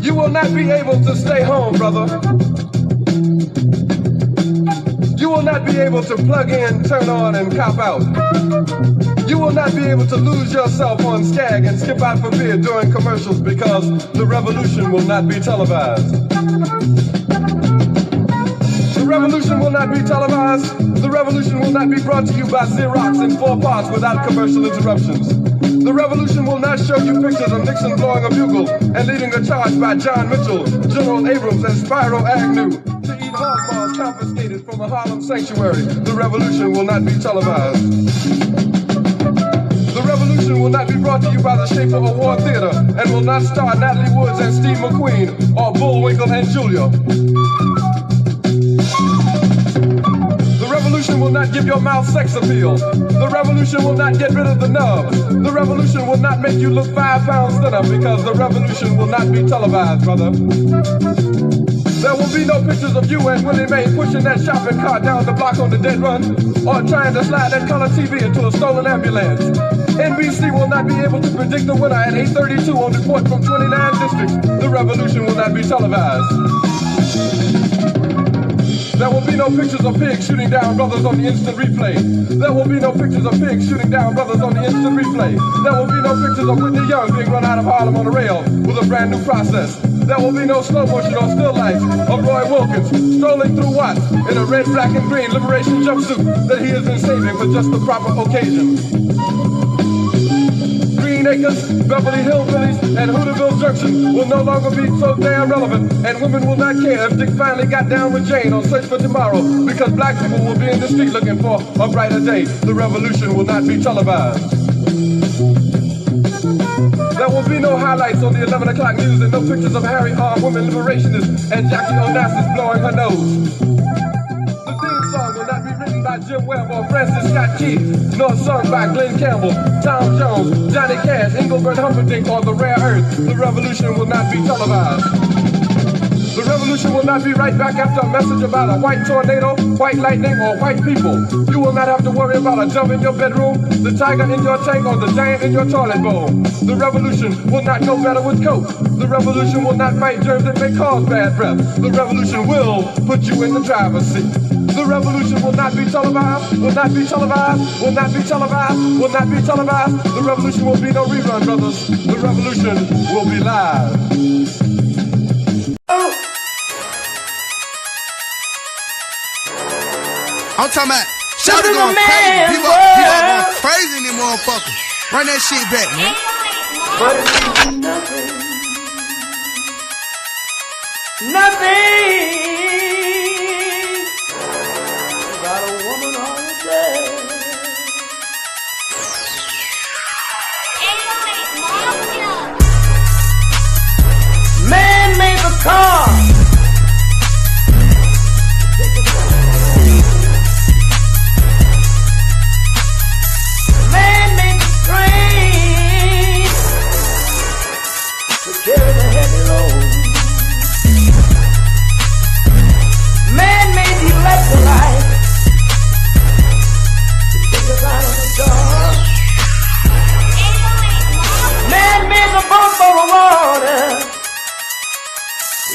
You will not be able to stay home, brother. You will not be able to plug in, turn on, and cop out. You will not be able to lose yourself on Skag and skip out for beer during commercials because the revolution will not be televised. The revolution will not be televised. The revolution will not be brought to you by Xerox in 4 parts without commercial interruptions. The revolution will not show you pictures of Nixon blowing a bugle and leading a charge by John Mitchell, General Abrams, and Spyro Agnew to eat hog balls confiscated from a Harlem sanctuary. The revolution will not be televised. The revolution will not be brought to you by the Schaefer Award Theater and will not star Natalie Woods and Steve McQueen or Bullwinkle and Julia. The revolution will not give your mouth sex appeal. The revolution will not get rid of the nub. The revolution will not make you look 5 pounds thinner because the revolution will not be televised, brother. There will be no pictures of you and Willie Mae pushing that shopping cart down the block on the dead run or trying to slide that color TV into a stolen ambulance. NBC will not be able to predict the winner at 8:32 on report from 29 districts. The revolution will not be televised. There will be no pictures of pigs shooting down brothers on the instant replay. There will be no pictures of pigs shooting down brothers on the instant replay. There will be no pictures of Whitney Young being run out of Harlem on a rail with a brand new process. There will be no slow motion or still life of Roy Wilkins strolling through Watts in a red, black, and green liberation jumpsuit that he has been saving for just the proper occasion. Green Acres, Beverly Hillbillies, and Hooterville Junction will no longer be so damn relevant, and women will not care if Dick finally got down with Jane on Search for Tomorrow, because black people will be in the street looking for a brighter day. The revolution will not be televised. There will be no highlights on the 11 o'clock news and no pictures of Harry armed women liberationists and Jackie Onassis blowing her nose. The theme song will not be written by Jim Webb or Francis Scott Key, nor sung by Glenn Campbell, Tom Jones, Johnny Cash, Engelbert Humperdinck, or The Rare Earth. The revolution will not be televised. The revolution will not be right back after a message about a white tornado, white lightning, or white people. You will not have to worry about a dove in your bedroom, the tiger in your tank, or the giant in your toilet bowl. The revolution will not go better with Coke. The revolution will not fight germs that may cause bad breath. The revolution will put you in the driver's seat. The revolution will not be televised, will not be televised, will not be televised, will not be televised. The revolution will be no rerun, brothers. The revolution will be live. I'm talking about Shabaka going crazy. People going crazy in these motherfuckers. Run that shit back, man. But it's nothing. Nothing. Got a woman on the bed. Man made the car. Carry the heavy load. Man made the electrolyte to take us out of the dark. Man made the boat for the water.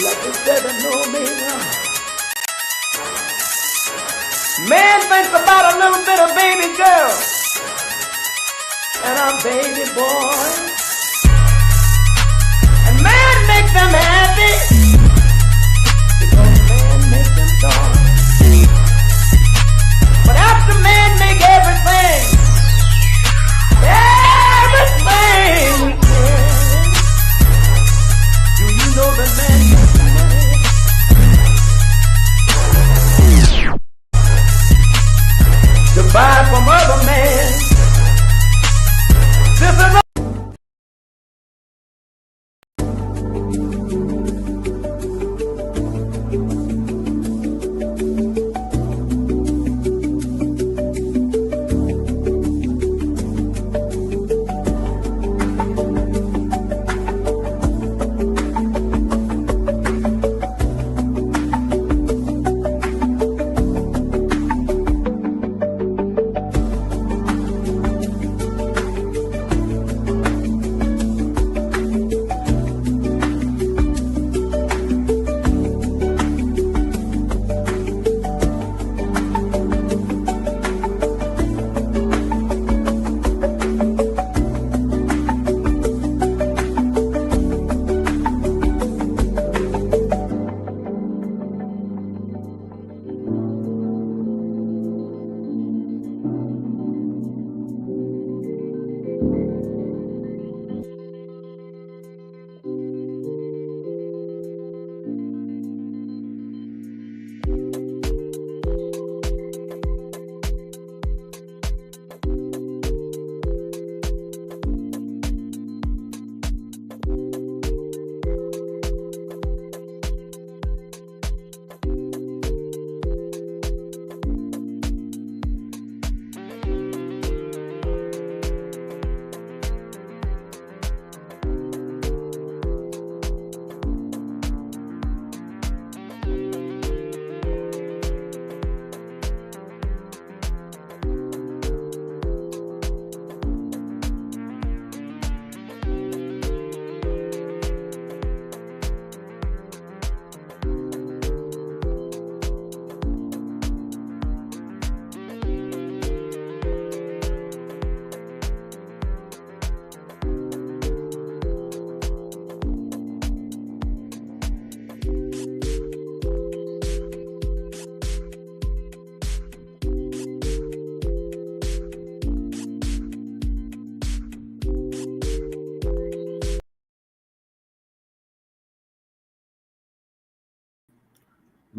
Like the 7 Omega. Man thinks about a little bit of baby girl and a baby boy. Man make them happy because man make them dark. But after man make everything we can, do you know that man makes money? To buy from other men. This is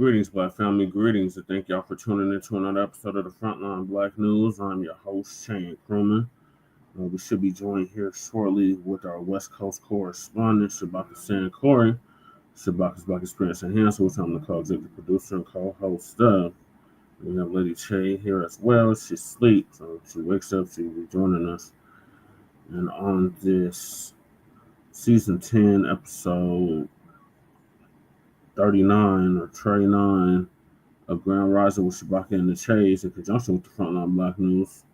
Greetings, Black family. Greetings, and thank y'all for tuning in to another episode of the Front Line Blacc News. I'm your host, Shane Crewman. We should be joined here shortly with our West Coast correspondent, Shabaka San Corey. Shabaka's Black Experience Enhancer, which I'm the co-executive producer and co-host of. We have Lady Che here as well. She sleeps, so she wakes up, she'll be joining us. And on this season 10 episode 39 or 39 of Grand Rising with Shabaka and the Chase in conjunction with the Front Line Blacc News,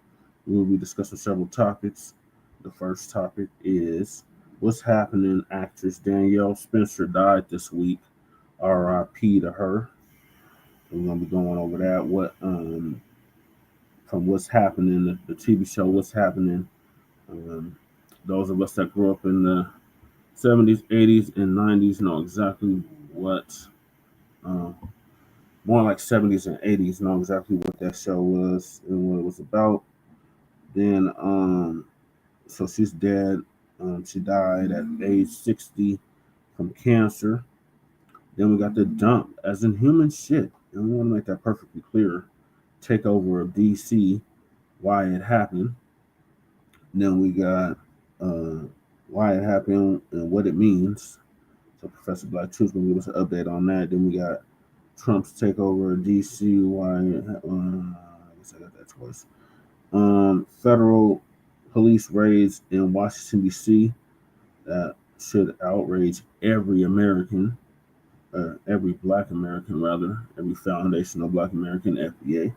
we will be discussing several topics. The first topic is what's happening. Actress Danielle Spencer died this week. R.I.P. to her. We're going to be going over that. What from What's Happening, the TV show What's Happening. Those of us that grew up in the 70s, 80s, and 90s know exactly what, more like 70s and 80s, know exactly what that show was and what it was about. Then, so she's dead. She died at age 60 from cancer. Then we got the dump, as in human shit. And we want to make that perfectly clear. Takeover of DC, why it happened. Then we got why it happened and what it means. So Professor Black 2 is going to give us an update on that. Then we got Trump's takeover of DC, why I guess I got that twice. Federal police raids in Washington, D.C. that should outrage every American, every Black American rather, every foundational Black American, FBA.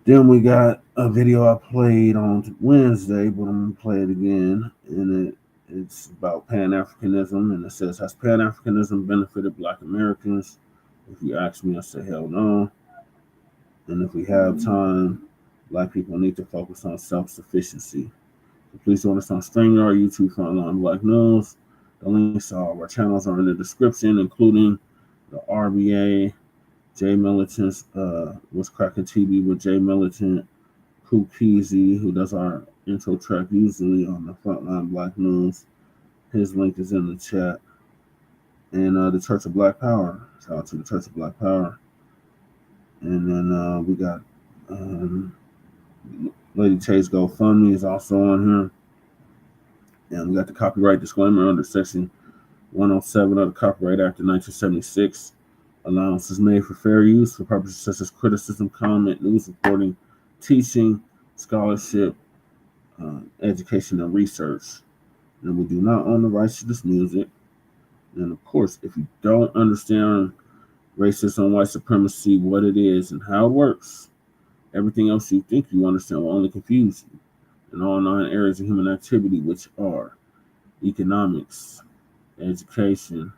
Then we got a video I played on Wednesday, but I'm going to play it again. And it's about Pan-Africanism. And it says, has Pan-Africanism benefited Black Americans? If you ask me, I say, hell no. And if we have time, Black people need to focus on self-sufficiency. So please join us on STREAMYARD, YouTube, Front Line Blacc News. The links to all of our channels are in the description, including the RBA, Jay Militant's What's Cracking TV with Jay Militant, Kukizi, who does our intro track usually on the Front Line Blacc News. His link is in the chat. And the Church of Black Power. Shout out to the Church of Black Power. And then we got Lady Chase GoFundMe is also on here. And we got the copyright disclaimer under Section 107 of the Copyright Act of 1976. Allowances made for fair use for purposes such as criticism, comment, news reporting, teaching, scholarship, education, and research. And we do not own the rights to this music. And of course, if you don't understand racism, white supremacy, what it is and how it works, everything else you think you understand will only confuse you. In all 9 areas of human activity, which are economics, education,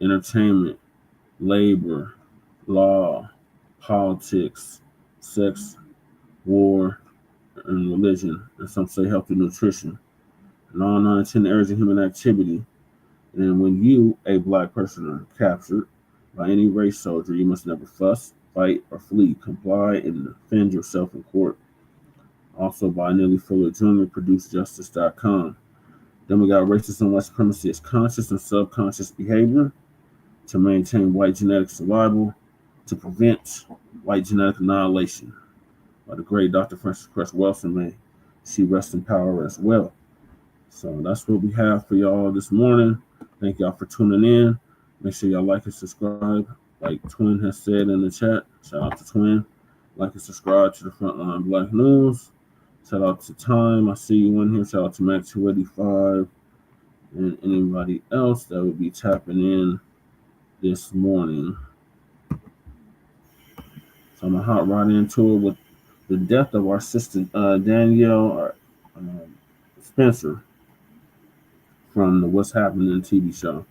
entertainment, labor, law, politics, sex, war, and religion, and some say health and nutrition. In all 9 10 areas of human activity. And when you, a Black person, are captured by any race soldier, you must never fuss, fight, or flee. Comply and defend yourself in court. Also by Nelly Fuller Jr., ProduceJustice.com. Then we got racism, white supremacy as conscious and subconscious behavior to maintain white genetic survival, to prevent white genetic annihilation. By the great Dr. Frances Cress Welsing, may she rest in power as well. So that's what we have for y'all this morning. Thank y'all for tuning in. Make sure y'all like and subscribe. Like Twin has said in the chat. Shout out to Twin. Like and subscribe to the Front Line Blacc News. Shout out to Time. I see you in here. Shout out to Mac 285 and anybody else that would be tapping in this morning. So I'm going to hop right into it with the death of our sister Danielle Spencer from the What's Happening TV show.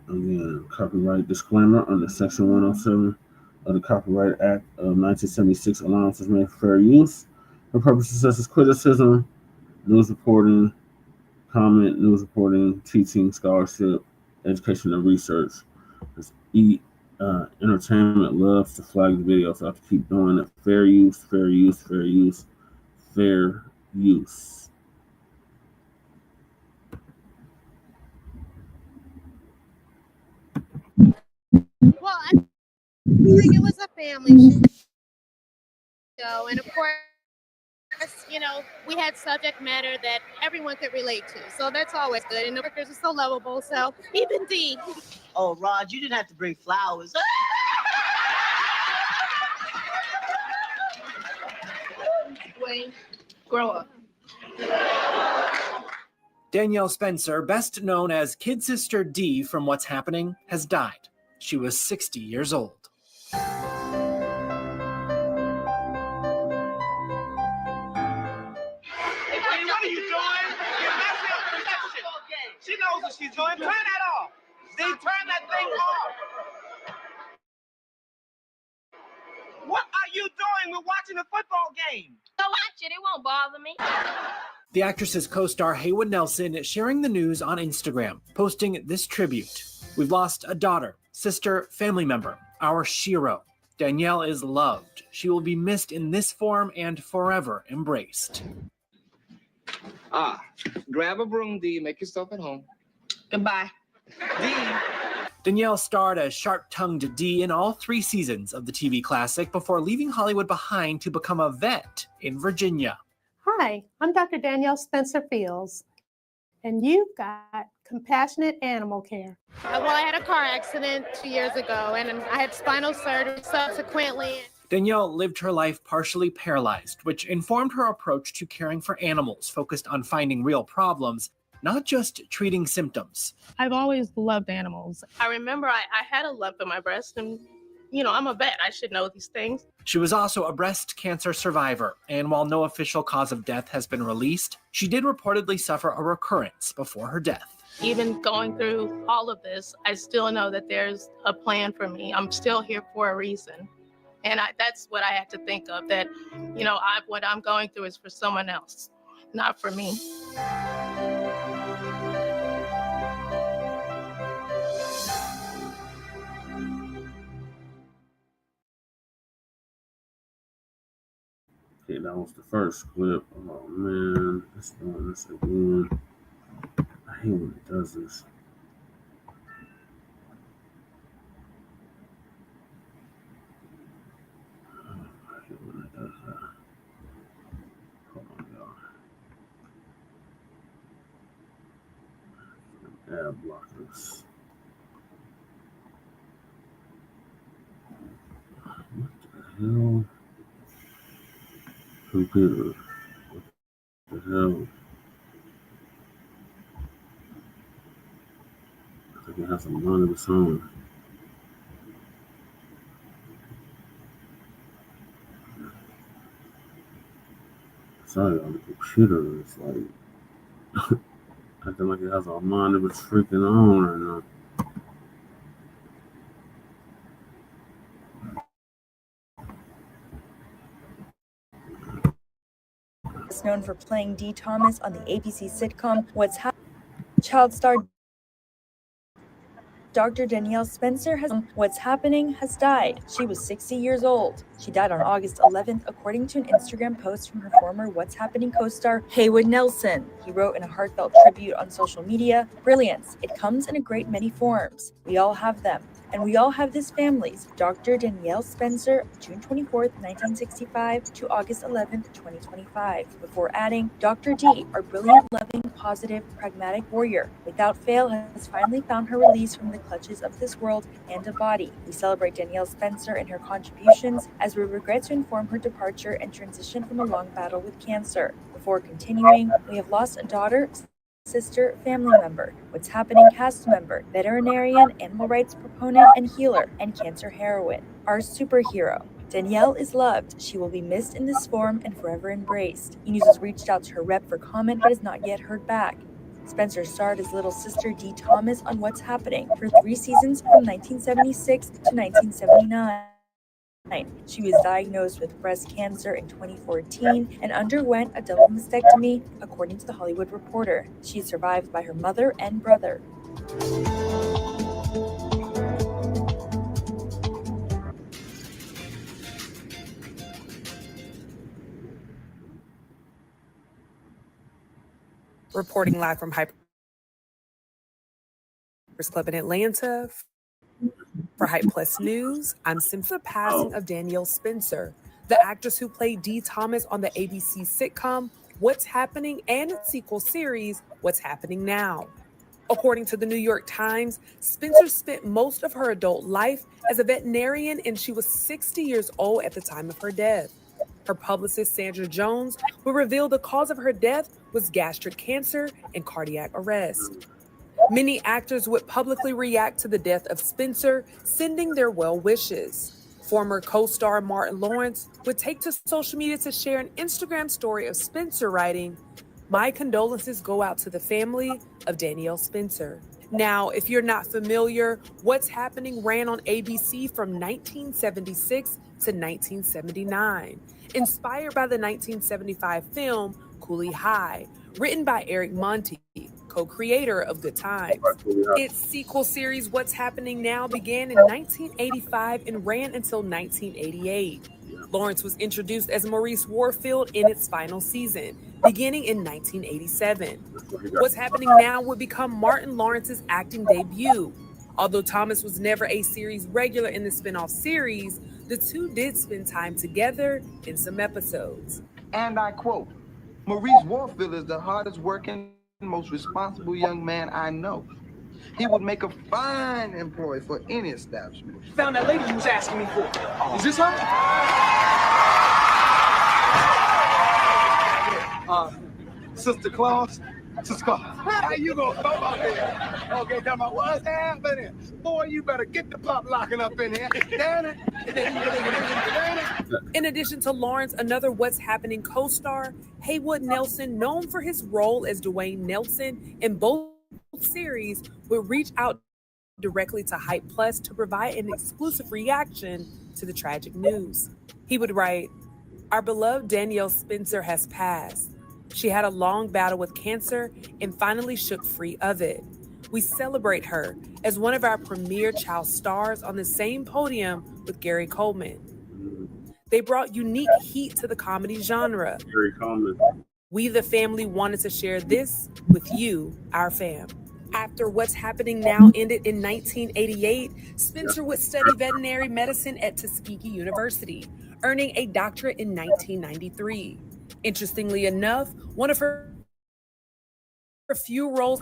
Again, copyright disclaimer under Section 107 of the Copyright Act of 1976. Allowances made for fair use for purposes such as criticism, news reporting, comment, news reporting, teaching, scholarship, education, and research. It's Entertainment loves to flag the video, so I have to keep doing it. Fair use, fair use, fair use, fair use. Well, I think it was a family show, and of course, you know, we had subject matter that everyone could relate to, so that's always good. And the workers are so lovable, so even D. Oh, Rod, you didn't have to bring flowers. Wayne, grow up. Danielle Spencer, best known as Kid Sister D from What's Happening, has died. She was 60 years old. Hey, what are you doing? You're messing up the connection. She knows what she's doing. Turn that off. Z, turn that thing off. What are you doing? We're watching a football game. Go watch it. It won't bother me. The actress's co-star Haywood Nelson sharing the news on Instagram, posting this tribute. We've lost a daughter, sister, family member, our Shiro. Danielle is loved. She will be missed in this form and forever embraced. Grab a broom, D. Make yourself at home. Goodbye. D. Danielle starred as sharp-tongued D in all 3 seasons of the TV classic before leaving Hollywood behind to become a vet in Virginia. Hi, I'm Dr. Danielle Spencer Fields, and you've got compassionate animal care. Well, I had a car accident 2 years ago, and I had spinal surgery subsequently. Danielle lived her life partially paralyzed, which informed her approach to caring for animals, focused on finding real problems, not just treating symptoms. I've always loved animals. I remember I had a lump in my breast, and I'm a vet. I should know these things. She was also a breast cancer survivor, and while no official cause of death has been released, she did reportedly suffer a recurrence before her death. Even going through all of this, I still know that there's a plan for me. I'm still here for a reason. And that's what I had to think of, that, what I'm going through is for someone else, not for me. Okay, that was the first clip. Oh man, it's doing this again. I hate when it does this. I hate when it does that. Hold on, y'all. Ad blockers. What the hell? Computer. What the hell? I think it has a mind of its own. Sorry, on the computer is like acting like it has a mind of its freaking own right now. Known for playing Dee Thomas on the ABC sitcom What's Happening. Child star Dr. Danielle Spencer What's Happening has died. She was 60 years old. She died on August 11th, according to an Instagram post from her former What's Happening co-star Haywood Nelson. He wrote in a heartfelt tribute on social media, "Brilliance. It comes in a great many forms. We all have them. And we all have this families. Dr. Danielle Spencer, June 24th, 1965 to August 11th, 2025. Before adding, Dr. D, our brilliant, loving, positive, pragmatic warrior, without fail has finally found her release from the clutches of this world and a body. We celebrate Danielle Spencer and her contributions as we regret to inform her departure and transition from a long battle with cancer. Before continuing, we have lost a daughter, sister, family member, What's Happening cast member, veterinarian, animal rights proponent and healer, and cancer heroine. Our superhero. Danielle is loved. She will be missed in this form and forever embraced. E-News has reached out to her rep for comment but has not yet heard back. Spencer starred as little sister Dee Thomas on What's Happening for 3 seasons from 1976 to 1979. She was diagnosed with breast cancer in 2014 and underwent a double mastectomy, according to The Hollywood Reporter. She is survived by her mother and brother. Reporting live from Hyper's Club in Atlanta for Hype Plus News, I'm Simpson. The passing of Danielle Spencer, the actress who played Dee Thomas on the ABC sitcom What's Happening and its sequel series, What's Happening Now. According to the New York Times, Spencer spent most of her adult life as a veterinarian, and she was 60 years old at the time of her death. Her publicist, Sandra Jones, will reveal the cause of her death was gastric cancer and cardiac arrest. Many actors would publicly react to the death of Spencer, sending their well wishes. Former co-star Martin Lawrence would take to social media to share an Instagram story of Spencer writing, "My condolences go out to the family of Danielle Spencer." Now, if you're not familiar, What's Happening ran on ABC from 1976 to 1979, inspired by the 1975 film Cooley High, written by Eric Monti, co-creator of Good Times. Its sequel series, What's Happening Now, began in 1985 and ran until 1988. Lawrence was introduced as Maurice Warfield in its final season, beginning in 1987. What's Happening Now would become Martin Lawrence's acting debut. Although Thomas was never a series regular in the spin-off series, the two did spend time together in some episodes. And I quote, "Maurice Warfield is the hardest working, most responsible young man I know. He would make a fine employee for any establishment." Found that lady you was asking me for. Is this her? Sister Claus? Sister Claus, how you gonna throw out there? Okay, tell me what's happening. Boy, you better get the pop locking up in here. In addition to Lawrence, another What's Happening co-star, Haywood Nelson, known for his role as Dwayne Nelson in both series, would reach out directly to Hype Plus to provide an exclusive reaction to the tragic news. He would write, "Our beloved Danielle Spencer has passed. She had a long battle with cancer and finally shook free of it. We celebrate her as one of our premier child stars on the same podium with Gary Coleman. They brought unique heat to the comedy genre. Gary Coleman. We, the family, wanted to share this with you, our fam." After What's Happening Now ended in 1988, Spencer would study veterinary medicine at Tuskegee University, earning a doctorate in 1993. Interestingly enough, one of her few roles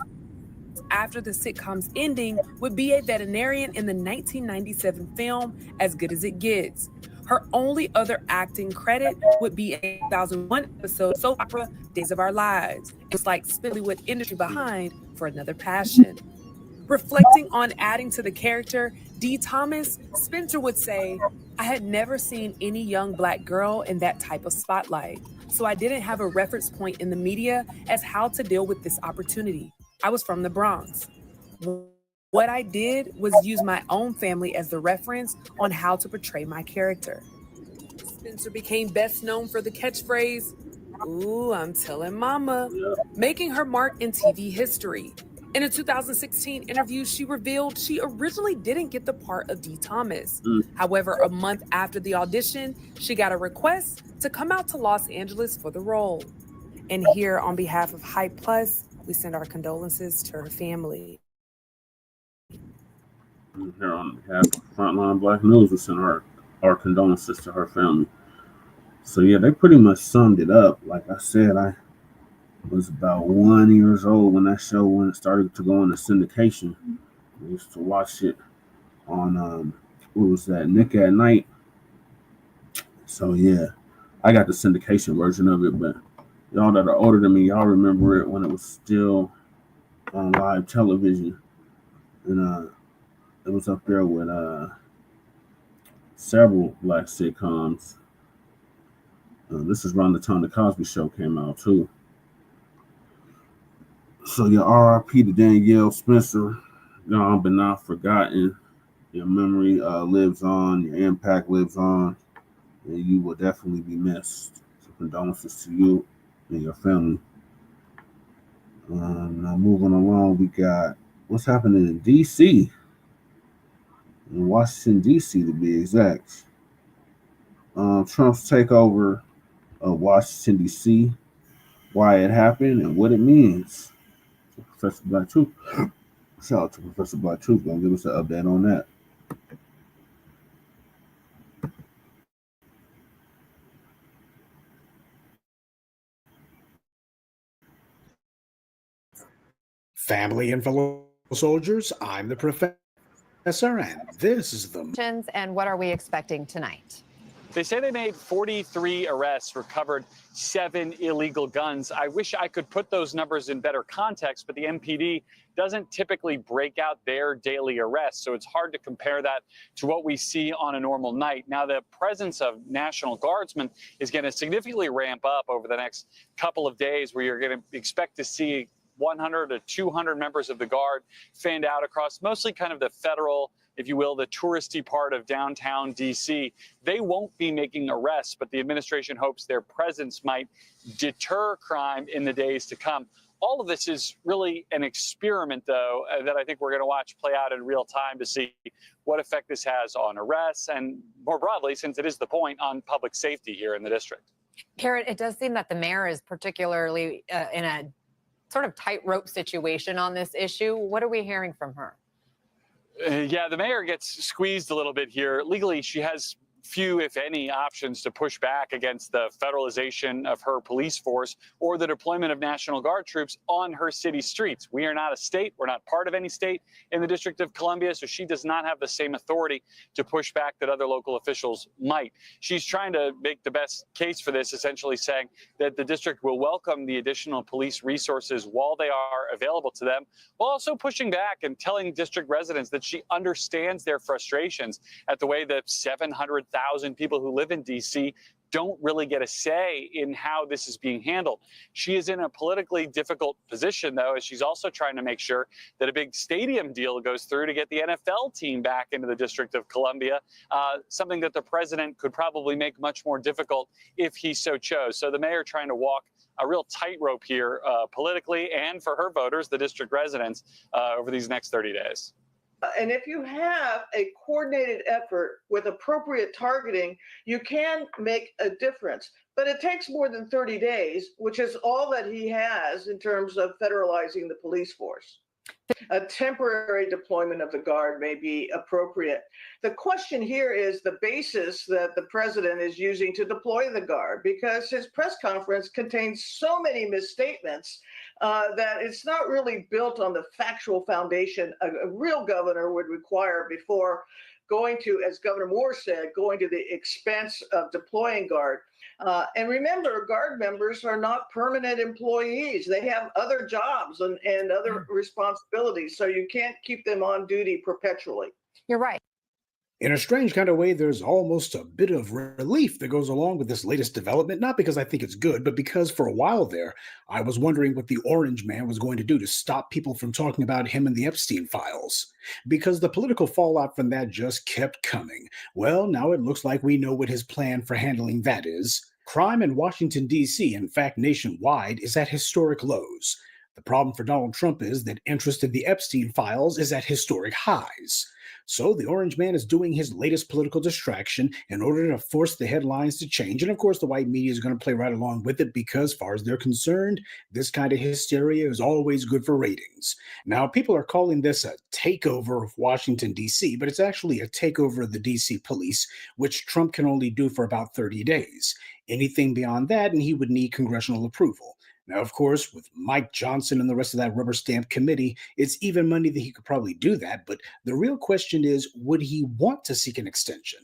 after the sitcom's ending would be a veterinarian in the 1997 film As Good as It Gets. Her only other acting credit would be a 2001 episode soap opera Days of Our Lives. It's like Spillywood industry behind for another passion. Reflecting on adding to the character, Dee Thomas, Spencer would say, "I had never seen any young Black girl in that type of spotlight, so I didn't have a reference point in the media as how to deal with this opportunity. I was from the Bronx. What I did was use my own family as the reference on how to portray my character." Spencer became best known for the catchphrase, "Ooh, I'm telling mama," making her mark in TV history. In a 2016 interview, she revealed she originally didn't get the part of Dee Thomas. However, a month after the audition, she got a request to come out to Los Angeles for the role. And here, on behalf of Hype Plus, we send our condolences to her family. Here on behalf of Front Line Blacc News, we send our condolences to her family. So yeah, they pretty much summed it up. Like I said, I was about 1 year old when that show when it started to go into syndication. I used to watch it on what was that, Nick at Night. So yeah, I got the syndication version of it, but y'all that are older than me, y'all remember it when it was still on live television. And it was up there with several Black sitcoms. This is around the time the Cosby Show came out too. So your RIP to Danielle Spencer, gone but not forgotten. Your memory lives on, your impact lives on, and you will definitely be missed. So condolences to you and your family. Now moving along, we got what's happening in D.C., in Washington, D.C. to be exact. Trump's takeover of Washington, D.C. why it happened, and what it means. So Professor Black Truth. Shout out to Professor Black Truth. Gonna give us an update on that. Family and fellow soldiers, I'm the professor, and this is the... And what are we expecting tonight? They say they made 43 arrests, recovered 7 illegal guns. I wish I could put those numbers in better context, but the MPD doesn't typically break out their daily arrests, so it's hard to compare that to what we see on a normal night. Now, the presence of National Guardsmen is going to significantly ramp up over the next couple of days, where you're going to expect to see 100 to 200 members of the Guard fanned out across mostly kind of the federal, if you will, the touristy part of downtown D.C. They won't be making arrests, but the administration hopes their presence might deter crime in the days to come. All of this is really an experiment, though, that I think we're going to watch play out in real time to see what effect this has on arrests and, more broadly, since it is the point, on public safety here in the district. Karen, it does seem that the mayor is particularly in a sort of tightrope situation on this issue. What are we hearing from her? Yeah, the mayor gets squeezed a little bit here. Legally, she has few, if any, options to push back against the federalization of her police force or the deployment of National Guard troops on her city streets. We are not a state. We're not part of any state in the District of Columbia, so she does not have the same authority to push back that other local officials might. She's trying to make the best case for this, essentially saying that the district will welcome the additional police resources while they are available to them, while also pushing back and telling district residents that she understands their frustrations at the way that 700,000 people who live in D.C. don't really get a say in how this is being handled. She is in a politically difficult position, though, as she's also trying to make sure that a big stadium deal goes through to get the NFL team back into the District of Columbia, something that the president could probably make much more difficult if he so chose. So the mayor trying to walk a real tightrope here politically and for her voters, the district residents, over these next 30 days. And if you have a coordinated effort with appropriate targeting, you can make a difference. But it takes more than 30 days, which is all that he has in terms of federalizing the police force. A temporary deployment of the Guard may be appropriate. The question here is the basis that the president is using to deploy the Guard, because his press conference contains so many misstatements that it's not really built on the factual foundation a real governor would require before going to, as Governor Moore said, going to the expense of deploying Guard. And remember, Guard members are not permanent employees. They have other jobs and other responsibilities, so you can't keep them on duty perpetually. You're right. In a strange kind of way, there's almost a bit of relief that goes along with this latest development, not because I think it's good, but because for a while there, I was wondering what the Orange Man was going to do to stop people from talking about him and the Epstein files. Because the political fallout from that just kept coming. Well, now it looks like we know what his plan for handling that is. Crime in Washington, D.C., in fact nationwide, is at historic lows. The problem for Donald Trump is that interest in the Epstein files is at historic highs. So the Orange Man is doing his latest political distraction in order to force the headlines to change. And of course, the white media is going to play right along with it because, as far as they're concerned, this kind of hysteria is always good for ratings. Now, people are calling this a takeover of Washington, D.C., but it's actually a takeover of the D.C. police, which Trump can only do for about 30 days. Anything beyond that, and he would need congressional approval. Now, of course, with Mike Johnson and the rest of that rubber stamp committee, it's even money that he could probably do that. But the real question is, would he want to seek an extension?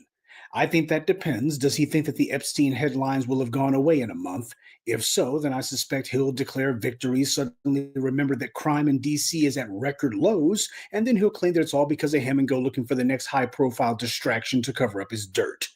I think that depends. Does he think that the Epstein headlines will have gone away in a month? If so, then I suspect he'll declare victory, suddenly remember that crime in D.C. is at record lows, and then he'll claim that it's all because of him and go looking for the next high-profile distraction to cover up his dirt.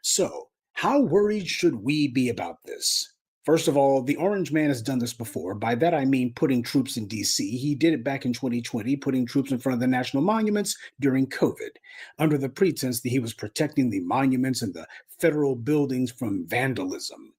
So, how worried should we be about this? First of all, the Orange Man has done this before. By that, I mean putting troops in D.C. He did it back in 2020, putting troops in front of the national monuments during COVID, under the pretense that he was protecting the monuments and the federal buildings from vandalism.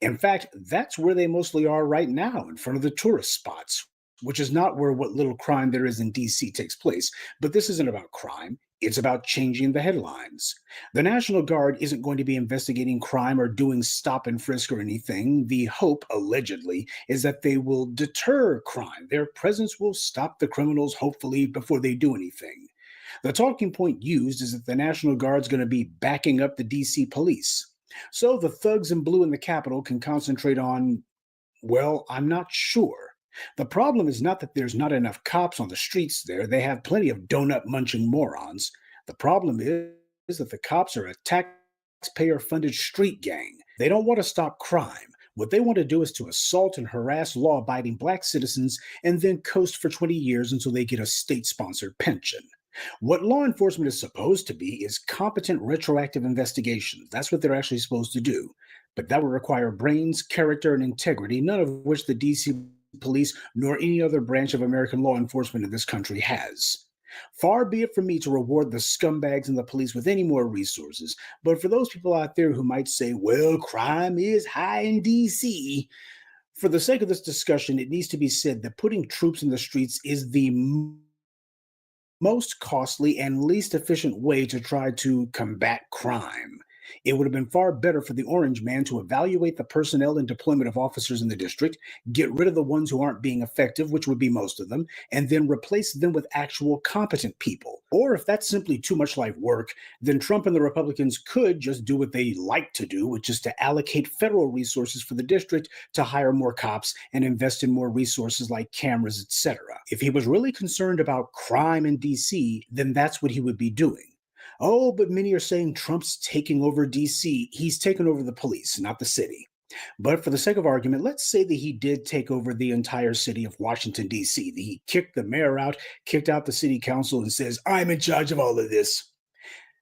In fact, that's where they mostly are right now, in front of the tourist spots, which is not where what little crime there is in D.C. takes place. But this isn't about crime. It's about changing the headlines. The National Guard isn't going to be investigating crime or doing stop and frisk or anything. The hope, allegedly, is that they will deter crime. Their presence will stop the criminals, hopefully, before they do anything. The talking point used is that the National Guard's going to be backing up the DC police. So the thugs in blue in the Capitol can concentrate on, well, I'm not sure. The problem is not that there's not enough cops on the streets there. They have plenty of donut-munching morons. The problem is that the cops are a taxpayer-funded street gang. They don't want to stop crime. What they want to do is to assault and harass law-abiding black citizens and then coast for 20 years until they get a state-sponsored pension. What law enforcement is supposed to be is competent retroactive investigations. That's what they're actually supposed to do. But that would require brains, character, and integrity, none of which the DC police nor any other branch of American law enforcement in this country has. Far be it from me to reward the scumbags in the police with any more resources, but for those people out there who might say, well, crime is high in DC, for the sake of this discussion, it needs to be said that putting troops in the streets is the most costly and least efficient way to try to combat crime. It would have been far better for the Orange Man to evaluate the personnel and deployment of officers in the district, get rid of the ones who aren't being effective, which would be most of them, and then replace them with actual competent people. Or if that's simply too much like work, then Trump and the Republicans could just do what they like to do, which is to allocate federal resources for the district to hire more cops and invest in more resources like cameras, etc. If he was really concerned about crime in DC, then that's what he would be doing. Oh, but many are saying Trump's taking over DC. He's taken over the police, not the city. But for the sake of argument, let's say that he did take over the entire city of Washington, D.C. That he kicked the mayor out, kicked out the city council, and says, I'm in charge of all of this.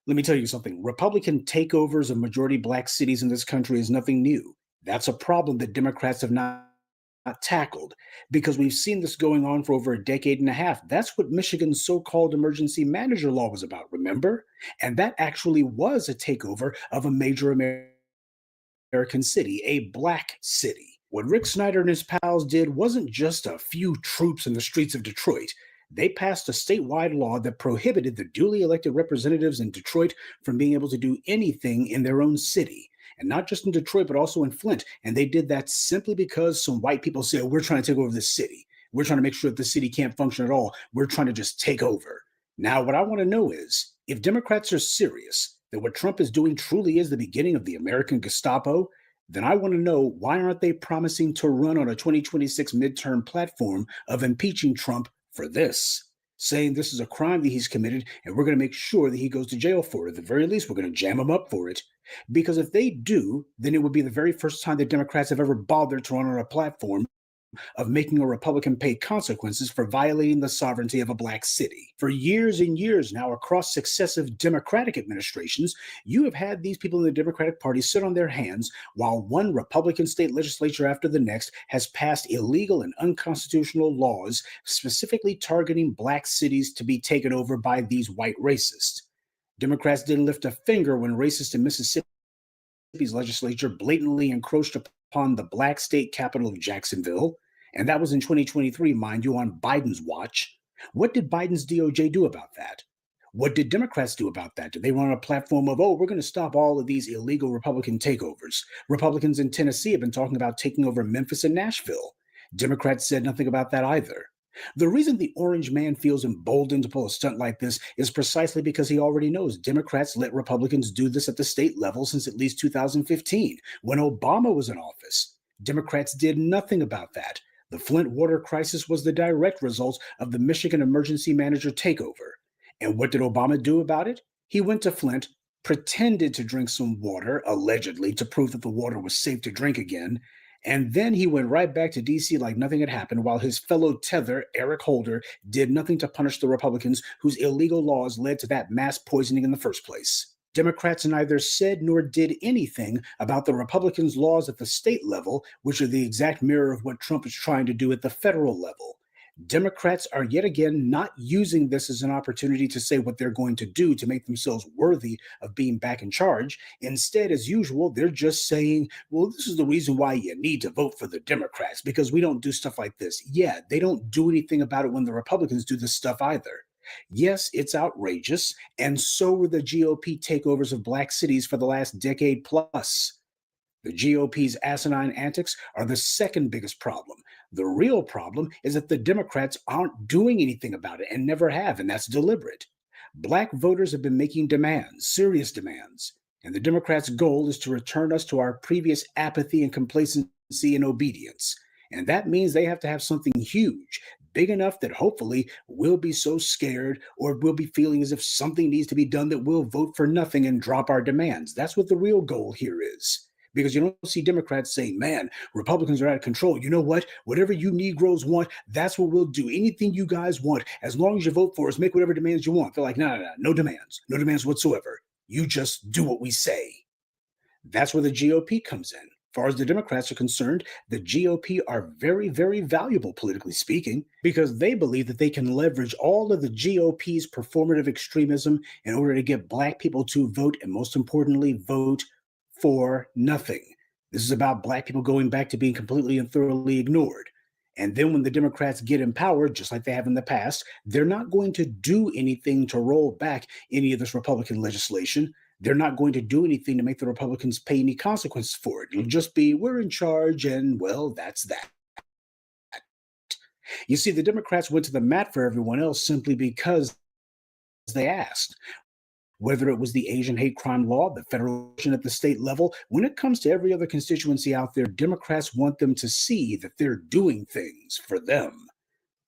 Let me tell you something. Republican takeovers of majority black cities in this country is nothing new. That's a problem that Democrats have not tackled, because we've seen this going on for over a decade and a half. That's what Michigan's so-called emergency manager law was about, remember? And that actually was a takeover of a major American city, a black city. What Rick Snyder and his pals did wasn't just a few troops in the streets of Detroit. They passed a statewide law that prohibited the duly elected representatives in Detroit from being able to do anything in their own city. And not just in Detroit, but also in Flint. And they did that simply because some white people said, we're trying to take over this city. We're trying to make sure that the city can't function at all. We're trying to just take over. Now, what I want to know is, if Democrats are serious that what Trump is doing truly is the beginning of the American Gestapo, then I want to know, why aren't they promising to run on a 2026 midterm platform of impeaching Trump for this? Saying this is a crime that he's committed, and we're going to make sure that he goes to jail for it. At the very least, we're going to jam him up for it. Because if they do, then it would be the very first time that Democrats have ever bothered to run on a platform of making a Republican pay consequences for violating the sovereignty of a black city. For years and years now, across successive Democratic administrations, you have had these people in the Democratic Party sit on their hands while one Republican state legislature after the next has passed illegal and unconstitutional laws specifically targeting black cities to be taken over by these white racists. Democrats didn't lift a finger when racists in Mississippi's legislature blatantly encroached upon the black state capital of Jacksonville, and that was in 2023, mind you, on Biden's watch. What did Biden's DOJ do about that? What did Democrats do about that? Did they run a platform of, oh, we're going to stop all of these illegal Republican takeovers? Republicans in Tennessee have been talking about taking over Memphis and Nashville. Democrats said nothing about that either. The reason the Orange Man feels emboldened to pull a stunt like this is precisely because he already knows Democrats let Republicans do this at the state level since at least 2015, when Obama was in office. Democrats did nothing about that. The Flint water crisis was the direct result of the Michigan emergency manager takeover. And what did Obama do about it? He went to Flint, pretended to drink some water, allegedly, to prove that the water was safe to drink again, and then he went right back to D.C. like nothing had happened, while his fellow tether, Eric Holder, did nothing to punish the Republicans whose illegal laws led to that mass poisoning in the first place. Democrats neither said nor did anything about the Republicans' laws at the state level, which are the exact mirror of what Trump is trying to do at the federal level. Democrats are yet again not using this as an opportunity to say what they're going to do to make themselves worthy of being back in charge. Instead, as usual, they're just saying, well, this is the reason why you need to vote for the Democrats, because we don't do stuff like this. Yeah, they don't do anything about it when the Republicans do this stuff either. Yes, it's outrageous, and so were the GOP takeovers of black cities for the last decade plus. The GOP's asinine antics are the second biggest problem. The real problem is that the Democrats aren't doing anything about it and never have, and that's deliberate. Black voters have been making demands, serious demands, and the Democrats' goal is to return us to our previous apathy and complacency and obedience. And that means they have to have something huge, big enough that hopefully we'll be so scared or we'll be feeling as if something needs to be done that we'll vote for nothing and drop our demands. That's what the real goal here is. Because you don't see Democrats saying, man, Republicans are out of control. You know what? Whatever you Negroes want, that's what we'll do. Anything you guys want, as long as you vote for us, make whatever demands you want. They're like, no demands. No demands whatsoever. You just do what we say. That's where the GOP comes in. As far as the Democrats are concerned, the GOP are very, very valuable, politically speaking, because they believe that they can leverage all of the GOP's performative extremism in order to get black people to vote, and most importantly, vote for nothing. This is about black people going back to being completely and thoroughly ignored. And then when the Democrats get in power, just like they have in the past, they're not going to do anything to roll back any of this Republican legislation. They're not going to do anything to make the Republicans pay any consequences for it. It'll just be, we're in charge, and well, that's that. You see, the Democrats went to the mat for everyone else simply because they asked. Whether it was the Asian hate crime law, the federal at the state level, when it comes to every other constituency out there, Democrats want them to see that they're doing things for them.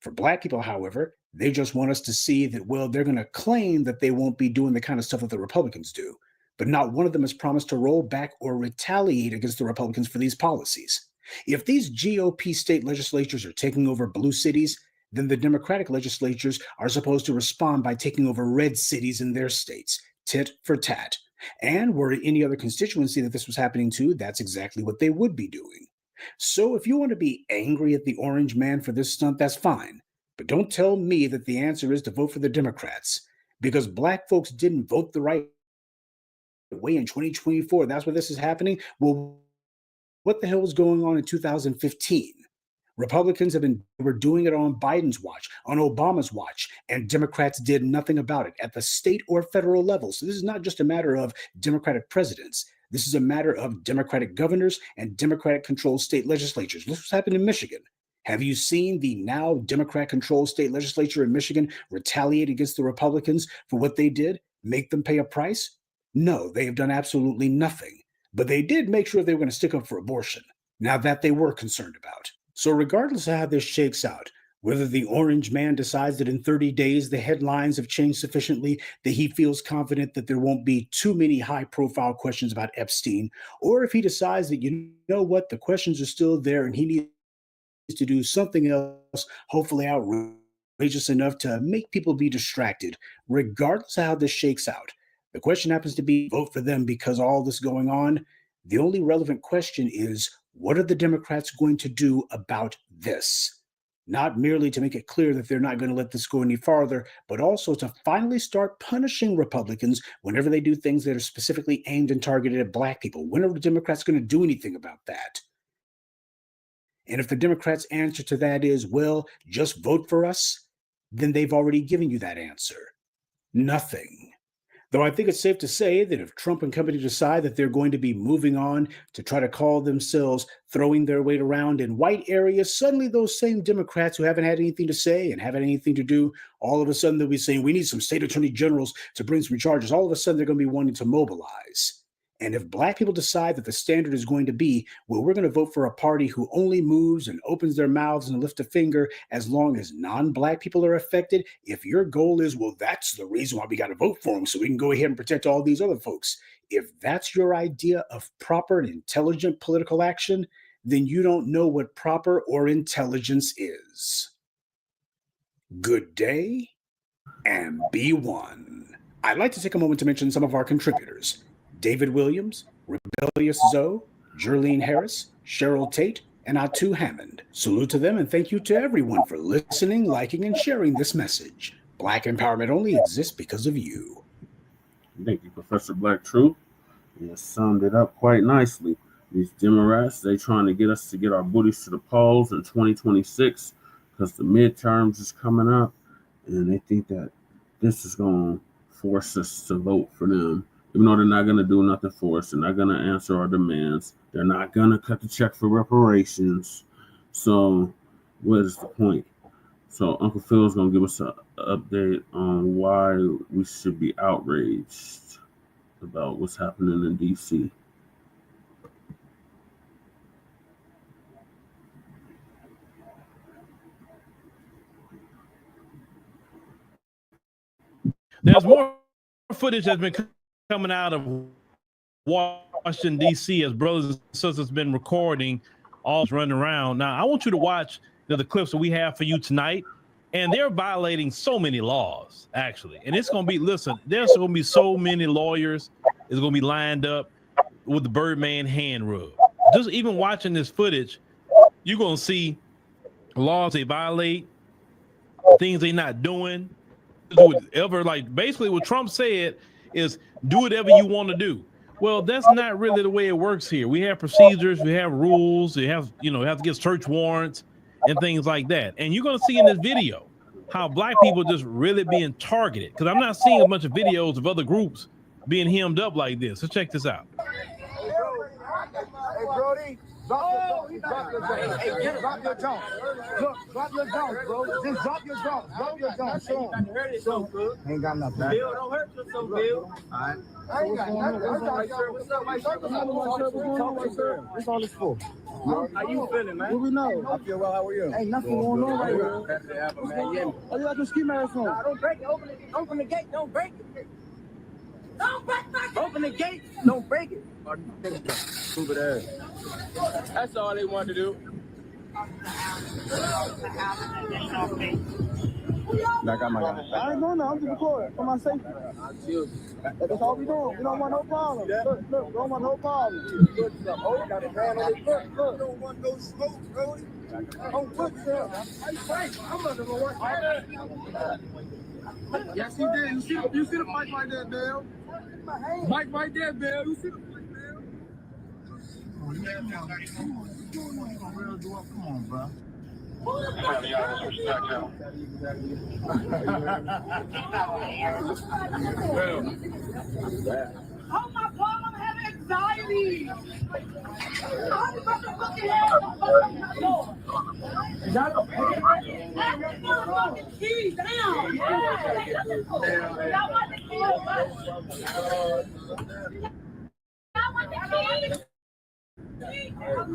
For black people, however, they just want us to see that, well, they're going to claim that they won't be doing the kind of stuff that the Republicans do. But not one of them has promised to roll back or retaliate against the Republicans for these policies. If these GOP state legislatures are taking over blue cities, then the Democratic legislatures are supposed to respond by taking over red cities in their states, tit for tat. And were any other constituency that this was happening to, that's exactly what they would be doing. So if you want to be angry at the orange man for this stunt, that's fine. But don't tell me that the answer is to vote for the Democrats, because black folks didn't vote the right way in 2024. That's why this is happening. Well, what the hell was going on in 2015? Republicans were doing it on Biden's watch, on Obama's watch, and Democrats did nothing about it at the state or federal level. So this is not just a matter of Democratic presidents. This is a matter of Democratic governors and Democratic-controlled state legislatures. This was happening in Michigan. Have you seen the now Democrat-controlled state legislature in Michigan retaliate against the Republicans for what they did? Make them pay a price? No, they have done absolutely nothing. But they did make sure they were going to stick up for abortion. Now that they were concerned about. So regardless of how this shakes out, whether the orange man decides that in 30 days the headlines have changed sufficiently that he feels confident that there won't be too many high-profile questions about Epstein, or if he decides that, you know what, the questions are still there and he needs to do something else, hopefully outrageous enough to make people be distracted, regardless of how this shakes out. The question happens to be vote for them because all this going on. The only relevant question is, what are the Democrats going to do about this? Not merely to make it clear that they're not going to let this go any farther, but also to finally start punishing Republicans whenever they do things that are specifically aimed and targeted at black people. When are the Democrats going to do anything about that? And if the Democrats' answer to that is, well, just vote for us, then they've already given you that answer. Nothing. Though I think it's safe to say that if Trump and company decide that they're going to be moving on to try to call themselves throwing their weight around in white areas, suddenly those same Democrats who haven't had anything to say and haven't anything to do, all of a sudden they'll be saying, we need some state attorney generals to bring some charges. All of a sudden they're going to be wanting to mobilize. And if black people decide that the standard is going to be, well, we're going to vote for a party who only moves and opens their mouths and lifts a finger as long as non-black people are affected, if your goal is, well, that's the reason why we got to vote for them so we can go ahead and protect all these other folks. If that's your idea of proper and intelligent political action, then you don't know what proper or intelligence is. Good day and be one. I'd like to take a moment to mention some of our contributors. David Williams, Rebellious Zoe, Jerlene Harris, Cheryl Tate, and Atu Hammond. Salute to them and thank you to everyone for listening, liking, and sharing this message. Black empowerment only exists because of you. Thank you, Professor Black Truth. You summed it up quite nicely. These Democrats, they trying to get us to get our booties to the polls in 2026 because the midterms is coming up, and they think that this is going to force us to vote for them. Even though they're not going to do nothing for us, they're not going to answer our demands, they're not going to cut the check for reparations. So what is the point? So Uncle Phil is going to give us an update on why we should be outraged about what's happening in D.C. There's more footage that's been coming out of Washington, D.C. as brothers and sisters been recording all running around. Now, I want you to watch the clips that we have for you tonight. And they're violating so many laws, actually. And it's going to be, listen, there's going to be so many lawyers is going to be lined up with the Birdman hand rub. Just even watching this footage, you're going to see laws they violate, things they're not doing. Do whatever, like basically what Trump said is do whatever you want to do. Well, that's not really the way it works here. We have procedures, we have rules, we have, have to get search warrants and things like that. And you're going to see in this video how black people just really being targeted, because I'm not seeing a bunch of videos of other groups being hemmed up like this. So check this out. Hey, Brody, drop your jump. Look, drop your jump, bro. Just drop your jump. Drop your jump. Show him. Ain't got nothing. Bill, don't hurt yourself, Bill. All right. I ain't got nothing. What's up, Mike? What's all this for? How you feeling, man? What we know? I feel well. How are you? Ain't nothing going on right here. Oh, you got your ski mask on? Nah, don't break it. Open the gate. Don't break it. Don't break my gate. Open the gate. Don't break it. Stupid ass. That's all they wanted to do. I got my guy. I ain't doing that. I'm just recording for my safety. That's all we doing. We don't want no problem. Look, we don't want no problem. Oh, got a man on his foot. Look. We don't want no smoke, Brody. Oh, what's up? I'm not gonna work like that. Yes, he did. You see the mic right there, Bill? Mic right there, Bill. You see the mic, Bill? Come on, bro. Oh my God, I'm having anxiety. Keys down. Don't bang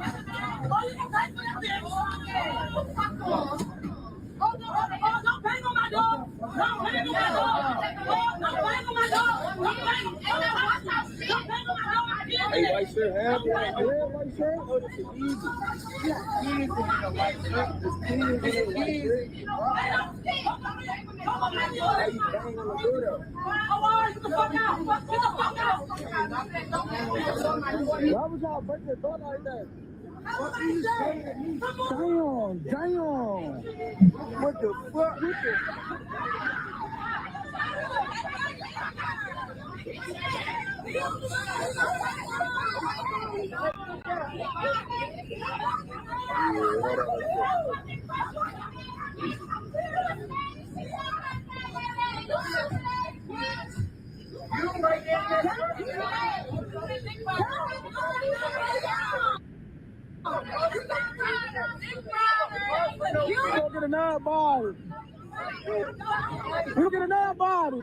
on my door. Don't bang on my door. Don't bang on my door. Don't bang on my door. Hey, white shirt, have you? White shirt? Oh, this is easy. Easy in the white shirt. It's easy. Come on, man. Hey, you bang on the door, though. Get the fuck out. Get the fuck out. Why would y'all break the door like that? What are you saying? Damn. What the fuck? Look at another body. Look at another body.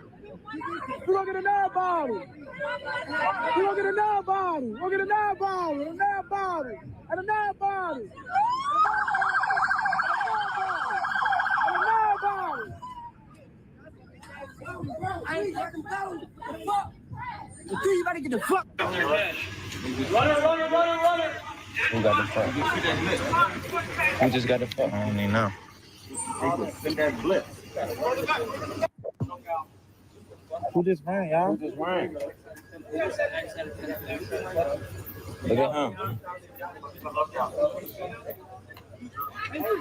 Look at another body. Look at another body. Look at another body. Another body. And another body. Another body. I ain't fucking going. The fuck? You gotta get the fuck. Runner. Who got the fuck? Who just got the fuck? I don't even know. That blitz. Who just ran, y'all? Who just ran? Look at him.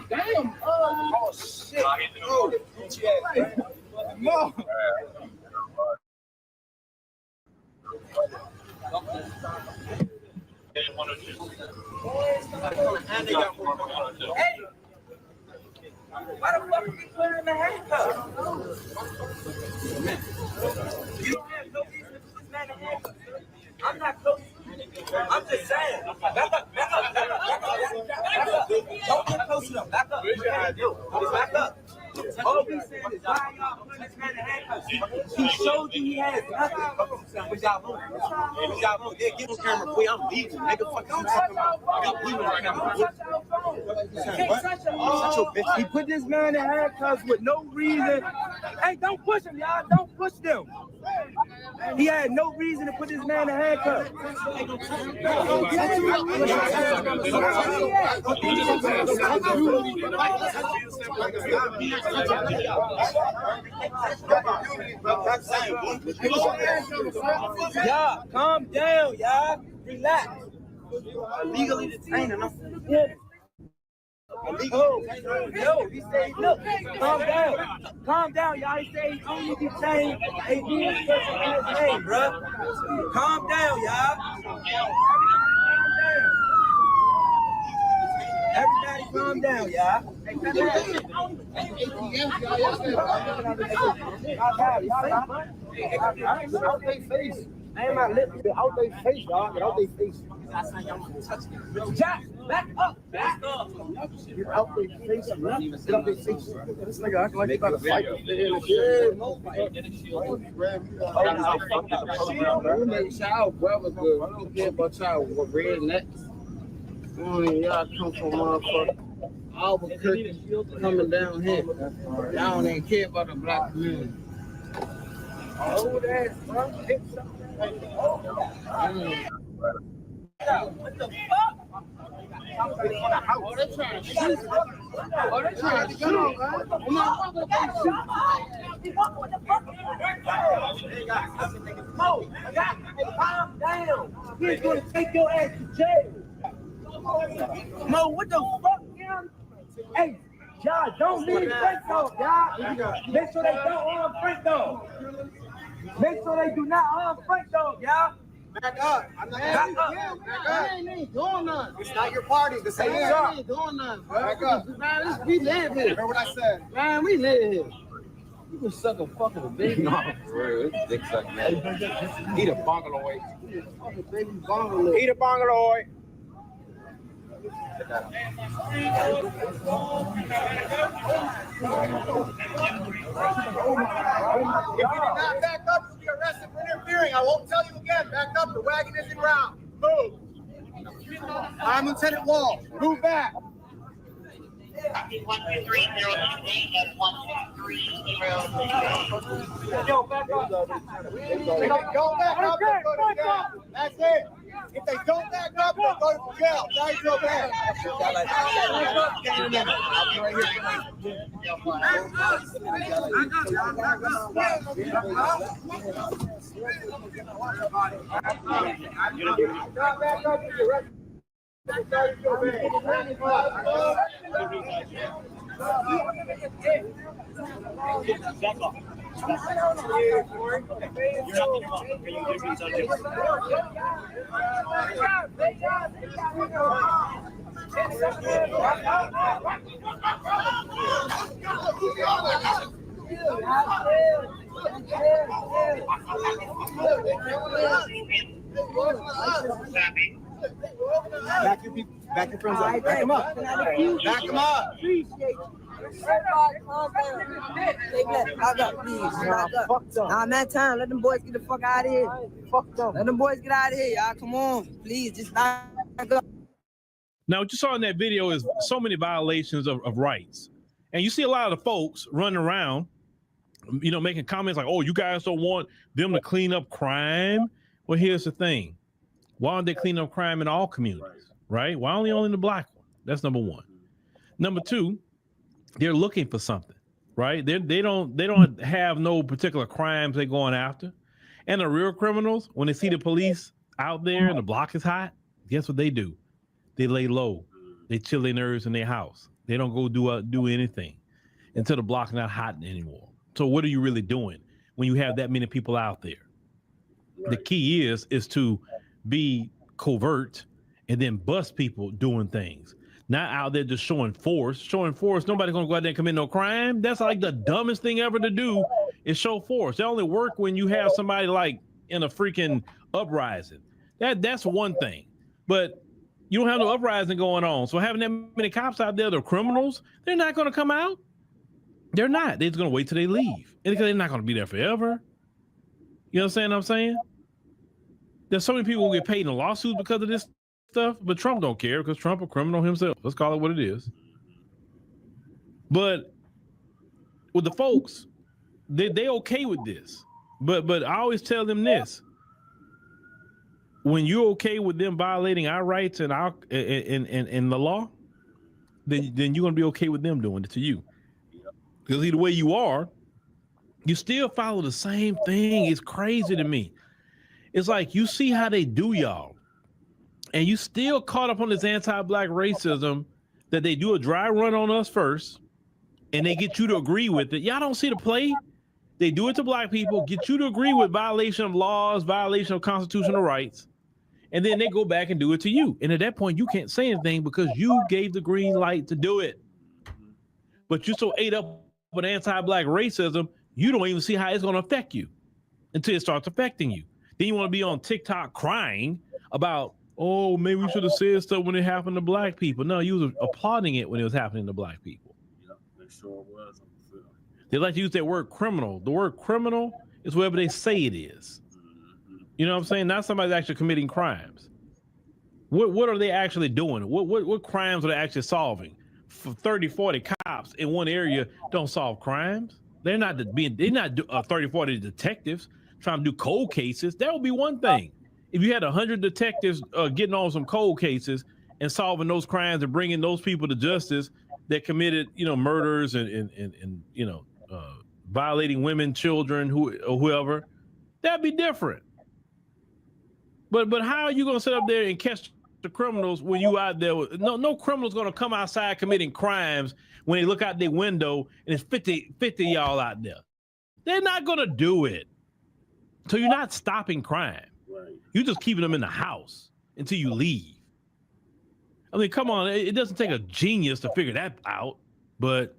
Damn. Oh, shit. Oh, no. Why the fuck are we putting him in handcuffs? You don't have no reason to put this man in handcuffs. I'm not close. I'm just saying. Back up. Don't get close enough. Back up. Back up. All we saying is why y'all putting this man in handcuffs? He showed you he has nothing. What y'all want? Yeah, get on camera, boy. I'm leaving. Nigga, fuck you talking about? I'm leaving right now. What? He put this man in handcuffs with no reason. Hey, don't push him, y'all. Don't push them. He had no reason to put this man in handcuffs. Y'all, calm down, y'all. Relax. Legally detained. No, he said, look, calm down, y'all. He said he only detained a DA person in his name, bro. Calm down, y'all. Everybody calm down, y'all. Out their face. Ain't my lips, but out their face, dog. Get out their face. Jack, back up. Get out their face, man. Get out their face. This nigga acting like he about to fight. Child, brother, good. I don't care about child rednecks. Y'all come from motherfucker. Albuquerque coming down here. Y'all don't even care about the black community. Oh, that's bro. What the fuck? Oh, they trying to shoot. Oh, they trying to shoot. Mo, calm down. He's going to take your ass to jail. Mo, what the fuck, y'all? Hey, y'all, don't leave Frank dog, y'all. Make sure they don't harm Frank dog. Make sure they do not harm Frank dog, y'all. Back up. Back up. I ain't doing nothing. It's not your party. This ain't yours. I ain't doing nothing, bro. Back up. Man, we live here. Remember what I said? Man, we live here. You can suck a fucking baby. No, for real. It's dick sucking, man. Eat a bongaloid. Eat a bongaloid. If you're not back up, you'll be arrested for interfering. I won't tell you again. Back up. The wagon isn't round. Move. I'm Lieutenant Wall. Move back. 12308 Yo, back up. Go back up. That's it. If they don't back up, they'll go to jail. Now you go back. Back your friends up. Back them up. Back them up. Nah, man, time. Let them boys get the fuck out of here. Let them boys get out of here, y'all. Come on, please. Just back up. Now, what you saw in that video is so many violations of rights. And you see a lot of the folks running around, you know, making comments like, oh, you guys don't want them to clean up crime. Well, here's the thing. Why don't they clean up crime in all communities, right? Why only in the black one? That's number one. Number two, they're looking for something, right? They don't have no particular crimes they're going after. And the real criminals, when they see the police out there and the block is hot, guess what they do? They lay low. They chill their nerves in their house. They don't go do anything until the block's not hot anymore. So what are you really doing when you have that many people out there? Right. The key is to be covert and then bust people doing things. not out there just showing force. Showing force, nobody's gonna go out there and commit no crime. That's like the dumbest thing ever to do is show force. They only work when you have somebody like in a freaking uprising. That's one thing. But you don't have no uprising going on. So having that many cops out there, they're criminals, they're not gonna come out. They're not. They're just gonna wait till they leave. And they're not gonna be there forever. You understand what I'm saying? There's so many people who get paid in lawsuits because of this stuff, but Trump don't care because Trump a criminal himself. Let's call it what it is. But with the folks, they okay with this. But I always tell them this: when you're okay with them violating our rights and our in the law, then you're gonna be okay with them doing it to you. Because either way you are, you still follow the same thing. It's crazy to me. It's like you see how they do y'all, and you still caught up on this anti-Black racism that they do a dry run on us first, and they get you to agree with it. Y'all don't see the play. They do it to Black people, get you to agree with violation of laws, violation of constitutional rights, and then they go back and do it to you. And at that point, you can't say anything because you gave the green light to do it. But you're so ate up with anti-Black racism, you don't even see how it's going to affect you until it starts affecting you. Then you want to be on TikTok crying about, oh, maybe we should have said stuff when it happened to Black people. No, you was applauding it when it was happening to Black people. Yeah, they sure was. They like to use that word criminal. The word criminal is whatever they say it is. You know what I'm saying? Not somebody's actually committing crimes. What are they actually doing? What crimes are they actually solving? For 30, 40 cops in one area don't solve crimes. They're not 30, 40 detectives trying to do cold cases. That would be one thing. If you had 100 detectives getting on some cold cases and solving those crimes and bringing those people to justice that committed, murders and violating women, children, whoever, that'd be different. But how are you gonna sit up there and catch the criminals when you out there? No criminal's gonna come outside committing crimes when they look out their window and it's 50 y'all out there. They're not gonna do it. So you're not stopping crime. Right. You're just keeping them in the house until you leave. I mean, come on, it doesn't take a genius to figure that out, but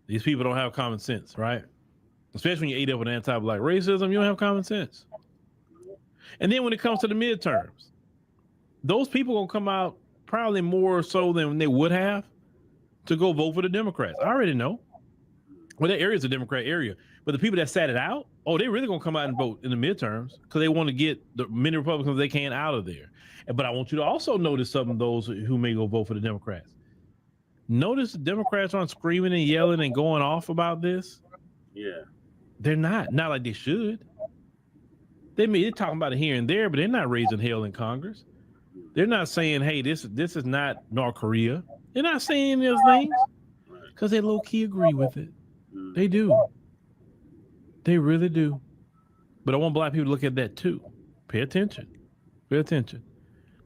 these people don't have common sense, right? Especially when you ate up with anti-Black racism, you don't have common sense. And then when it comes to the midterms, those people gonna come out probably more so than they would have to go vote for the Democrats. I already know. Well, that area is a Democrat area, but the people that sat it out, they really gonna come out and vote in the midterms because they want to get the many Republicans they can out of there. But I want you to also notice some of those who may go vote for the Democrats. Notice the Democrats aren't screaming and yelling and going off about this. Yeah. They're not like they should. They're talking about it here and there, but they're not raising hell in Congress. They're not saying, hey, this is not North Korea. They're not saying those things because they low-key agree with it. They do. They really do. But I want Black people to look at that too. Pay attention. Pay attention.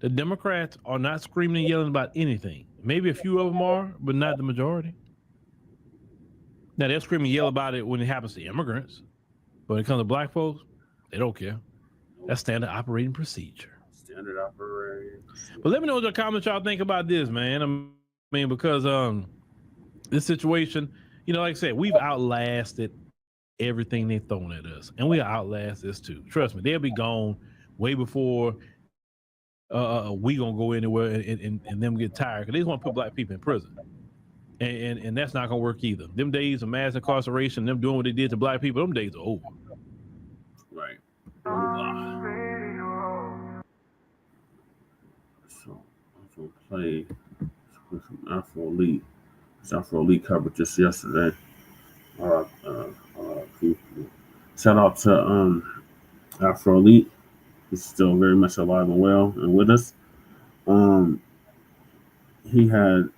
The Democrats are not screaming and yelling about anything. Maybe a few of them are, but not the majority. Now, they'll scream and yell about it when it happens to immigrants. But when it comes to Black folks, they don't care. That's standard operating procedure. Standard operating. But let me know what your comments y'all think about this, man. I mean, because this situation, like I said, we've outlasted everything they've thrown at us. And we'll outlast this too. Trust me, they'll be gone way before we gonna go anywhere and them get tired. Because they just want to put Black people in prison. And that's not gonna work either. Them days of mass incarceration, them doing what they did to Black people, them days are over. Right. So I'm gonna play some Afro Elite. Afro Elite covered just yesterday. Shout out to Afro Elite. He's still very much alive and well and with us. He had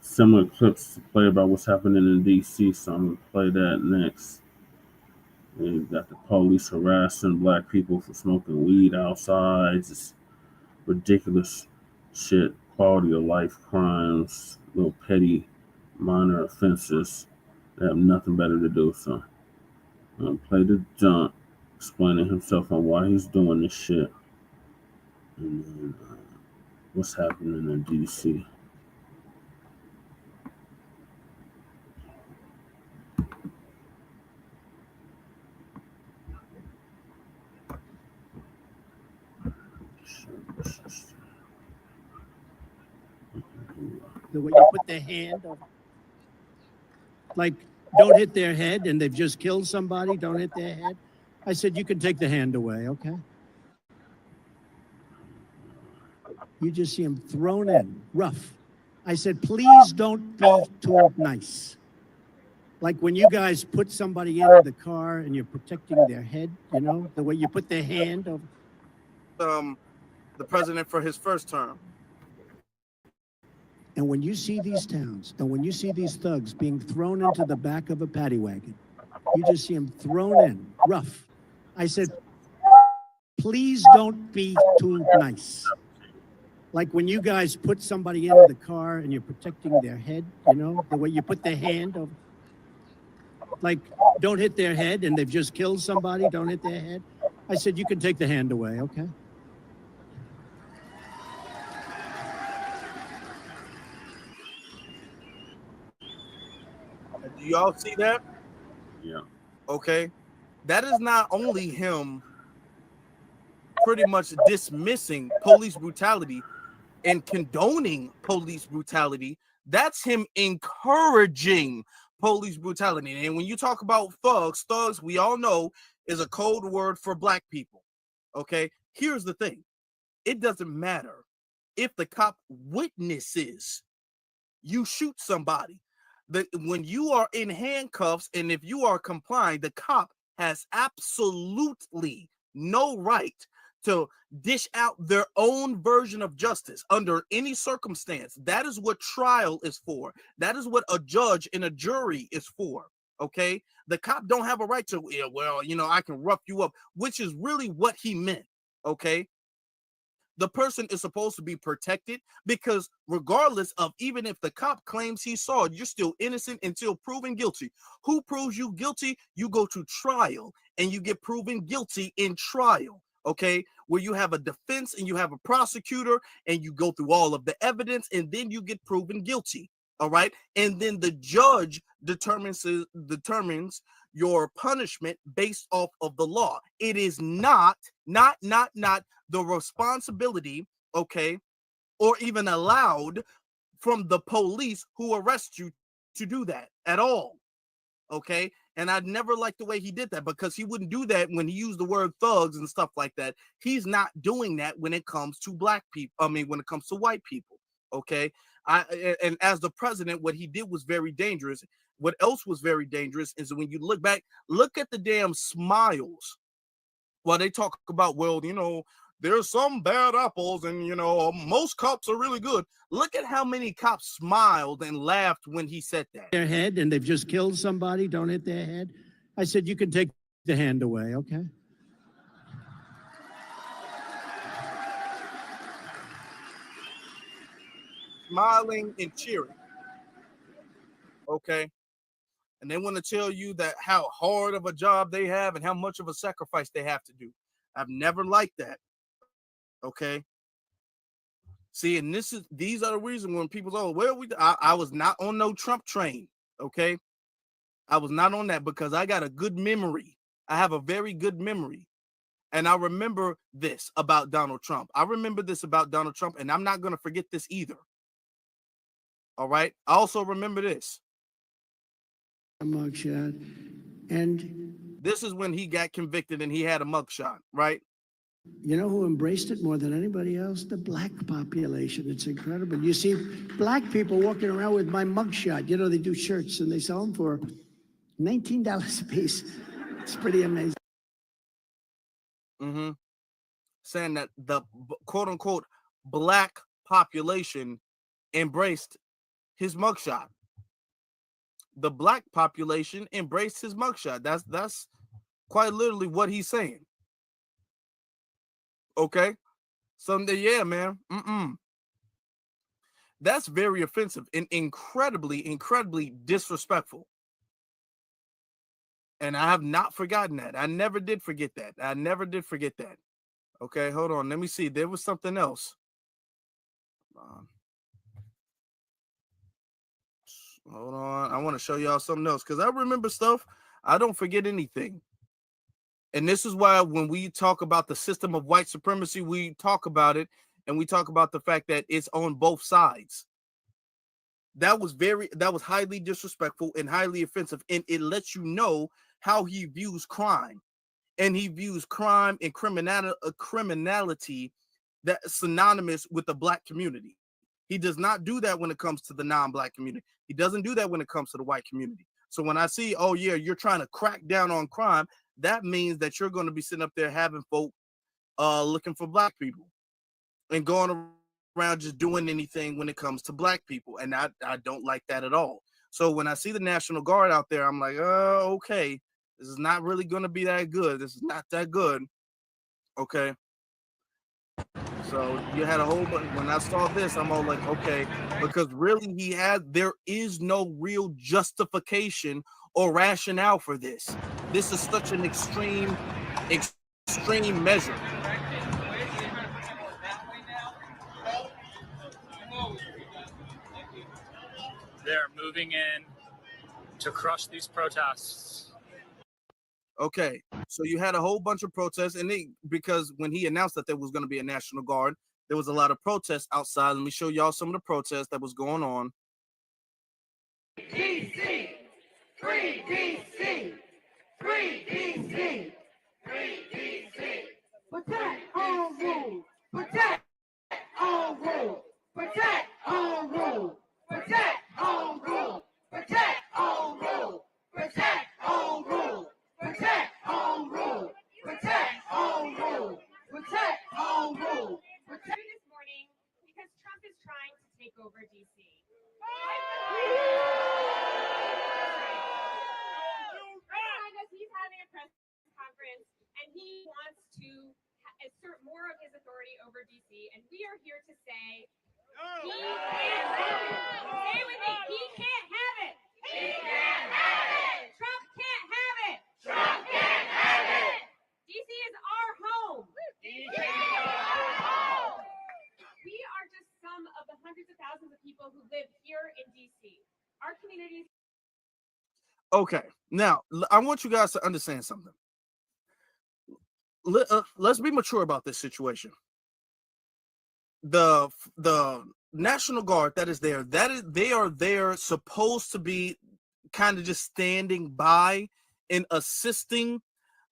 similar clips to play about what's happening in DC, so I'm gonna play that next. And you got the police harassing Black people for smoking weed outside, just ridiculous shit, quality of life crimes, little petty minor offenses that have nothing better to do. So I'm gonna play the junk explaining himself on why he's doing this shit. And then What's happening in DC? The way you put the hand over, like, don't hit their head and they've just killed somebody, don't hit their head. I said, you can take the hand away, okay? You just see them thrown in, rough. I said, please don't be too nice. Like when you guys put somebody in the car and you're protecting their head, you know, the way you put the hand over. The president for his first term. And when you see these towns, and when you see these thugs being thrown into the back of a paddy wagon, you just see them thrown in, rough. I said, please don't be too nice. Like when you guys put somebody in the car and you're protecting their head, you know, the way you put the hand over. Like, don't hit their head and they've just killed somebody, don't hit their head. I said, you can take the hand away, okay? Do y'all see that? Yeah. Okay. That is not only him pretty much dismissing police brutality and condoning police brutality. That's him encouraging police brutality. And when you talk about thugs, we all know is a code word for black people. Okay. Here's the thing. It doesn't matter if the cop witnesses you shoot somebody. When you are in handcuffs and if you are complying, the cop has absolutely no right to dish out their own version of justice under any circumstance. That is what trial is for. That is what a judge and a jury is for. Okay. The cop don't have a right to, well, you know, I can rough you up, which is really what he meant. Okay. The person is supposed to be protected because regardless of even if the cop claims he saw it, you're still innocent until proven guilty. Who proves you guilty? You go to trial and you get proven guilty in trial. Okay, where you have a defense and you have a prosecutor and you go through all of the evidence and then you get proven guilty. All right. And then the judge determines your punishment based off of the law. It is not the responsibility, okay, or even allowed from the police who arrest you to do that at all. Okay. And I'd never liked the way he did that because he wouldn't do that when he used the word thugs and stuff like that. He's not doing that when it comes to black people. I mean, when it comes to white people. Okay. And as the president, what he did was very dangerous. What else was very dangerous is when you look back, look at the damn smiles while they talk about, well, you know, there's some bad apples and, you know, most cops are really good. Look at how many cops smiled and laughed when he said that. Their head and they've just killed somebody, don't hit their head. I said, you can take the hand away, okay? Smiling and cheering. Okay. And they want to tell you that how hard of a job they have and how much of a sacrifice they have to do. I've never liked that. Okay. See, and these are the reasons when people say, well, I was not on no Trump train. Okay. I was not on that because I got a good memory. I have a very good memory. And I remember this about Donald Trump. And I'm not going to forget this either. All right. I also remember this. A mugshot. And this is when he got convicted and he had a mugshot, right? You know who embraced it more than anybody else? The black population. It's incredible. You see black people walking around with my mugshot. You know, they do shirts and they sell them for $19 a piece. It's pretty amazing. Mm-hmm. Saying that the quote unquote black population embraced his mugshot. The black population embraced his mugshot. That's quite literally what he's saying. Okay. So yeah, man. That's very offensive and incredibly disrespectful. And I have not forgotten that. I never did forget that. Okay, hold on. Let me see. There was something else. Hold on. I want to show y'all something else because I remember stuff. I don't forget anything. And this is why when we talk about the system of white supremacy, we talk about it and we talk about the fact that it's on both sides. That was highly disrespectful and highly offensive. And it lets you know how he views crime. And he views crime and criminality that's synonymous with the Black community. He does not do that when it comes to the non-Black community. He doesn't do that when it comes to the white community. So when I see, oh yeah, you're trying to crack down on crime, that means that you're going to be sitting up there having folk looking for Black people and going around just doing anything when it comes to Black people. And I don't like that at all. So when I see the National Guard out there, I'm like, oh, okay, this is not really going to be that good. This is not that good. Okay. So you had a whole bunch. When I saw this, I'm all like, okay, because really there is no real justification or rationale for this. This is such an extreme measure. They're moving in to crush these protests. Okay, so you had a whole bunch of protests, and because when he announced that there was going to be a National Guard, there was a lot of protests outside. Let me show y'all some of the protests that was going on. DC! Free DC! Free DC! Free DC! Protect all rule! Protect all rule! Protect all rule! Protect all rule! Protect all rule! Protect all rule! Protect all rule! Protect all rule! Protect all rule! This morning because Trump is trying to take over DC. He's having a press conference and he wants to assert more of his authority over DC, and we are here to say he can't have it. Say with me, he can't have it. He can't have it. Trump can't have it. Trump can't have it. DC is our home. DC is our home. We are just some of the hundreds of thousands of people who live here in DC. Our communities. Okay, now I want you guys to understand something. Let's be mature about this situation. The National Guard that is there, they are there supposed to be kind of just standing by and assisting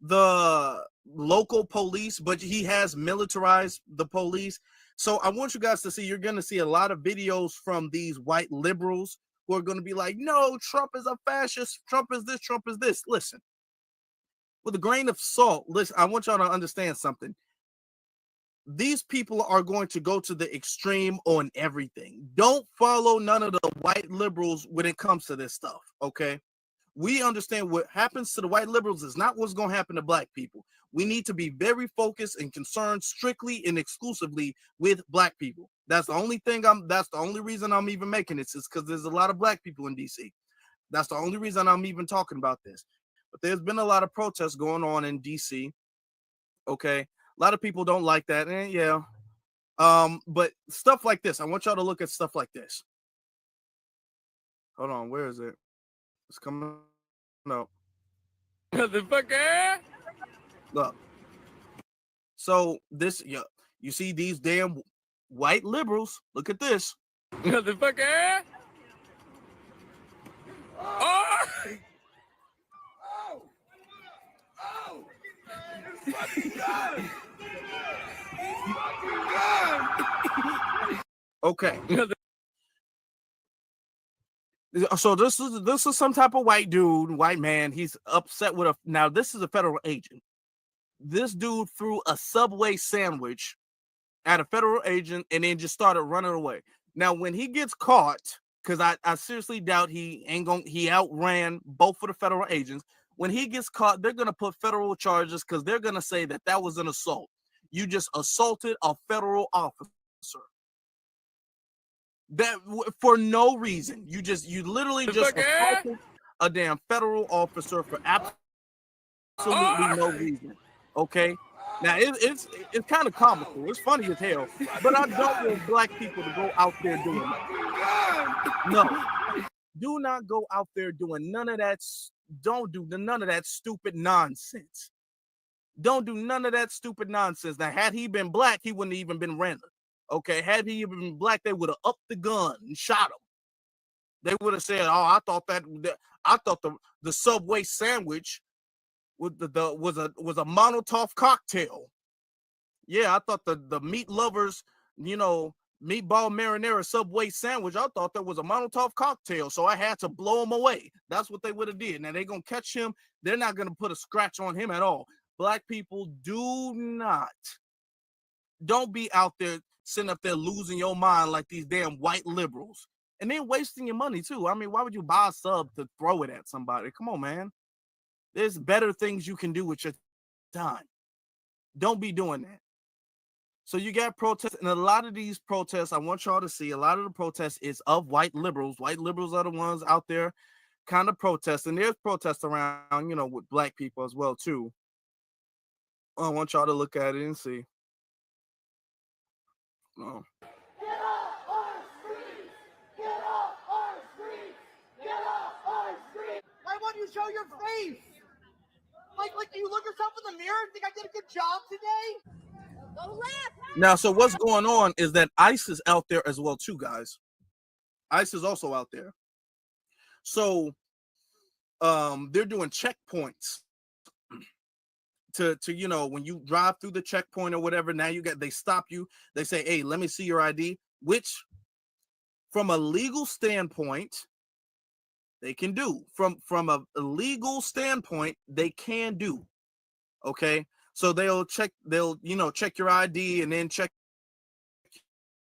the local police, but he has militarized the police. So I want you guys to see, you're going to see a lot of videos from these white liberals who are going to be like, no, Trump is a fascist. Trump is this, Trump is this. Listen, with a grain of salt, listen, I want y'all to understand something. These people are going to go to the extreme on everything. Don't follow none of the white liberals when it comes to this stuff, okay? We understand what happens to the white liberals is not what's going to happen to Black people. We need to be very focused and concerned strictly and exclusively with Black people. That's the only reason I'm even making this, is because there's a lot of Black people in DC. That's the only reason I'm even talking about this. But there's been a lot of protests going on in DC. Okay. A lot of people don't like that. Yeah. But stuff like this, I want y'all to look at stuff like this. Hold on, where is it? It's coming up. Motherfucker. Look. So this, yeah, you see these damn white liberals. Look at this. Motherfucker. Oh! It's fucking done. It's fucking done. Okay. So this is some type of white dude, white man. He's upset with now this is a federal agent. This dude threw a Subway sandwich at a federal agent and then just started running away. Now, when he gets caught, because I seriously doubt he outran both of the federal agents. When he gets caught, they're gonna put federal charges because they're gonna say that was an assault. You just assaulted a federal officer. That for no reason. You literally just assaulted a damn federal officer for absolutely no reason. Okay. Now it's kind of comical. It's funny as hell. But I don't want black people to go out there doing that. No. Do not go out there doing none of that. Don't do none of that stupid nonsense. Don't do none of that stupid nonsense. Now, had he been black, he wouldn't have even been random. Okay, had he been black, they would have upped the gun and shot him. They would have said, "Oh, I thought the Subway sandwich was a Molotov cocktail." Yeah, I thought the meat lovers, meatball marinara Subway sandwich, I thought that was a Molotov cocktail, so I had to blow him away. That's what they would have did. Now they're gonna catch him. They're not gonna put a scratch on him at all. Black people, don't be out there sitting up there losing your mind like these damn white liberals, and then wasting your money too. I mean, why would you buy a sub to throw it at somebody? Come on, man. There's better things you can do with your time. Don't be doing that. So you got protests, and a lot of these protests, I want y'all to see, a lot of the protests is of white liberals. White liberals are the ones out there kind of protesting. There's protests around, with black people as well, too. I want y'all to look at it and see. Oh. Why won't you show your face? Like, do you look yourself in the mirror and think I did a good job today? Go left. Now, so what's going on is that ICE is out there as well, too, guys. ICE is also out there. So they're doing checkpoints to when you drive through the checkpoint or whatever. Now they stop you. They say, "Hey, let me see your ID," which from a legal standpoint, they can do. From a legal standpoint, they can do. Okay. So they'll check your ID and then check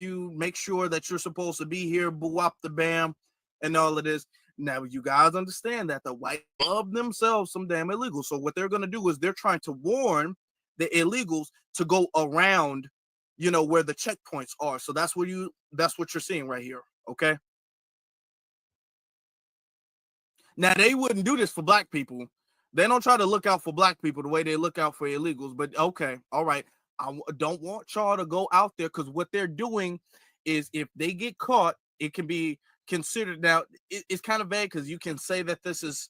you, make sure that you're supposed to be here, boo-wop the bam, and all of this. Now, you guys understand that the white love themselves some damn illegals. So what they're going to do is they're trying to warn the illegals to go around, where the checkpoints are. So that's what you're seeing right here. Okay. Now, they wouldn't do this for black people. They don't try to look out for black people the way they look out for illegals. But okay, all right. I don't want y'all to go out there, because what they're doing is, if they get caught, it can be considered. Now, it's kind of vague, because you can say that this is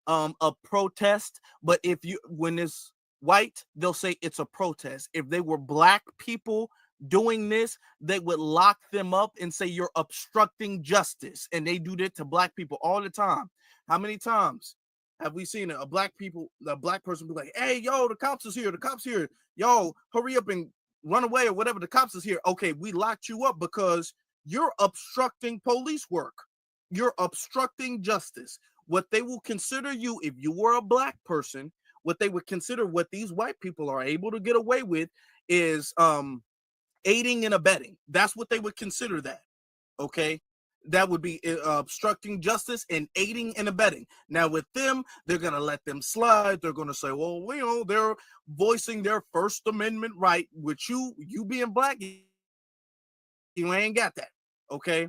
a protest, but when it's white, they'll say it's a protest. If they were black people doing this, they would lock them up and say you're obstructing justice. And they do that to black people all the time. How many times have we seen a black person be like, "Hey, yo, the cops is here, the cops here, yo, hurry up and run away," or whatever, "the cops is here." Okay, we locked you up because you're obstructing police work. You're obstructing justice. What they will consider you, if you were a black person, what they would consider, what these white people are able to get away with, is aiding and abetting. That's what they would consider that. Okay. That would be obstructing justice and aiding and abetting. Now, with them, they're going to let them slide. They're going to say, well, they're voicing their First Amendment right. With you being black, you ain't got that. Okay.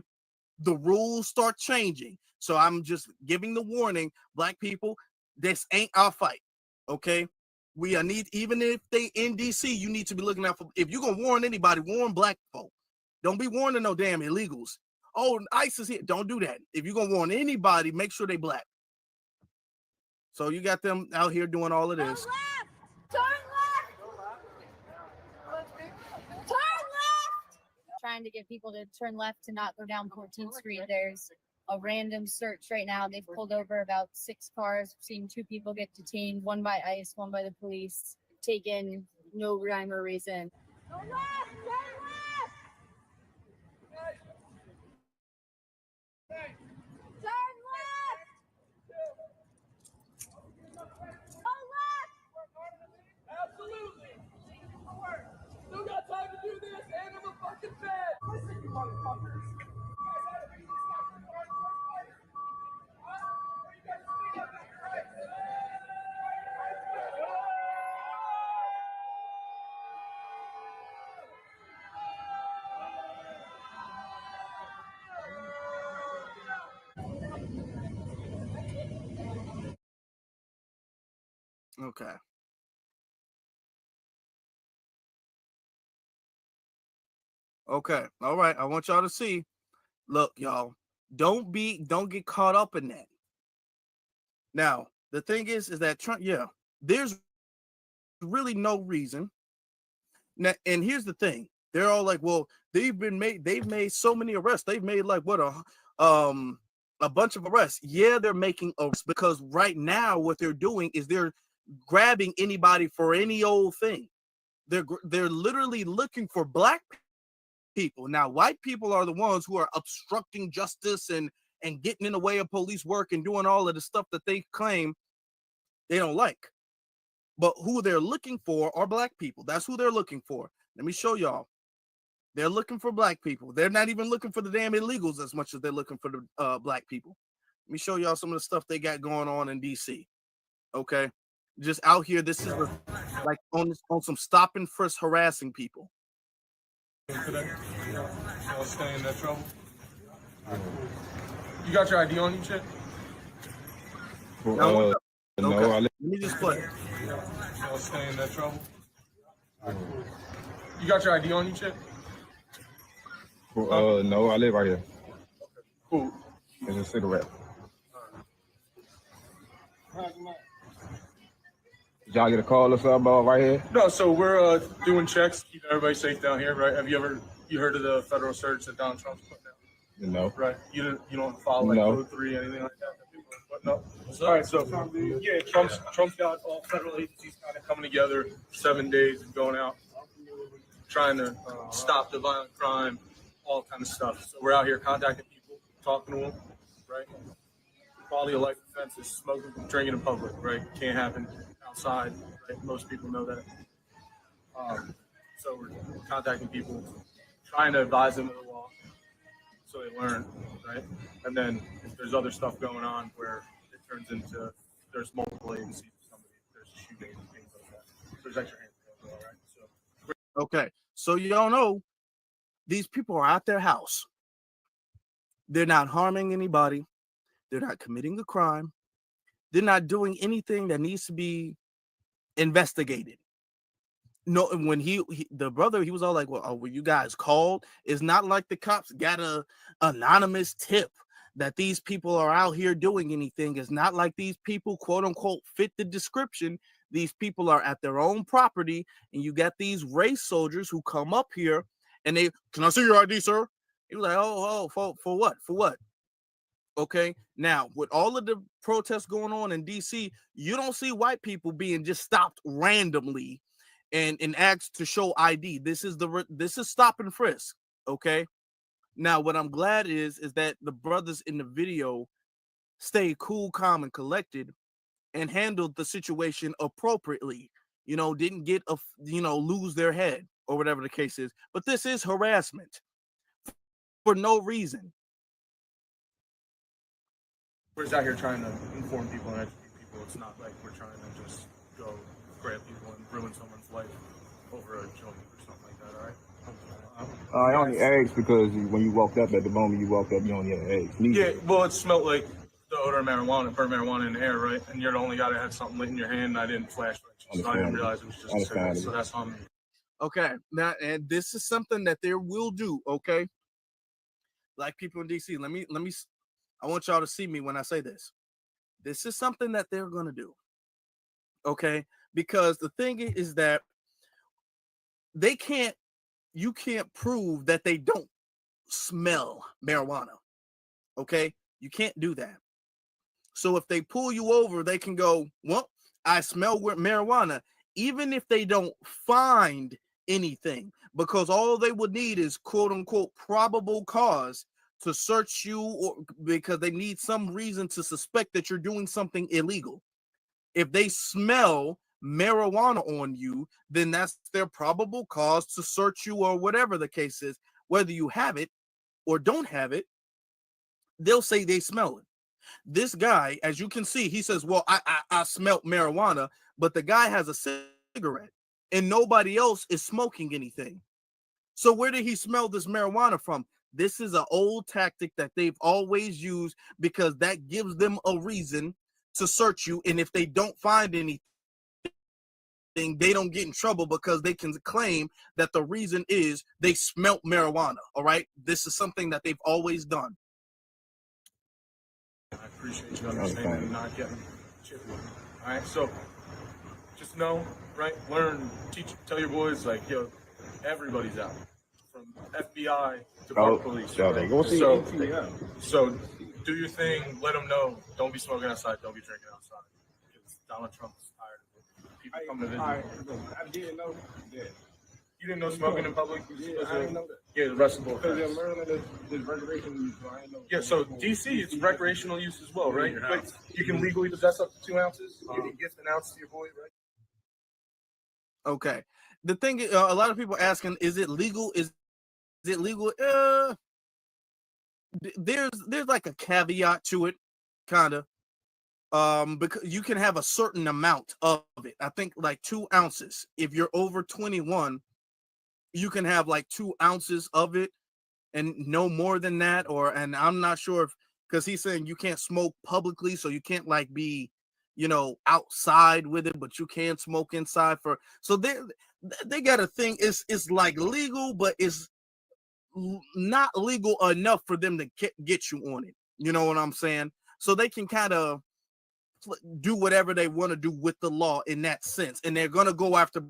The rules start changing. So I'm just giving the warning, black people, this ain't our fight. Okay. We need, even if they in DC, you need to be looking out for, if you're going to warn anybody, warn black folk. Don't be warning no damn illegals. Oh, ICE is here. Don't do that. If you're going to warn anybody, make sure they black. So you got them out here doing all of this. Turn left! Turn left! Trying to get people to turn left to not go down 14th Street. There's a random search right now. They've pulled over about 6 cars. We've seen 2 people get detained, one by ICE, one by the police, taken, no rhyme or reason. Go left! Turn left! Turn left! Go left! Absolutely. Still got time to do this, and I'm a fucking fed. Listen, you motherfuckers. Okay. Okay. All right. I want y'all to see. Look, y'all, don't get caught up in that. Now, the thing is that Trump, there's really no reason. Now, and here's the thing. They're all like, well, they've made so many arrests. They've made like a bunch of arrests. Yeah, they're making arrests because right now what they're doing is they're grabbing anybody for any old thing. They're literally looking for black people. Now, white people are the ones who are obstructing justice and getting in the way of police work and doing all of the stuff that they claim they don't like. But who they're looking for are black people. That's who they're looking for. Let me show y'all. They're looking for black people. They're not even looking for the damn illegals as much as they're looking for the black people. Let me show y'all some of the stuff they got going on in DC. Okay, just out here. This is like on some stop and frisk harassing people. Y'all stay in that trouble. You got your ID on you, chick? No, okay. Let me just play. Y'all stay in that trouble. You got your ID on you, chick? No, I live right here. Cool. It's a cigarette. Did y'all get a call or something about right here? No, so we're doing checks, keeping everybody safe down here, right? Have you heard of the federal surge that Donald Trump's put down? No. Right. You don't follow like No. Code 3, anything like that? But no. All right, so yeah, Trump's got all federal agencies kind of coming together 7 days and going out, trying to stop the violent crime, all kind of stuff. So we're out here contacting people, talking to them, right? Quality of life offense is smoking, drinking in public, right? Can't happen outside, right? Most people know that. So we're contacting people, trying to advise them of the law so they learn, right? And then if there's other stuff going on where it turns into there's multiple agencies, there's shooting and things like that. There's extra hands as well, right? So Okay, so you don't know these people are at their house. They're not harming anybody. They're not committing a crime. They're not doing anything that needs to be investigated. No, and when the brother, he was all like, well, were you guys called? It's not like the cops got a anonymous tip that these people are out here doing anything. It's not like these people, quote unquote, fit the description. These people are at their own property, and you got these race soldiers who come up here and they, can I see your ID, sir? He was like, oh, for what? For what? Okay, now with all of the protests going on in DC, you don't see white people being just stopped randomly and asked to show ID. This is stop and frisk. Okay, now what I'm glad is that the brothers in the video stayed cool, calm, and collected and handled the situation appropriately. You know, didn't get lose their head or whatever the case is. But this is harassment for no reason. we're just out here trying to inform people and educate people. It's not like we're trying to just go grab people and ruin someone's life over a joint or something like that, all right? I only asked because when you walked up, at the moment you walked up, you only had eggs. Yeah, well, it smelled like the odor of marijuana, burnt marijuana in the air, right? And you're the only guy that had something lit in your hand, and I didn't flash you, so I didn't realize it was just a cigarette, so that's on me. Okay, now, and this is something that they will do, okay? Like people in DC, let me, I want y'all to see me when I say this. This is something that they're going to do, okay? Because the thing is that you can't prove that they don't smell marijuana, okay? You can't do that. So if they pull you over, they can go, well, I smell marijuana, even if they don't find anything, because all they would need is quote unquote probable cause to search you, or because they need some reason to suspect that you're doing something illegal. If they smell marijuana on you, then that's their probable cause to search you, or whatever the case is. Whether you have it or don't have it, they'll say they smell it. This guy, as you can see, he says, well, I smelt marijuana, but the guy has a cigarette and nobody else is smoking anything. So where did he smell this marijuana from? This is an old tactic that they've always used, because that gives them a reason to search you. And if they don't find anything, they don't get in trouble because they can claim that the reason is they smelt marijuana. All right, this is something that they've always done. I appreciate you understanding and not getting chippy. All right, so just know, right? Learn, teach, tell your boys, like, yo, everybody's out, from FBI to park police. Right? So do your thing. Let them know. Don't be smoking outside. Don't be drinking outside. Because Donald Trump's tired of it. People come to visit. I didn't know that. You didn't know smoking in public? Yeah, I didn't know that. Yeah, the rest of the Because in Maryland, there's recreational use, so I didn't know. Yeah, so DC, it's recreational use as well, right? But you can legally possess up to 2 ounces. You can gift an ounce to your boy, right? Okay. The thing is, a lot of people asking, is it legal? Is it legal? There's like a caveat to it, kind of. Because you can have a certain amount of it. I think like 2 ounces. If you're over 21, you can have like 2 ounces of it and no more than that. And I'm not sure if, because he's saying you can't smoke publicly, so you can't like be, outside with it, but you can smoke inside so they got a thing. It's like legal, but it's not legal enough for them to get you on it. You know what I'm saying? So they can kind of do whatever they want to do with the law in that sense. And they're going to go after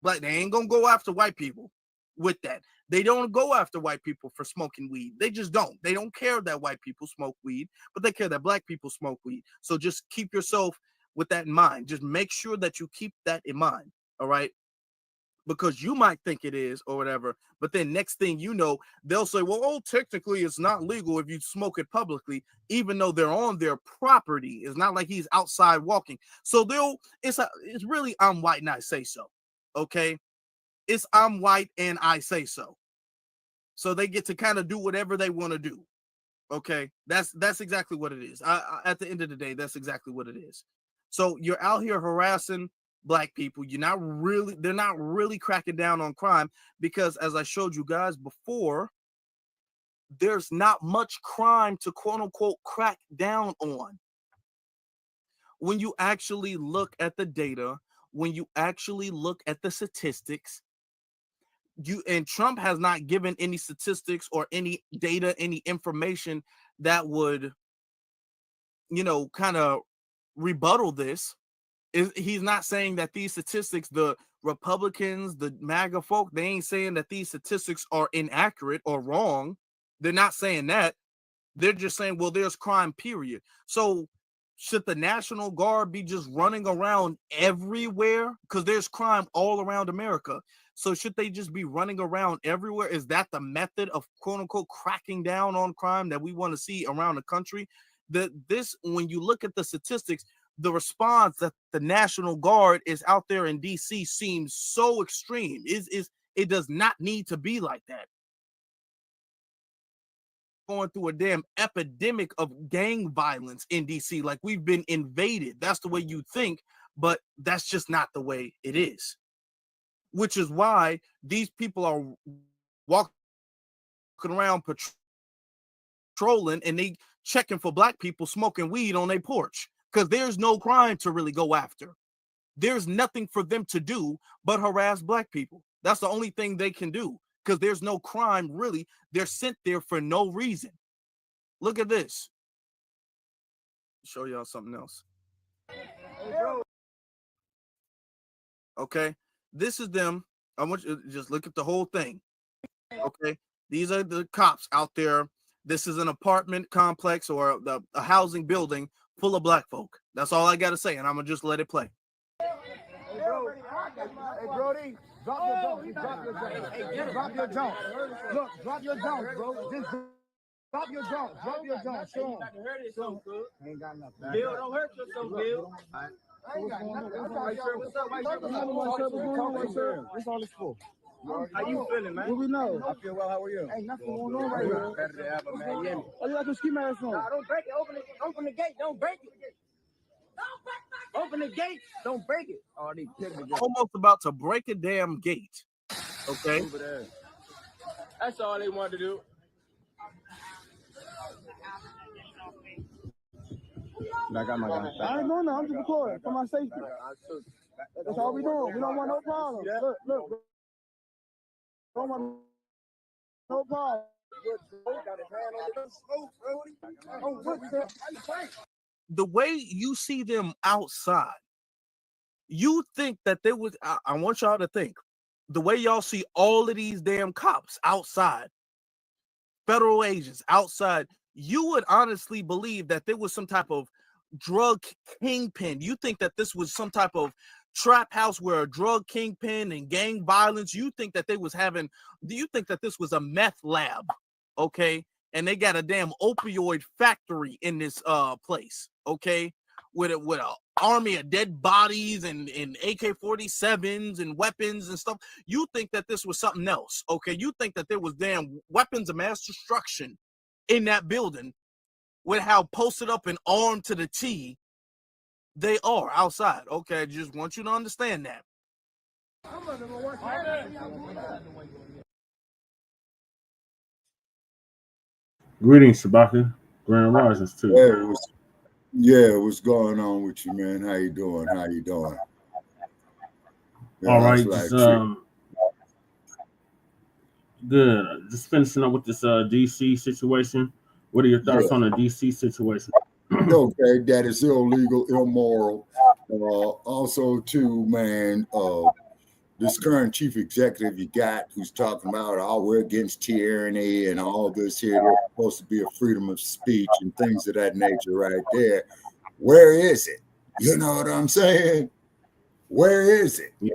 black. They ain't going to go after white people with that. They don't go after white people for smoking weed. They just don't. They don't care that white people smoke weed, but they care that black people smoke weed. So just keep yourself with that in mind. Just make sure that you keep that in mind. All right. Because you might think it is or whatever, but then next thing you know, they'll say, well, technically it's not legal if you smoke it publicly, even though they're on their property. It's not like he's outside walking. So it's really, I'm white and I say so. Okay. It's I'm white and I say so. So they get to kind of do whatever they want to do. Okay. That's exactly what it is. At the end of the day, that's exactly what it is. So you're out here harassing black people. They're not really cracking down on crime because, as I showed you guys before, there's not much crime to quote unquote crack down on. When you actually look at the data, when you actually look at the statistics, and Trump has not given any statistics or any data, any information that would, kind of rebuttal this. He's not saying that these statistics, the Republicans, the MAGA folk, they ain't saying that these statistics are inaccurate or wrong. They're not saying that. They're just saying, well, there's crime, period. So should the National Guard be just running around everywhere? Because there's crime all around America. So should they just be running around everywhere? Is that the method of quote unquote cracking down on crime that we want to see around the country? When you look at the statistics, the response that the National Guard is out there in DC seems so extreme. It does not need to be like that. Going through a damn epidemic of gang violence in DC, like we've been invaded. That's the way you think, but that's just not the way it is. Which is why these people are walking around patrolling and they checking for black people smoking weed on their porch. Because there's no crime to really go after. There's nothing for them to do but harass black people. That's the only thing they can do because there's no crime really. They're sent there for no reason. Look at this. Show y'all something else. Okay, this is them. I want you to just look at the whole thing. Okay, these are the cops out there. This is an apartment complex or a housing building full of black folk. That's all I got to say, and I'm going to just let it play. Hey, Brody, drop your joint. Drop your joint. Hey, drop your joint. Look, drop your joint, bro. Just drop your joint. Drop your joint. Show him. Ain't got nothing. Bill, don't hurt yourself, Bill. What's all this for? How you feeling, man? What we know? I feel well. How are you? Ain't nothing going on right here. Better than ever, man. Yeah. Oh, you got your ski mask on? Nah, don't break it. Open the gate. Don't break it. Open the gate. Don't break it. Oh, I need to pick it. Almost about to break a damn gate. Okay. That's all they wanted to do. I got my guy. I ain't going there. I'm just recording for my safety. That's all we doing. We don't want no problems. Look. Don't want no problems. The way you see them outside, you think that there was, I want y'all to think, the way y'all see all of these damn cops outside, federal agents outside, you would honestly believe that there was some type of drug kingpin. You think that this was some type of trap house where a drug kingpin and gang violence, you think that you think that this was a meth lab, okay? And they got a damn opioid factory in this place, okay? With a army of dead bodies and AK-47s and weapons and stuff. You think that this was something else, okay? You think that there was damn weapons of mass destruction in that building with how posted up and armed to the T they are outside, okay? I just want you to understand that. Greetings, Shabaka. Grand Risings too. What's going on with you, man? How you doing? Yeah, all right, like good. Just finishing up with this DC situation. What are your thoughts on the DC situation? Okay, that is illegal, immoral. Also, too, man, this current chief executive you got who's talking about, we're against tyranny and all this here. There's supposed to be a freedom of speech and things of that nature right there. Where is it? You know what I'm saying? Where is it? Yeah.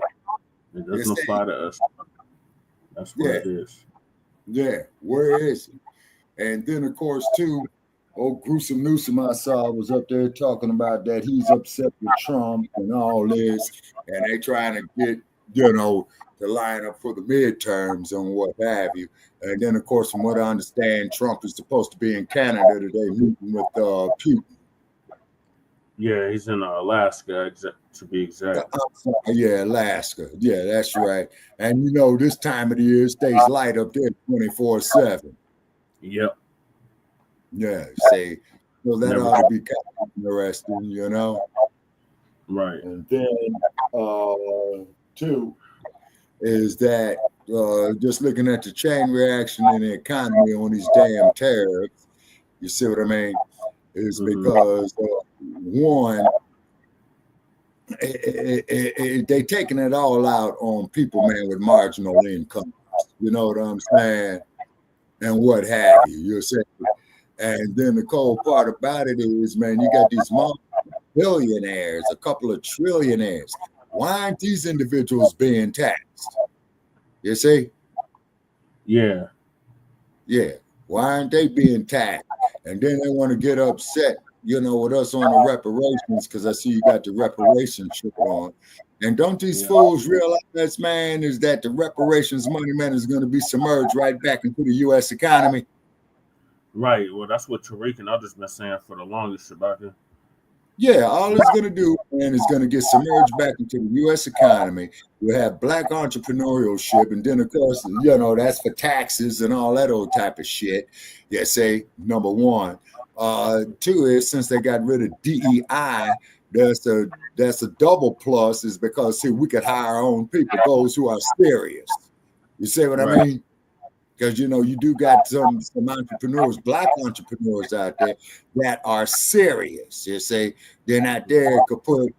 It doesn't apply to us. That's what it is. Yeah, where is it? And then, of course, too, old Gruesome Newsom I saw was up there talking about that he's upset with Trump and all this, and they trying to get, to line up for the midterms and what have you. And then, of course, from what I understand, Trump is supposed to be in Canada today meeting with Putin. Yeah, he's in Alaska, to be exact. Yeah, Alaska. Yeah, that's right. And, this time of the year, it stays light up there 24/7. Yep. Yeah, say, so that ought to be kind of interesting, Right. And then, two, is that just looking at the chain reaction in the economy on these damn tariffs, you see what I mean? Is because, one, they taking it all out on people, man, with marginal income. You know what I'm saying? And what have you. You're saying. And then the cold part about it is, man, you got these billionaires, a couple of trillionaires. Why aren't these individuals being taxed? You see? Yeah. Yeah. Why aren't they being taxed? And then they want to get upset, with us on the reparations, because I see you got the reparations shit on. And don't these fools realize, man, is that the reparations money, man, is going to be submerged right back into the U.S. economy? Right. Well, that's what Tariq and others been saying for the longest, Shabaka. Yeah, all it's going to do, man, is going to get submerged back into the U.S. economy. We'll have black entrepreneurship, and then, of course, that's for taxes and all that old type of shit. Yeah, say, number one. Two is, since they got rid of DEI, that's a double plus, is because, see, we could hire our own people, those who are serious. You see what I mean? Because, you do got some entrepreneurs, black entrepreneurs out there that are serious. You see, they're not there to put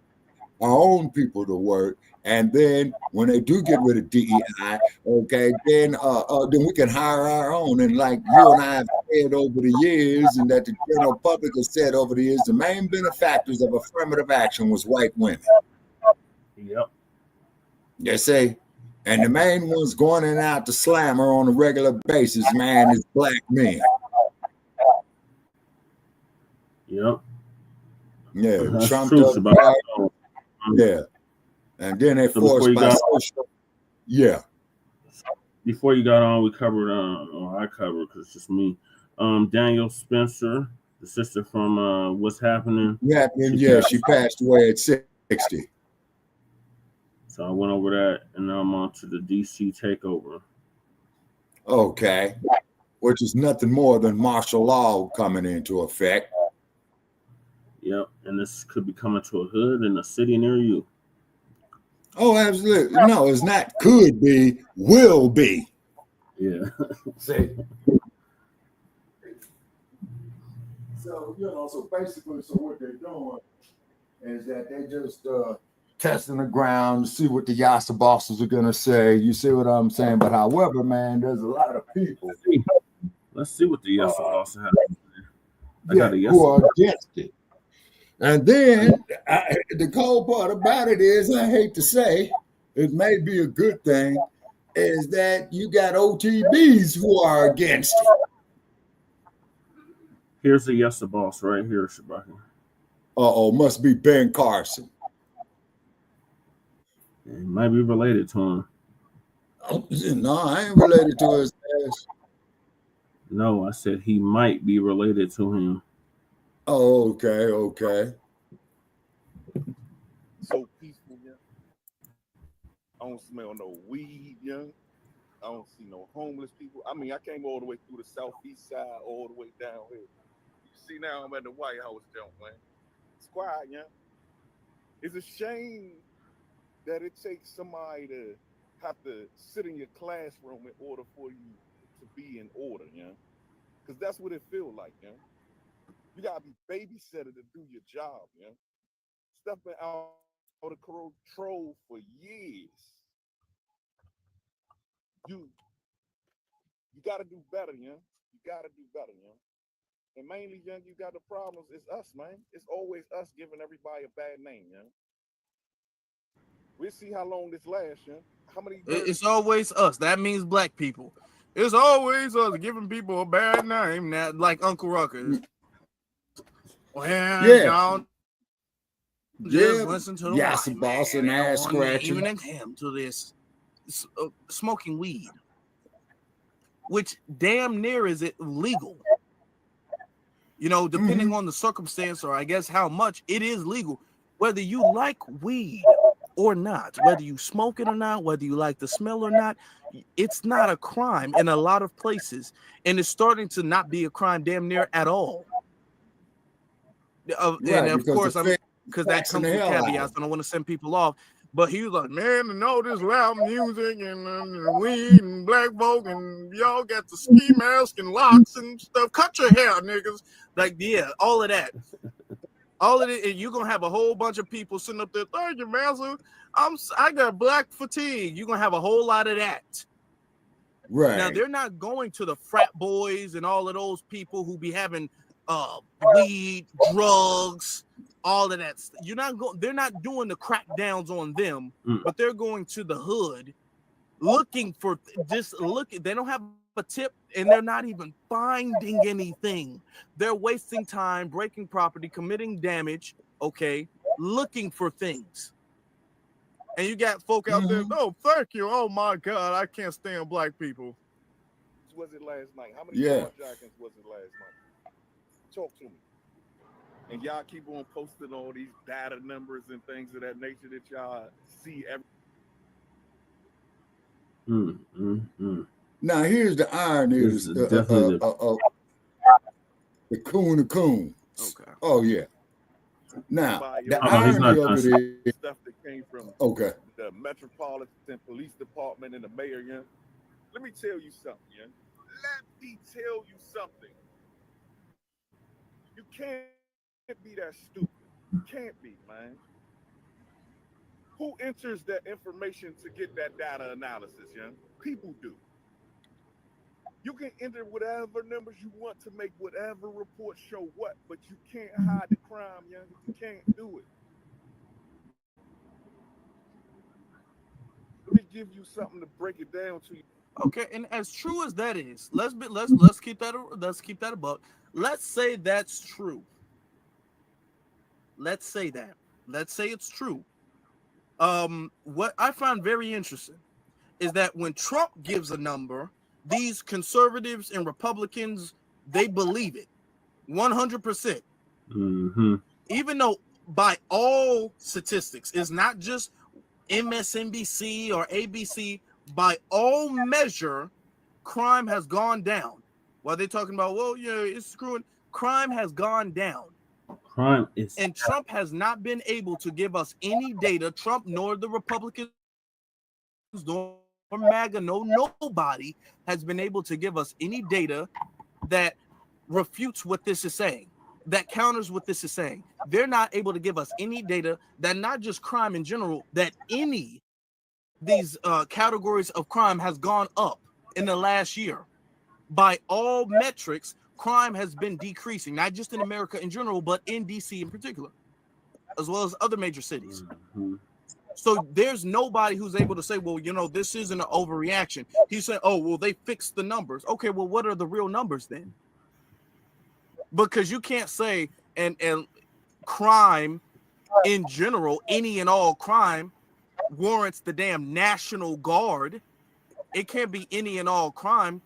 our own people to work. And then when they do get rid of DEI, okay, then we can hire our own. And like you and I have said over the years, and that the general public has said over the years, the main benefactors of affirmative action was white women. Yep. You see? And the main ones going in and out to slammer on a regular basis, man, is black men. Yep. Yeah, that's Trump true, Shabaka. Yeah. And then they forced by social. Yeah. Before you got on, we covered, I covered, because it's just me. Danielle Spencer, the sister from What's Happening. Yeah, she passed away at 60. So I went over that, and now I'm on to the DC Takeover. Okay. Which is nothing more than martial law coming into effect. Yep, and this could be coming to a hood in a city near you. Oh, absolutely. No, it's not could be, will be. Yeah. See. So, so basically, so what they're doing is that they just testing the ground to see what the Yasa bosses are going to say. You see what I'm saying? But however, man, there's a lot of people. Let's see what the Yasa boss has to say. Who are against it. And then the cold part about it is, I hate to say, it may be a good thing, is that you got OTBs who are against it. Here's the Yasa boss right here, Shabaka. Must be Ben Carson. It might be related to him. Oh, no, I ain't related to his ass. No, I said he might be related to him. Oh, okay. So peaceful, yeah. I don't smell no weed, young. I don't see no homeless people. I mean, I came all the way through the southeast side, all the way down here. You see now I'm at the White House, don't man. It's quiet, yeah. It's a shame that it takes somebody to have to sit in your classroom in order for you to be in order, yeah. Because that's what it feels like, yeah. You gotta be babysitter to do your job, yeah. Stuff been out of control for years. You gotta do better, yeah. You gotta do better, yeah. And mainly, young, you got the problems. It's us, man. It's always us giving everybody a bad name, yeah. We'll see how long this lasts, yeah. How many? It's always us. That means black people. It's always us giving people a bad name. Now, like Uncle Rucker. Well, y'all just listen to the Yasa boss and ass scratching. Even him to this smoking weed, which damn near is illegal. You know, depending on the circumstance, or I guess how much, it is legal. Whether you like weed or not, whether you smoke it or not, whether you like the smell or not, it's not a crime in a lot of places, and it's starting to not be a crime damn near at all. And of course, because that comes with caveats. I don't want to send people off, but he was like, man, to know this loud music and weed and black folk and y'all got the ski mask and locks and stuff. Cut your hair, niggas. Like, yeah, all of that. All of it, and you're gonna have a whole bunch of people sitting up there. Thank you, man. I got black fatigue. You're gonna have a whole lot of that. Right. Now they're not going to the frat boys and all of those people who be having weed, drugs, all of that. You're not going. They're not doing the crackdowns on them, but they're going to the hood, looking for They don't have a tip, and they're not even finding anything. They're wasting time, breaking property, committing damage. Okay, looking for things. And you got folk out there. Oh, thank you. Oh my God, I can't stand black people. Was it last night? How many carjackings was it last night? Talk to me. And y'all keep on posting all these data numbers and things of that nature that y'all see every. Now here's the irony of the coon. Okay. Oh yeah. Now the irony of it is stuff that came from the Metropolitan Police Department and the mayor. Yeah. Let me tell you something. Yeah. Let me tell you something. You can't be that stupid. You can't be, man. Who enters that information to get that data analysis, young? People do. You can enter whatever numbers you want to make whatever report show what, but you can't hide the crime, young. You can't do it. Let me give you something to break it down to you. Okay, and as true as that is, let's keep that above. Let's say that's true. Let's say that. Let's say it's true. What I find very interesting is that when Trump gives a number, these conservatives and Republicans, they believe it 100%. Even though by all statistics, it's not just MSNBC or ABC, by all measure, crime has gone down. While they're talking about, well, yeah, it's screwing, crime has gone down. Crime is, and Trump has not been able to give us any data. Trump nor the Republicans, nor MAGA, nobody has been able to give us any data that refutes what this is saying, that counters what this is saying. They're not able to give us any data that not just crime in general, that any these categories of crime has gone up in the last year. By all metrics, crime has been decreasing, not just in America in general, but in DC in particular, as well as other major cities. So there's nobody who's able to say, well, you know, this isn't an overreaction. He said, oh, well, they fixed the numbers. Okay, well, what are the real numbers then? Because you can't say and crime in general, any and all crime warrants the damn National Guard. It can't be any and all crime.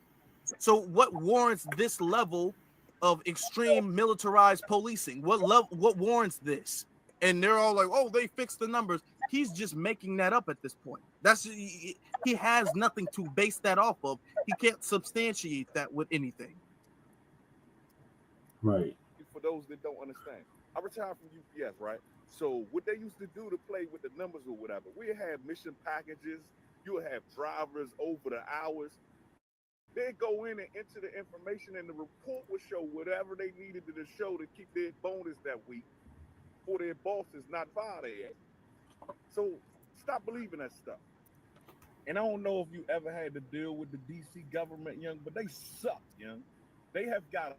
So what warrants this level of extreme militarized policing? What warrants this? And they're all like, oh, they fixed the numbers. He's just making that up at this point. He has nothing to base that off of. He can't substantiate that with anything. Right. For those that don't understand, I retired from UPS, right? So what they used to do to play with the numbers or whatever, we have mission packages. You would have drivers over the hours. They'd go in and enter the information, and the report would show whatever they needed to show to keep their bonus that week for their bosses not fire their ass. So stop believing that stuff. And I don't know if you ever had to deal with the DC government, young, but they suck, young. They have got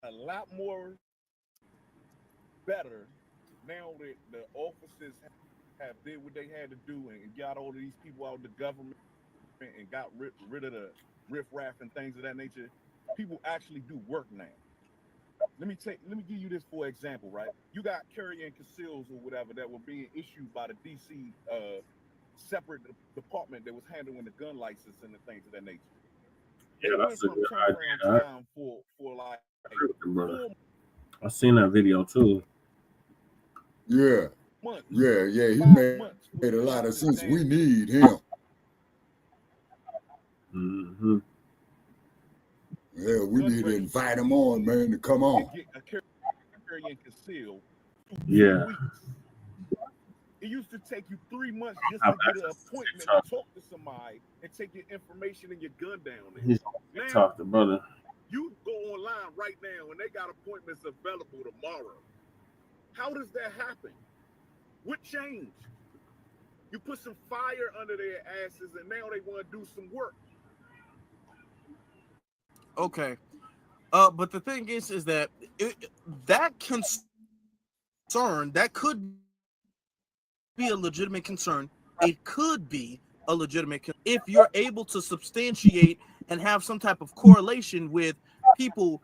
a lot more better now that the officers have did what they had to do and got all of these people out of the government and got rid of the riffraff and things of that nature. People actually do work now. Let me give you this for example, right? You got carry and conceals or whatever that were being issued by the DC separate department that was handling the gun license and the things of that nature. Yeah, that's a good idea. Time for like brother. I seen that video too. Yeah. He made a lot of sense. We need him. Mm-hmm. Yeah, we need to invite him on, man, to come on. Carry and conceal. Yeah. It used to take you 3 months just to get an appointment to talk to somebody and take your information and your gun down there. Now, talk to brother. You go online right now and they got appointments available tomorrow. How does that happen? What changed? You put some fire under their asses and now they want to do some work. Okay. But the thing is that that concern, that could be a legitimate concern. It could be a legitimate concern if you're able to substantiate and have some type of correlation with people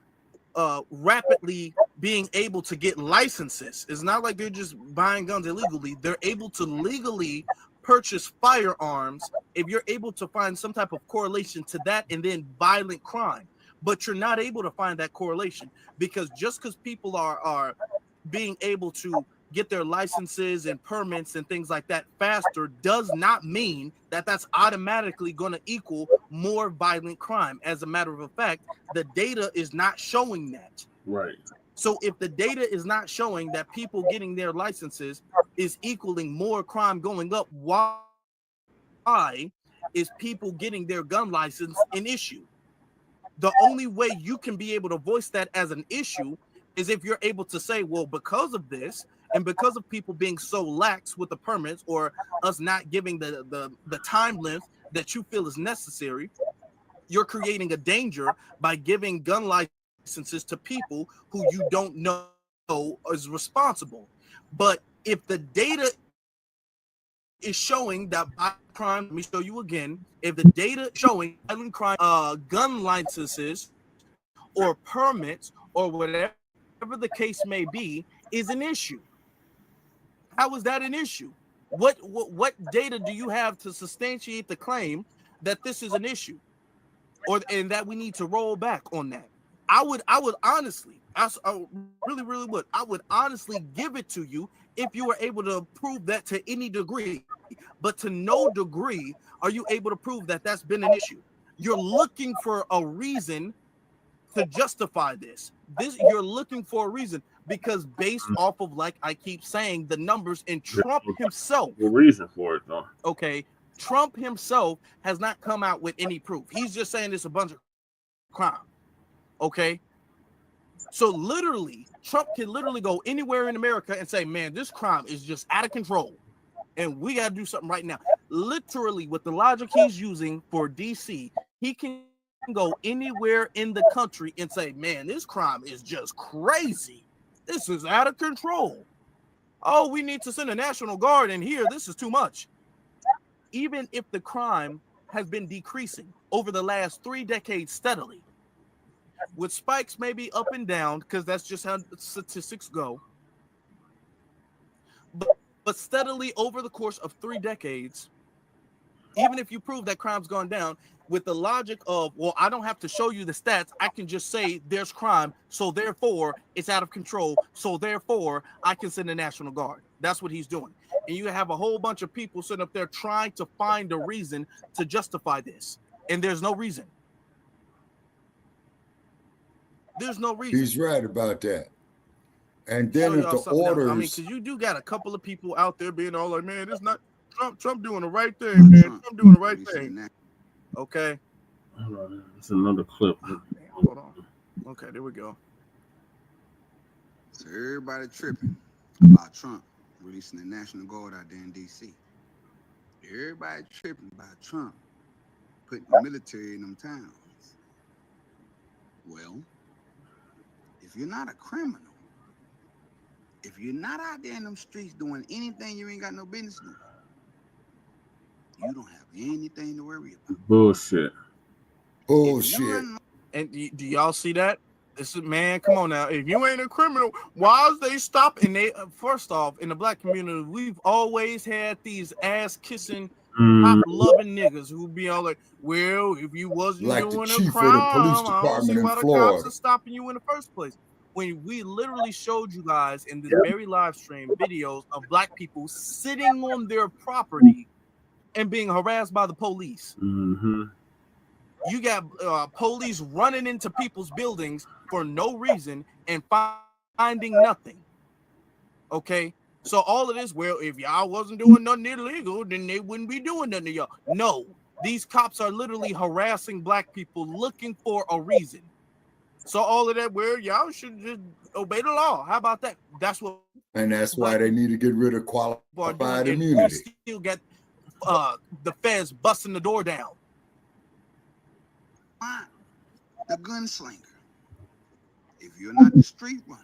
rapidly being able to get licenses. It's not like they're just buying guns illegally. They're able to legally purchase firearms if you're able to find some type of correlation to that and then violent crime. But you're not able to find that correlation because just because people are being able to get their licenses and permits and things like that faster does not mean that that's automatically going to equal more violent crime. As a matter of fact, the data is not showing that. Right. So if the data is not showing that people getting their licenses is equaling more crime going up, why is people getting their gun license an issue? The only way you can be able to voice that as an issue is if you're able to say, well, because of this and because of people being so lax with the permits or us not giving the time length that you feel is necessary, you're creating a danger by giving gun licenses to people who you don't know is responsible. But if the data is showing that violent crime, let me show you again, if the data showing violent crime, gun licenses or permits or whatever the case may be is an issue. How is that an issue? What data do you have to substantiate the claim that this is an issue, and that we need to roll back on that? I would honestly, I really would. I would honestly give it to you if you were able to prove that to any degree, but to no degree are you able to prove that that's been an issue. You're looking for a reason to justify this. You're looking for a reason, because based off of, like I keep saying, the numbers and Trump himself. The reason for it, though. Okay, Trump himself has not come out with any proof. He's just saying it's a bunch of crime. Okay, so literally, Trump can literally go anywhere in America and say, "Man, this crime is just out of control, and we got to do something right now." Literally, with the logic he's using for DC, he can go anywhere in the country and say, "Man, this crime is just crazy. This is out of control. Oh, we need to send a National Guard in here. This is too much." Even if the crime has been decreasing over the last 3 decades steadily, with spikes maybe up and down, because that's just how statistics go, but steadily over the course of 3 decades, even if you prove that crime's gone down, with the logic of, well, I don't have to show you the stats, I can just say there's crime, so therefore it's out of control, so therefore I can send the National Guard. That's what he's doing. And you have a whole bunch of people sitting up there trying to find a reason to justify this, and there's no reason. There's no reason. He's right about that. And then if the orders, I mean, because you do got a couple of people out there being all like, "Man, it's not Trump doing the right thing, man. Trump doing the right thing." Okay. It's another clip. Hold on. Okay, there we go. So everybody tripping about Trump releasing the National Guard out there in DC. Everybody tripping about Trump putting the military in them towns. Well, if you're not a criminal, if you're not out there in them streets doing anything you ain't got no business doing, you don't have anything to worry about. Bullshit. Bullshit. And do y'all see that? This is, man, come on now. If you ain't a criminal, why is they stopping? They first off, in the black community, we've always had these ass kissing, pop loving niggas who be all like, "Well, if you wasn't like doing the a chief crime, of the police I don't see department in why the cops Florida. are stopping you in the first place." When we literally showed you guys in this very live stream videos of black people sitting on their property and being harassed by the police. Mm-hmm. You got police running into people's buildings for no reason and finding nothing. Okay, so all of this, well, if y'all wasn't doing nothing illegal, then they wouldn't be doing nothing to y'all. No, these cops are literally harassing black people looking for a reason. So all of that, well, y'all should just obey the law. How about that? That's what. And that's why they need to get rid of qualified immunity. You still get the feds busting the door down. The gunslinger. If you're not the street runner,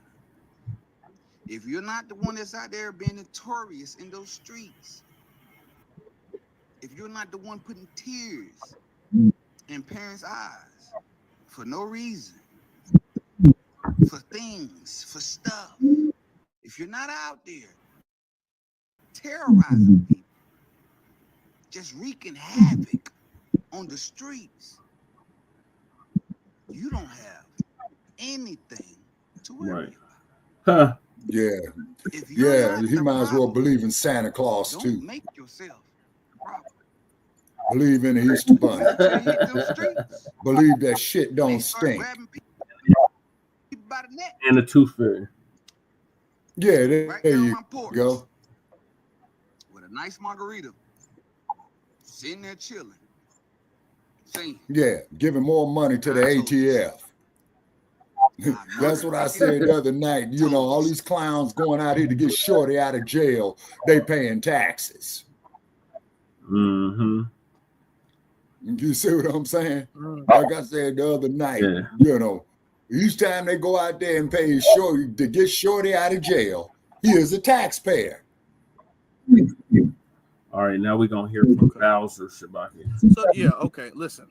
if you're not the one that's out there being notorious in those streets, if you're not the one putting tears in parents' eyes for no reason, for things, for stuff, if you're not out there terrorizing people, just wreaking havoc on the streets, you don't have anything to worry about. Huh. Yeah. Yeah, he might as well believe in Santa Claus too. Don't make yourself a problem. Believe in the Easter Bunny. Believe that shit don't stink. And the Tooth Fairy. Yeah, there you go. With a nice margarita, sitting there chilling. Yeah, giving more money to the ATF. That's what I said the other night. You know, all these clowns going out here to get Shorty out of jail, they paying taxes. Mm-hmm. You see what I'm saying? Like I said the other night, you know, each time they go out there and pay Shorty to get Shorty out of jail, he is a taxpayer. All right, now we're gonna hear from Bowser Shabaka. So yeah, okay, listen,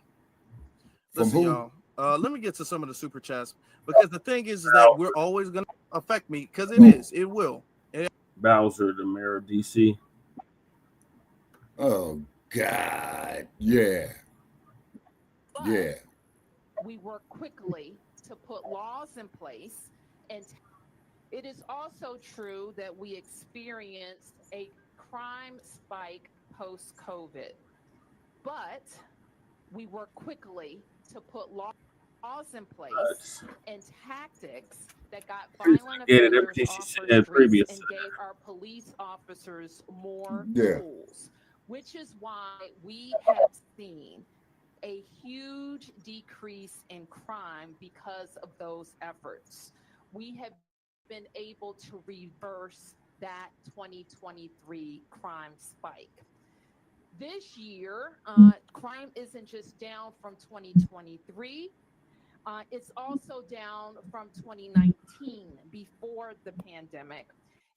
y'all. Let me get to some of the super chats, because the thing is that we're always gonna affect me, because it will. Bowser, the mayor of DC. Oh God, yeah. Yeah. We work quickly to put laws in place, and it is also true that we experienced a crime spike post-COVID, but we work quickly to put laws in place and that got Yes, violent I get it. offenders Everything she off said our streets previous. and gave our police officers more Yeah. tools, which is why we have seen a huge decrease in crime because of those efforts. We have been able to reverse that 2023 crime spike. This year, crime isn't just down from 2023, it's also down from 2019 before the pandemic,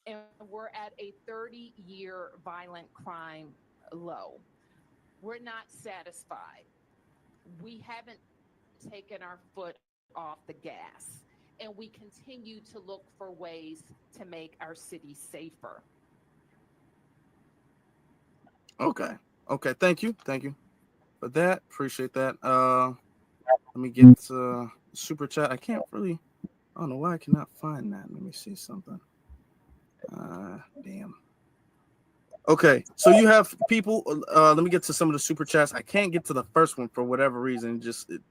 and we're at a 30-year violent crime low. We're not satisfied. We haven't taken our foot off the gas, and we continue to look for ways to make our city safer. Okay. Thank you for that. Appreciate that. Let me get super chat. I don't know why I cannot find that. Let me see something. Damn. Okay, so you have people. Let me get to some of the super chats. I can't get to the first one for whatever reason. Hold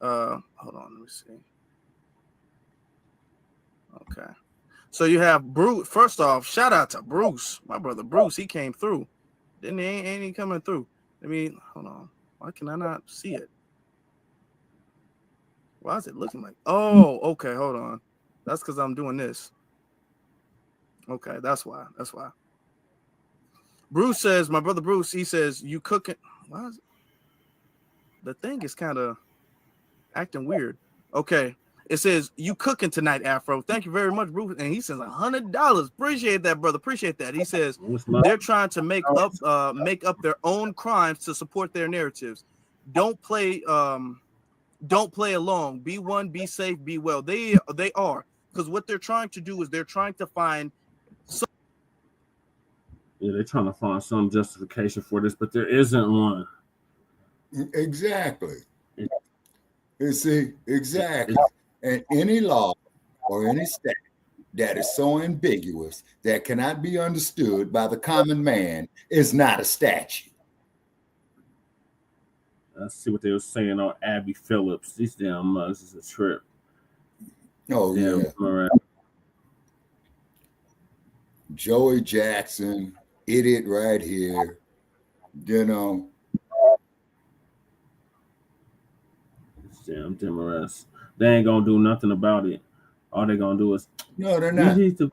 on. Let me see. Okay, so you have Bruce. First off, shout out to Bruce, my brother Bruce. He came through. Didn't he? Ain't he coming through? Hold on. Why can I not see it? Why is it looking like? Oh, okay. Hold on. That's because I'm doing this. Okay, that's why. Bruce says, my brother Bruce, he says, you cooking. Why is it? The thing is kind of acting weird. Okay. It says, you cooking tonight, Afro. Thank you very much, Bruce. And he says $100. Appreciate that, brother. Appreciate that. He says they're trying to make up their own crimes to support their narratives. Don't play along. Be one, be safe, be well. They are, because what they're trying to do is they're trying to find they're trying to find some justification for this, but there isn't one. Exactly. You see, exactly. And any law or any statute that is so ambiguous that cannot be understood by the common man is not a statute. Let's see what they were saying on Abby Phillips. These damn mugs is a trip. Oh, damn, yeah. Right. Joey Jackson, idiot right here. You know. Damn Demorest. They ain't gonna do nothing about it. All they gonna do is no, they're not. You need to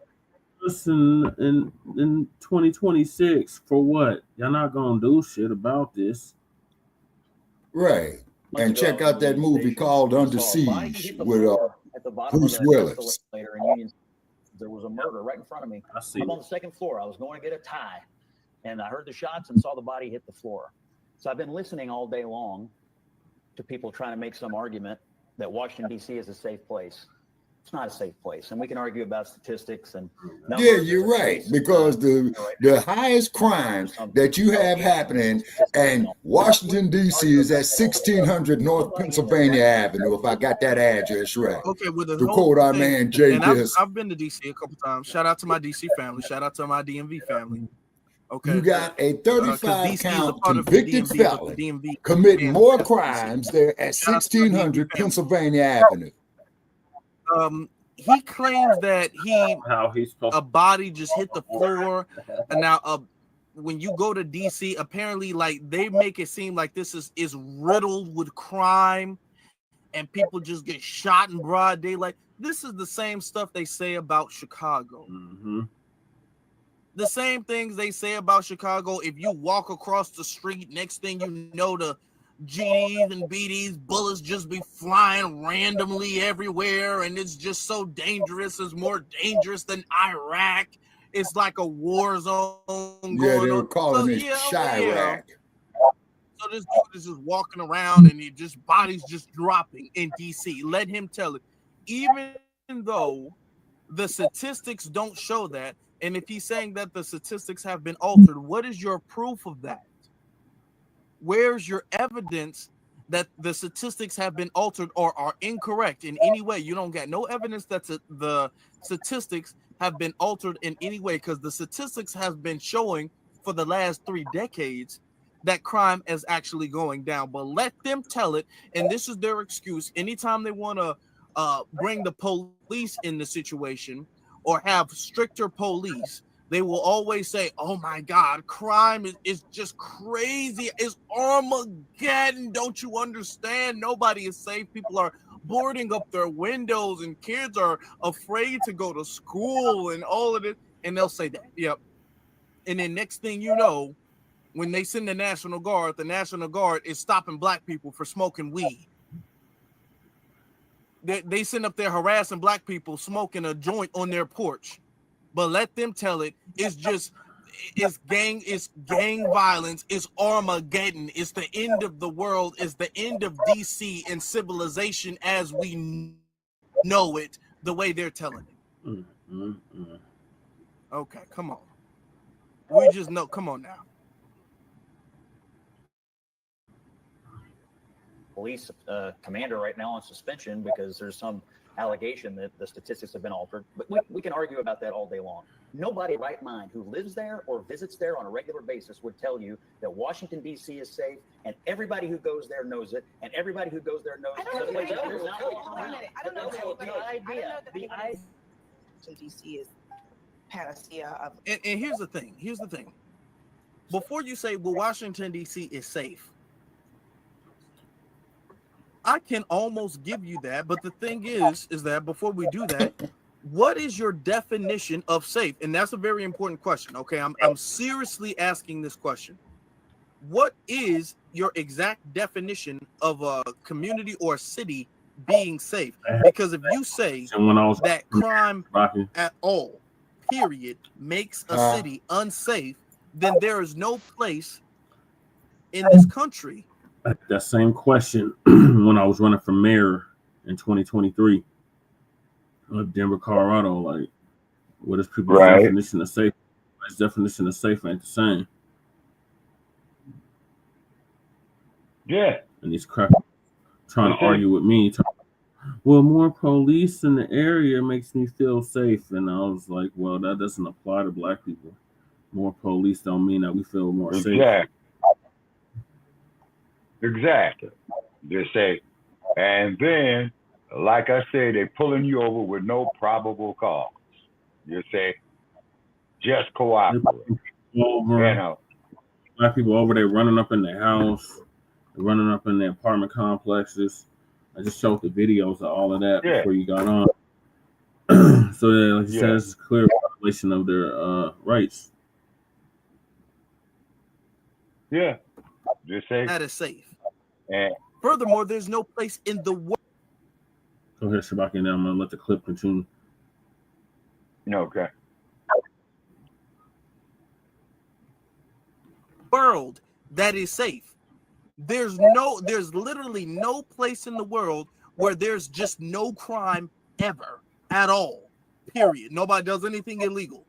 listen in 2026 for what? Y'all not gonna do shit about this. Right. And check out that movie called Under Siege with Bruce Willis. There was a murder right in front of me. I'm on the second floor. I was going to get a tie, and I heard the shots and saw the body hit the floor. So I've been listening all day long to people trying to make some argument that Washington, D.C. is a safe place. It's not a safe place, and we can argue about statistics and numbers. Yeah, you're right, because the highest crimes that you have happening in Washington, D.C. is at 1600 North Pennsylvania Avenue, if I got that address right. Okay, with the quote our man Jay Diss. I've been to DC a couple times. Shout out to my DC family. Shout out to my DMV family. Okay, you got a 35 count convicted DMV, felon committing more crimes there at 1600 Pennsylvania Avenue. He claims that a body just hit the floor, and now when you go to DC, apparently like they make it seem like this is riddled with crime, and people just get shot in broad daylight. This is the same stuff they say about Chicago. Mm-hmm. The same things they say about Chicago. If you walk across the street, next thing you know, the GDs and BDs, bullets just be flying randomly everywhere, and it's just so dangerous. It's more dangerous than Iraq. It's like a war zone going on. Yeah, they were calling it Chirac. So this dude is just walking around, and bodies just dropping in DC. Let him tell it. Even though the statistics don't show that, and if he's saying that the statistics have been altered, what is your proof of that? Where's your evidence that the statistics have been altered or are incorrect in any way? You don't get no evidence that the statistics have been altered in any way, because the statistics have been showing for the last 3 decades that crime is actually going down. But let them tell it, and this is their excuse. Anytime they want to bring the police in the situation or have stricter police, they will always say, oh my God, crime is just crazy. It's Armageddon. Don't you understand? Nobody is safe. People are boarding up their windows and kids are afraid to go to school and all of it. And they'll say that. Yep. And then next thing you know, when they send the National Guard is stopping black people for smoking weed. They send up there harassing black people smoking a joint on their porch. But let them tell it, it's gang violence, it's Armageddon, it's the end of the world, it's the end of DC and civilization as we know it, the way they're telling it. Okay, come on. We just know, come on now. Police commander right now on suspension because there's some allegation that the statistics have been altered. But we can argue about that all day long. Nobody right mind who lives there or visits there on a regular basis would tell you that Washington, D.C. is safe, and everybody who goes there knows it, and everybody who goes there knows it. I don't know that Washington, D.C. is panacea of. And here's the thing. Before you say, well, Washington, D.C. is safe, I can almost give you that, but the thing is that before we do that, what is your definition of safe? And that's a very important question. Okay, I'm seriously asking this question. What is your exact definition of a community or a city being safe? Because if you say that crime at all, period, makes a city unsafe, then there is no place in this country. That same question when I was running for mayor in 2023 of Denver, Colorado. Like, what is people's definition of safe? His definition of safe ain't the same. Yeah. And these crackers trying to argue with me. Well, more police in the area makes me feel safe. And I was like, well, that doesn't apply to black people. More police don't mean that we feel more safe. Exactly. They say, and then, like I say, they're pulling you over with no probable cause. You say, just cooperate. Black people over there running up in their house, running up in their apartment complexes. I just showed the videos of all of that before you got on. So, like you said, it's a clear violation of their rights. Yeah. Just say that is safe. And furthermore, there's no place in the world. Go ahead, Shabaka, and I'm going to let the clip continue. Okay. World that is safe. There's literally no place in the world where there's just no crime ever at all. Period. Nobody does anything illegal.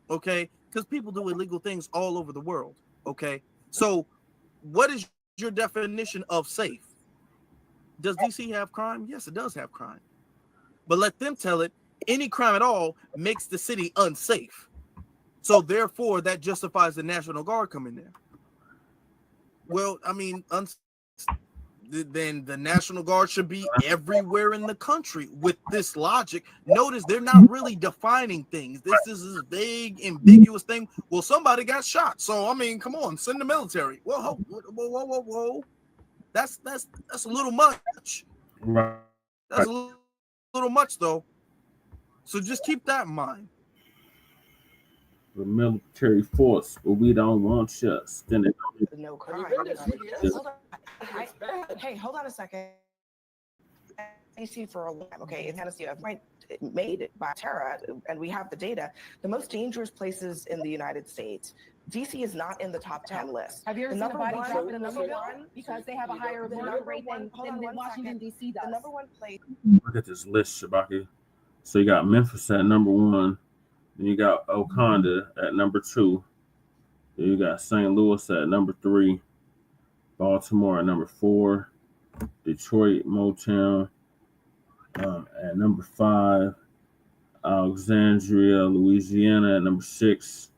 Okay? Because people do illegal things all over the world. Okay? So what is your definition of safe? Does DC have crime? Yes, it does have crime. But let them tell it, any crime at all makes the city unsafe. So therefore, that justifies the National Guard coming there. Well, I mean, then the National Guard should be everywhere in the country with this logic. Notice they're not really defining things. This is this vague, ambiguous thing. Well, somebody got shot. So, I mean, come on, send the military. Well, whoa. That's a little much. Right. That's a little much, though. So just keep that in mind. The military force, but we don't want you. No crime. Hey, hold on a second. DC for a long time. Okay, in Tennessee, made by terror, and we have the data. The most dangerous places in the United States. DC is not in the top 10 list. Have you ever The seen a number body one- drop in a number civilian? one- Because they have a higher murder rate than Washington, D.C. does. The number one place. Look at this list, Shabaka. So you got Memphis at number 1. Then you got Oconda at number 2. Then you got St. Louis at number 3. Baltimore at number 4. Detroit, Motown at number 5. Alexandria, Louisiana at number 6.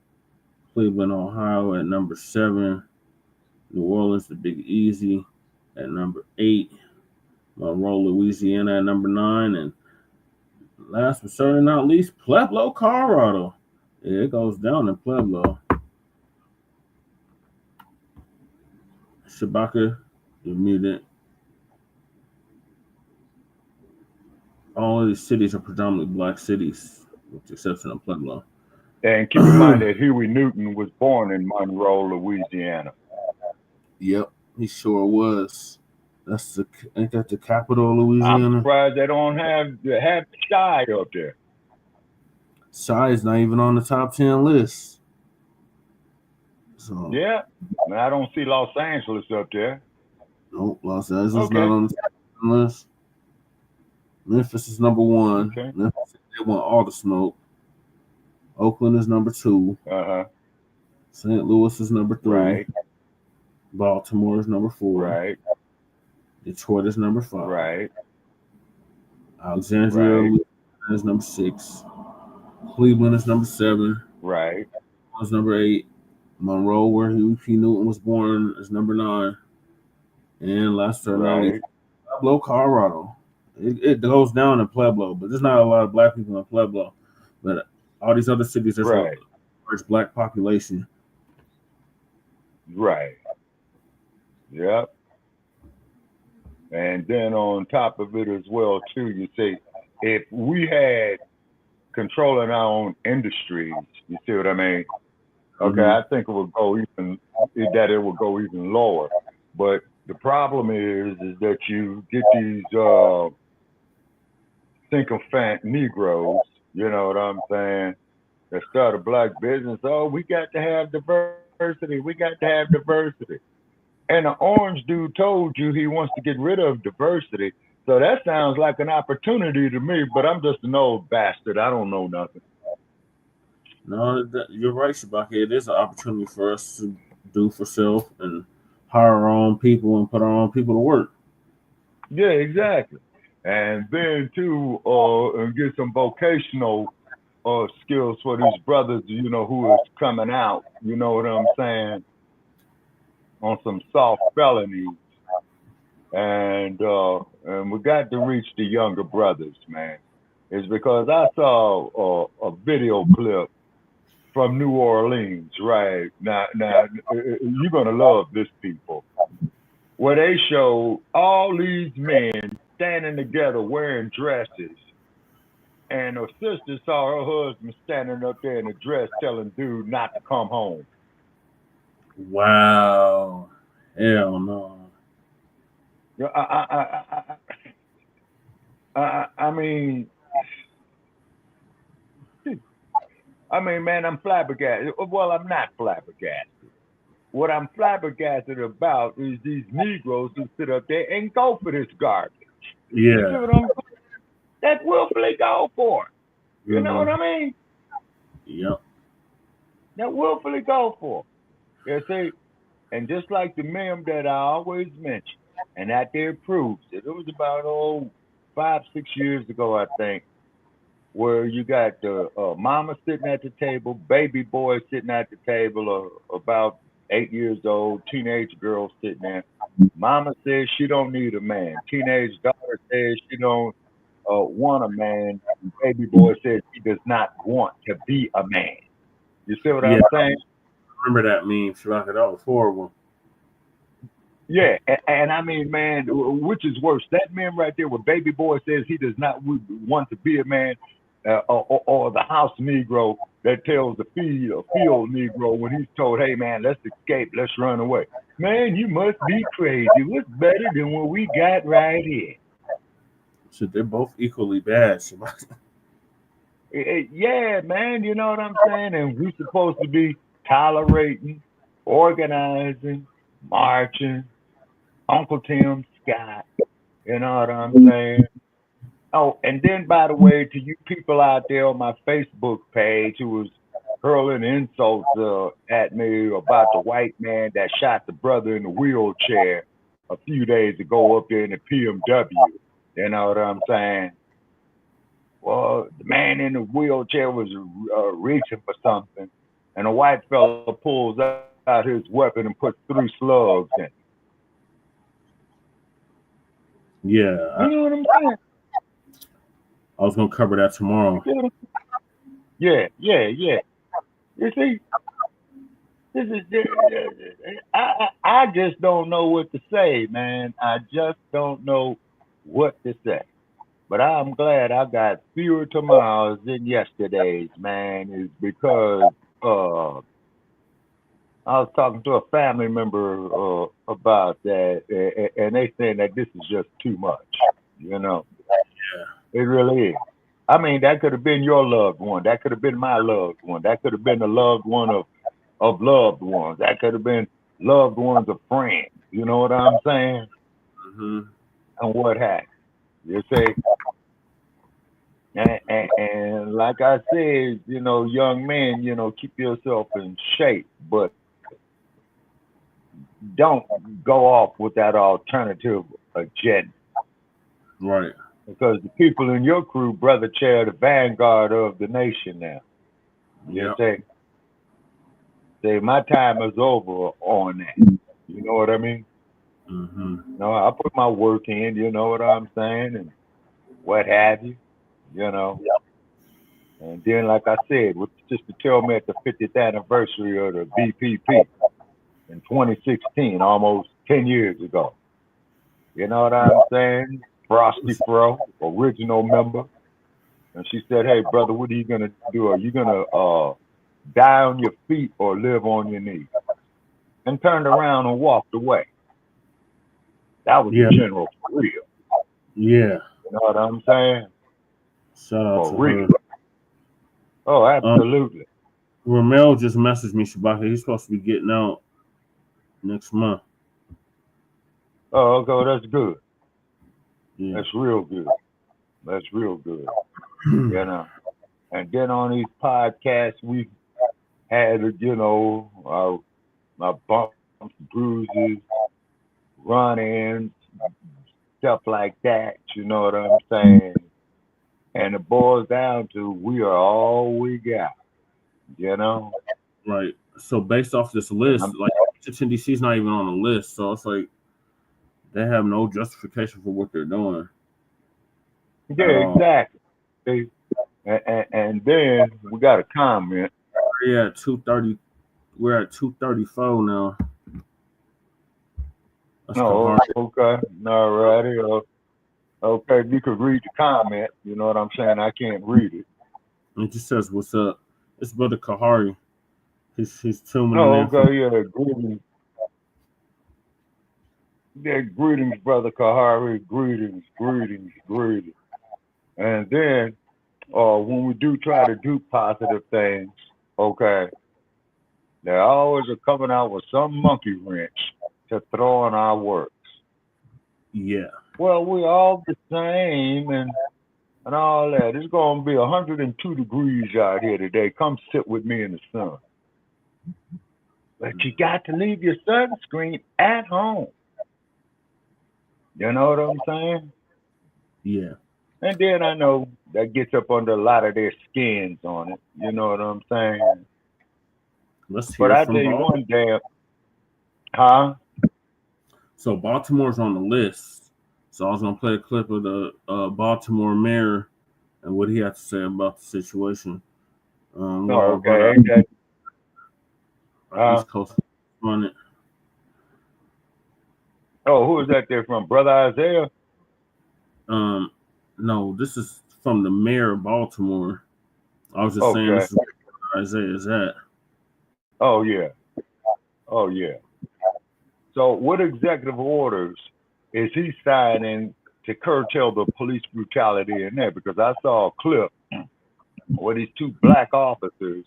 Cleveland, Ohio at number 7. New Orleans, the Big Easy at number 8. Monroe, Louisiana at number 9. And last but certainly not least, Pueblo, Colorado. Yeah, it goes down in Pueblo. Shabaka, you're muted. All of these cities are predominantly black cities, with the exception of Pueblo. And keep in mind that Huey Newton was born in Monroe, Louisiana. Yep, he sure was. Ain't that the capital of Louisiana? I'm surprised they don't have Shy up there. Shy is not even on the top 10 list. So yeah, I don't see Los Angeles up there. Nope, Los Angeles not on the top 10 list. Memphis is number 1. Okay. Memphis, they want all the smoke. Oakland is number 2. St. Louis is number 3. Right. Baltimore is number 4. Right. Detroit is number 5. Right. Alexandria is number 6. Cleveland is number 7. Right. Was number 8. Monroe, where Huey P. Newton was born, is number 9. And last but not least, Pueblo, Colorado. It goes down in Pueblo, but there's not a lot of black people in Pueblo. But all these other cities, there's a large black population. Right. Yep. And then on top of it as well, too, you see, if we had controlling our own industries, you see what I mean? Okay, I think it would go it would go even lower. But the problem is that you get these sycophant Negroes, you know what I'm saying, that start a black business. Oh, we got to have diversity. We got to have diversity. And the orange dude told you he wants to get rid of diversity. So that sounds like an opportunity to me, but I'm just an old bastard. I don't know nothing. No, you're right, Shabaka. It is an opportunity for us to do for self and hire our own people and put our own people to work. Yeah, exactly. And then too, and get some vocational skills for these brothers, you know, who is coming out, you know what I'm saying, on some soft felonies. And we got to reach the younger brothers, man. It's because I saw a video clip from New Orleans, right? Now you're gonna love this, people, where they show all these men standing together wearing dresses, and her sister saw her husband standing up there in a dress telling dude not to come home. Wow. Hell no. I mean, man, I'm flabbergasted. Well, I'm not flabbergasted. What I'm flabbergasted about is these Negroes who sit up there and go for this garbage. Yeah. You see what I'm saying? That willfully go for it. You know what I mean? Yep. That willfully go for it. You see? And just like the meme that I always mention, and that there proves it. It was about 5-6 years ago, I think, where you got the mama sitting at the table, baby boy sitting at the table, about 8 years old, teenage girl sitting there. Mama says she don't need a man. Teenage daughter says she don't want a man. Baby boy says he does not want to be a man. You see what I'm saying? I remember that meme, Shabaka. That was horrible. Yeah, and I mean, man, which is worse, that man right there where baby boy says he does not want to be a man, or the house Negro that tells the field Negro when he's told, hey, man, let's escape, let's run away. Man, you must be crazy. What's better than what we got right here? So they're both equally bad, Shabaka. Yeah, man, you know what I'm saying? And we're supposed to be tolerating, organizing, marching, Uncle Tim Scott, you know what I'm saying? Oh, and then, by the way, to you people out there on my Facebook page who was hurling insults at me about the white man that shot the brother in the wheelchair a few days ago up there in the PMW, you know what I'm saying? Well, the man in the wheelchair was reaching for something, and a white fella pulls out his weapon and puts 3 slugs in it. You know what I'm saying? I was gonna cover that tomorrow. Yeah. You see, this is I just don't know what to say, man. I just don't know what to say. But I'm glad I got fewer tomorrows than yesterday's, man. Is because I was talking to a family member about that, and they saying that this is just too much. You know, it really is. I mean, that could have been your loved one. That could have been my loved one. That could have been the loved one of loved ones. That could have been loved ones of friends. You know what I'm saying? Mm-hmm. And what happened? You see? And like I said, you know, young men, you know, keep yourself in shape, but don't go off with that alternative agenda. Right. Because the people in your crew, brother, chair the vanguard of the nation now. You say my time is over on that. You know what I mean? Mm-hmm. No, I put my work in, you know what I'm saying, and what have you, you know. And then, like I said, what the sister told me at the 50th anniversary of the BPP in 2016, almost 10 years ago. You know what I'm saying? Frosty Fro, original member. And she said, hey, brother, what are you going to do? Are you going to die on your feet or live on your knees? And turned around and walked away. That was the general for real. Yeah. You know what I'm saying? Shout out for to real. her. Oh, absolutely. Ramel just messaged me, Shabaka. He's supposed to be getting out next month. Oh, okay, that's good. Yeah. That's real good. That's real good. You know. And then on these podcasts, we had, you know, my bumps, bruises, run-ins, stuff like that. You know what I'm saying? And it boils down to we are all we got. You know. Right. So based off this list, like Washington DC is not even on the list, so it's like they have no justification for what they're doing. Yeah, exactly. And then we got a comment. Yeah, 230. We're at 234 now. That's okay. All righty. Okay, you could read the comment. You know what I'm saying? I can't read it. It just says, "What's up?" It's Brother Kahari. He's tuning in. Okay, yeah, greetings. Yeah, greetings, Brother Kahari. Greetings. And then, when we do try to do positive things, okay, they always are coming out with some monkey wrench to throw in our works. Yeah. Well, we're all the same and all that. It's going to be 102 degrees out here today. Come sit with me in the sun. But you got to leave your sunscreen at home. You know what I'm saying? Yeah. And then I know that gets up under a lot of their skins on it. You know what I'm saying? Let's hear but I from tell you Baltimore. one damn, huh? So Baltimore's on the list. So I was gonna play a clip of the Baltimore mayor and what he had to say about the situation. Okay. East Coast on it. Oh, who is that there from? Brother Isaiah? No, this is from the mayor of Baltimore. I was just saying this is where Isaiah is at. Oh yeah. So what executive orders is he signing to curtail the police brutality in there? Because I saw a clip where these two black officers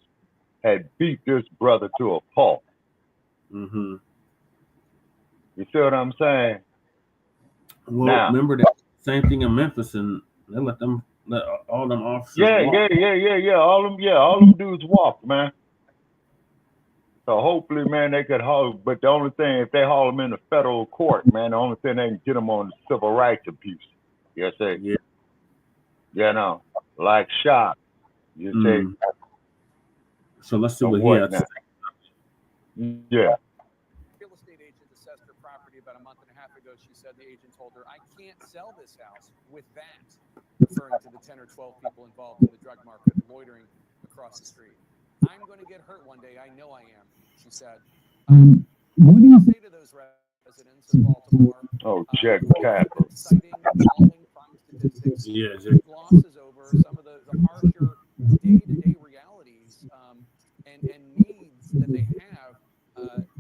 had beat this brother to a pulp. Mm-hmm. You see what I'm saying? Well, remember that same thing in Memphis, and they let all them officers walk. Yeah. All them dudes walk, man. So hopefully, man, they could haul. But the only thing, if they haul them in the federal court, man, the only thing they can get them on the civil rights abuse. You see? Yeah. You know, like shot. You see? So let's see what he has to say. Yeah. Real estate agent assessed her property about a month and a half ago. She said the agent told her, "I can't sell this house with that," referring to the 10 or 12 people involved in the drug market loitering across the street. "I'm going to get hurt one day. I know I am," she said. What do you say to those residents of Baltimore? Oh, check Capper. Citing falling crime statistics, glosses over some of the harsher day-to-day realities and needs that they have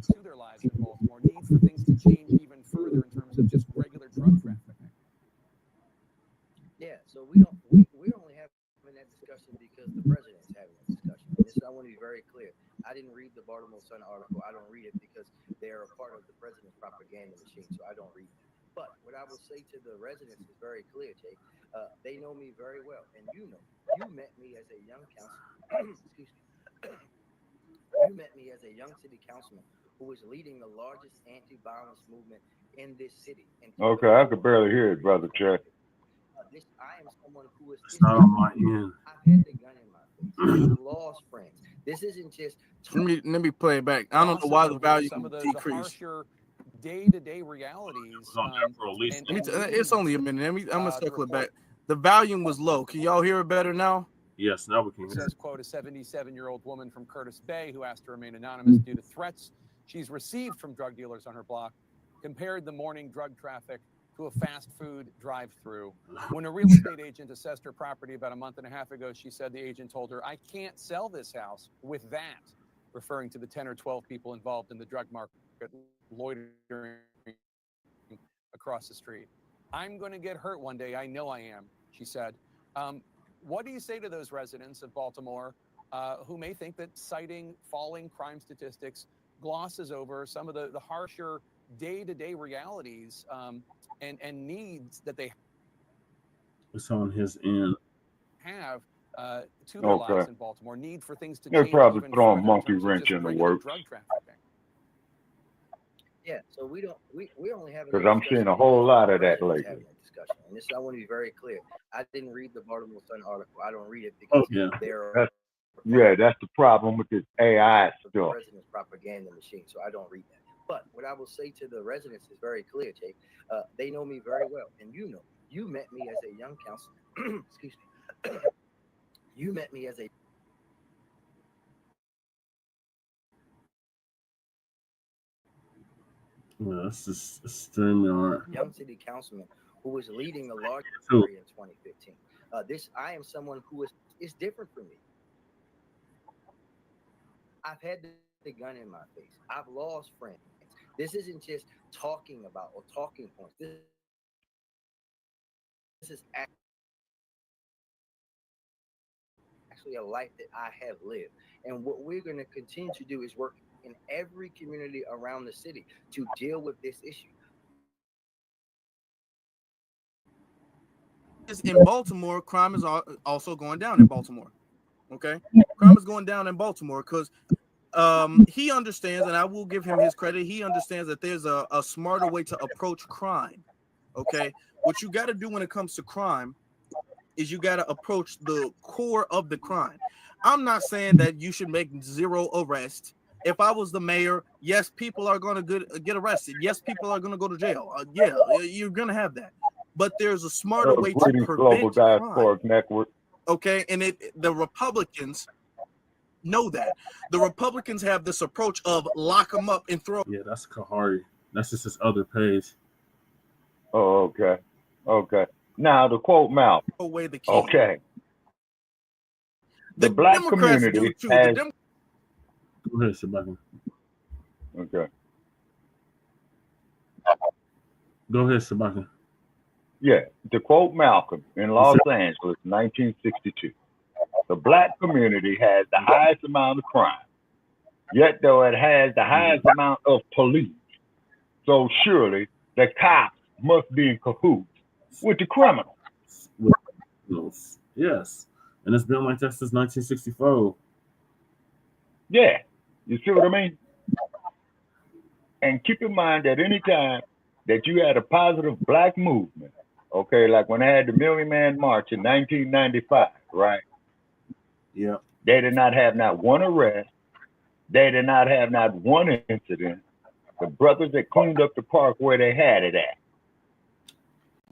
to their lives in Baltimore, needs for things to change even further in terms of just regular drug trafficking. Yeah, so we're only having that discussion because the president's having that discussion. And this, I want to be very clear. I didn't read the Baltimore Sun article. I don't read it because they're a part of the president's propaganda machine, so I don't read it. But what I will say to the residents is very clear, Jake. They know me very well, and you know, you met me as a young councilman. Excuse me. You met me as a young city councilman who was leading the largest anti-violence movement in this city. And Okay, I could barely hear it, brother Chuck. I am someone who is. I've had the gun in my face. I've lost friends. This isn't just. Let me play it back. I don't know why the value some of the decreased. harsher day-to-day realities. It's only a minute. I'm gonna circle it back. The volume was low. Can y'all hear it better now? Yes, now we can It hear says, quote, a 77-year-old woman from Curtis Bay who asked to remain anonymous due to threats she's received from drug dealers on her block, compared the morning drug traffic to a fast food drive-through. When a real estate agent assessed her property about a month and a half ago, she said the agent told her, "I can't sell this house with that," referring to the 10 or 12 people involved in the drug market loitering across the street. "I'm going to get hurt one day. I know I am," she said. What do you say to those residents of Baltimore who may think that citing falling crime statistics glosses over some of the harsher day-to-day realities and needs that they It's on his end. have to their lives Okay. in Baltimore, need for things to They're change probably even throwing further in monkey terms of wrench just in the regular works. drug trafficking? Yeah, so we only having Because that I'm discussion seeing a whole because lot the of that president's lately. having that discussion. And this, I want to be very clear. I didn't read the Baltimore Sun article. I don't read it because they're That's the problem with this AI the stuff. president's propaganda machine, so I don't read that. But what I will say to the residents is very clear, Jake. They know me very well, and you know, you met me as a young councilman. Excuse me. You met me as a Yeah, that's just StreamYard. young city councilman who was leading the largest True. area in 2015. I am someone who is different from me. I've had the gun in my face. I've lost friends. This isn't just talking about or talking points. This is actually a life that I have lived. And what we're going to continue to do is work in every community around the city to deal with this issue. In Baltimore, crime is also going down in Baltimore. Okay, crime is going down in Baltimore because he understands, and I will give him his credit. He understands that there's a smarter way to approach crime. Okay, what you got to do when it comes to crime is you got to approach the core of the crime. I'm not saying that you should make zero arrests. If I was the mayor, yes, people are going to get arrested. Yes, people are going to go to jail. Yeah, you're going to have that. But there's a smarter way to Greetings, Global prevent crime. Diasporic Network. Okay, and the Republicans know that. The Republicans have this approach of lock them up and throw. Yeah, that's Kahari. That's just his other page. Oh, okay. Okay. Now, to quote Mal. Away the key. Okay. The black Democrats community do too. has... Go ahead, Shabaka. Okay. Go ahead, Shabaka. Yeah, to quote Malcolm in Los Angeles, 1962, the black community has the highest amount of crime, yet though it has the highest amount of police, so surely the cops must be in cahoots with the criminals. Yes, and it's been like that since 1964. Yeah, you see what I mean? And keep in mind that anytime that you had a positive black movement, okay, like when they had the Million Man March in 1995, right? Yeah. They did not have not one arrest. They did not have not one incident. The brothers that cleaned up the park where they had it at,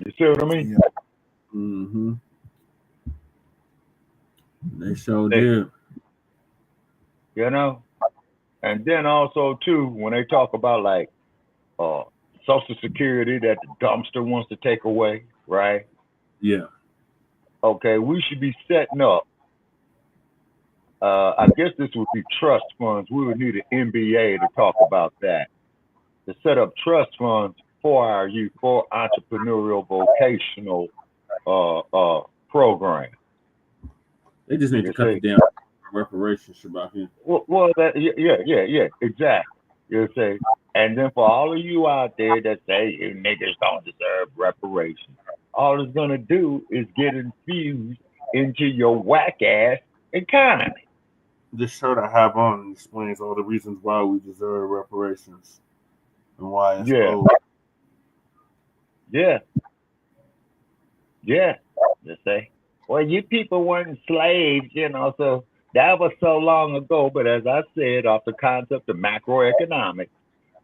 You see what I mean? Mm-hmm. They sure did. You know? And then also too, when they talk about like Social Security that the dumpster wants to take away, right? Yeah. Okay, we should be setting up. I guess this would be trust funds. We would need an MBA to talk about that. To set up trust funds for our youth, for entrepreneurial vocational program. They just need to cut the damn reparations, Shabaka. Well, yeah, exactly. You say, and then for all of you out there that say you niggas don't deserve reparations, all it's gonna do is get infused into your whack ass economy. This shirt I have on explains all the reasons why we deserve reparations and why it's owed. Yeah. You say, well, you people weren't slaves, you know, so that was so long ago. But as I said, off the concept of macroeconomics,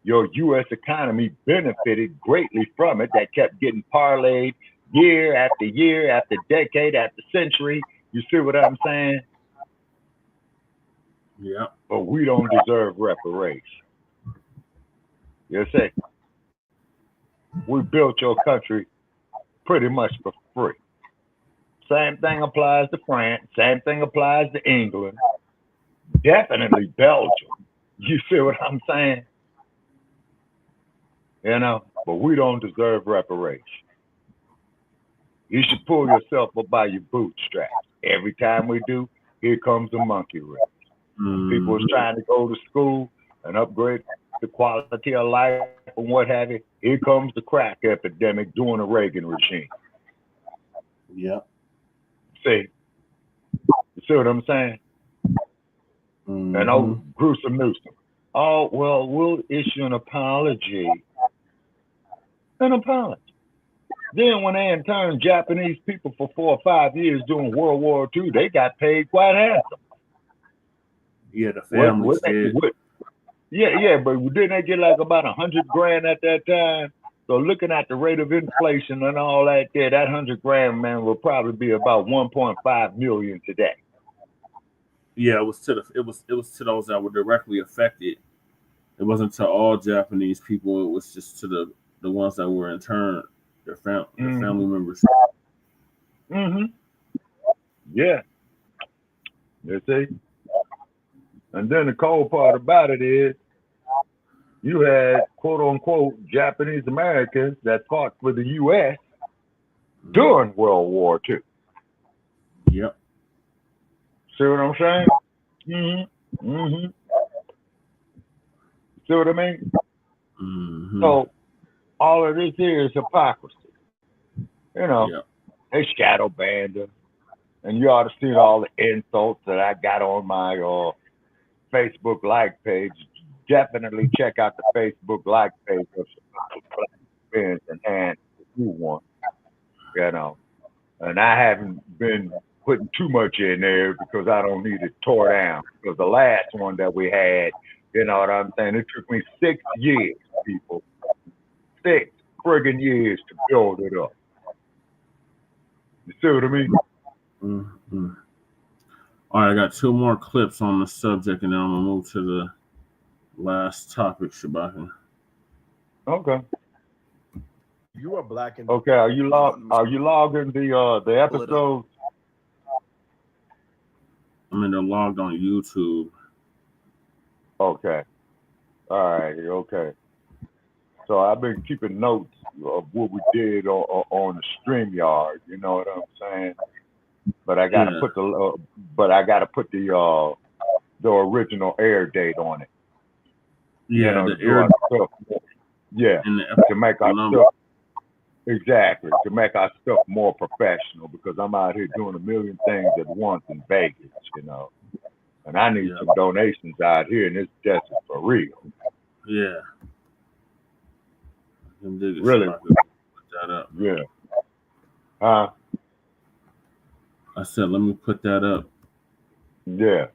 your U.S. economy benefited greatly from it. That kept getting parlayed year after decade after century. You see what I'm saying? Yeah. But we don't deserve reparations. You see, we built your country pretty much for free. Same thing applies to France. Same thing applies to England. Definitely Belgium. You see what I'm saying? You know, but we don't deserve reparations. You should pull yourself up by your bootstraps. Every time we do, here comes the monkey wrench. People is trying to go to school and upgrade the quality of life and what have you. Here comes the crack epidemic during the Reagan regime. Yeah. See? You see what I'm saying? And oh, gruesome Newsom. Oh, well, we'll issue an apology. An apology. Then when they interned Japanese people for 4 or 5 years during World War II, they got paid quite handsome. Yeah, the families did. Yeah, but didn't they get like about $100,000 at that time? So looking at the rate of inflation and all that there, that $100,000, man, will probably be about 1.5 million today. Yeah, it was to those that were directly affected. It wasn't to all Japanese people. It was just to the ones that were interned, their family members. Yeah. You see? And then the cold part about it is you had quote unquote Japanese Americans that fought for the US during World War II. Yep. See what I'm saying? See what I mean? So all of this here is hypocrisy. You know, they shadow banned us. And you ought to see all the insults that I got on my Facebook like page. Definitely check out the Facebook like page of Shabaka and Hand if you want. You know. And I haven't been putting too much in there because I don't need it tore down. Because the last one that we had, you know what I'm saying? It took me 6 years, people. 6 friggin' years to build it up. You see what I mean? All right, I got 2 more clips on the subject, and then I'm gonna move to the last topic, Shabaka. Okay. You are black and okay. Are you logging the episodes? I mean, they're logged on YouTube. Okay. All right. Okay. So I've been keeping notes of what we did on the StreamYard. You know what I'm saying? But I gotta put the original air date on it. Yeah, you know, the air. To make our stuff to make our stuff more professional, because I'm out here doing a million things at once in Vegas, you know, and I need some donations out here in this desert for real. Yeah. Really? Put that up. Yeah. I said, let me put that up. Yeah.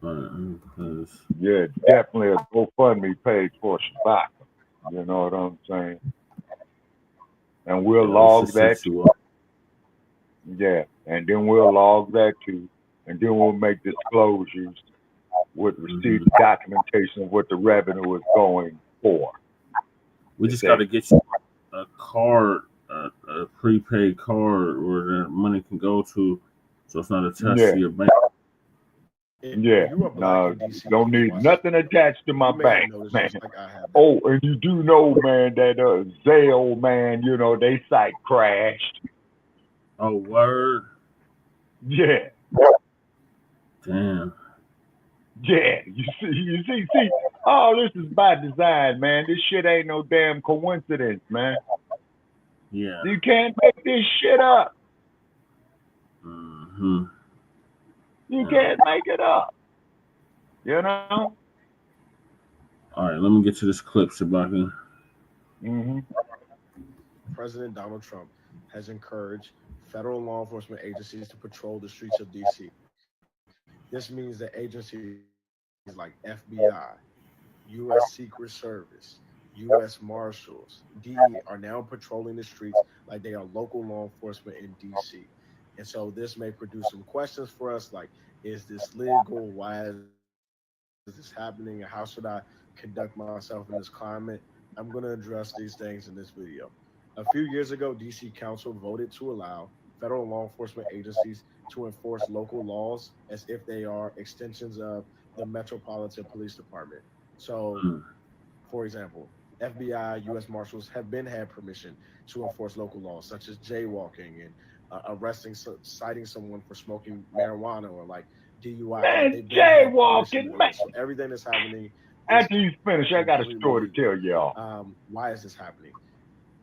Because yeah, definitely a GoFundMe page for Shabaka. You know what I'm saying? and we'll Yeah, log let's that just too. see. Yeah, and then we'll log that too, and then we'll make disclosures with receipt documentation of what the revenue is going for. We just got to get you a card, a prepaid card where the money can go to, so it's not attached Yeah. to your bank. Yeah, no, don't need nothing attached to my bank, man. Oh, and you do know, man, that Zelle, man, you know, they site crashed. Oh, word. Yeah. Damn. Yeah, you see, oh, this is by design, man. This shit ain't no damn coincidence, man. Yeah. You can't make this shit up. Mm-hmm. You can't make it up. You know? All right, let me get to this clip, Shabaka. Mm-hmm. President Donald Trump has encouraged federal law enforcement agencies to patrol the streets of D.C. This means that agencies like FBI, U.S. Secret Service, U.S. Marshals, DE are now patrolling the streets like they are local law enforcement in D.C. And so this may produce some questions for us, like, is this legal? Why is this happening? And how should I conduct myself in this climate? I'm going to address these things in this video. A few years ago, D.C. Council voted to allow federal law enforcement agencies to enforce local laws as if they are extensions of the Metropolitan Police Department. So, for example, FBI, U.S. Marshals have had permission to enforce local laws such as jaywalking and arresting, citing someone for smoking marijuana or like DUI. Man, They've jaywalking, man. So everything that's happening. After you finish, I got a story to tell y'all. Why is this happening?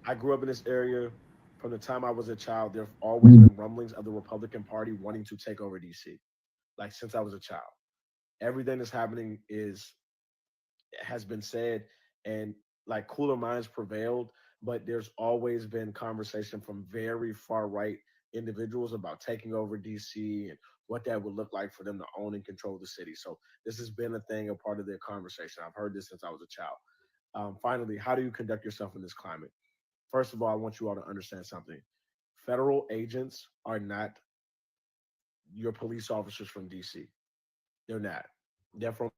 I grew up in this area. From the time I was a child, there have always been rumblings of the Republican Party wanting to take over DC. Like since I was a child, everything that's happening has been said, and like cooler minds prevailed. But there's always been conversation from very far right individuals about taking over DC and what that would look like for them to own and control the city. So this has been a thing, a part of their conversation. I've heard this since I was a child. Finally, how do you conduct yourself in this climate? First of all, I want you all to understand something. Federal agents are not your police officers from DC. They're not. They're from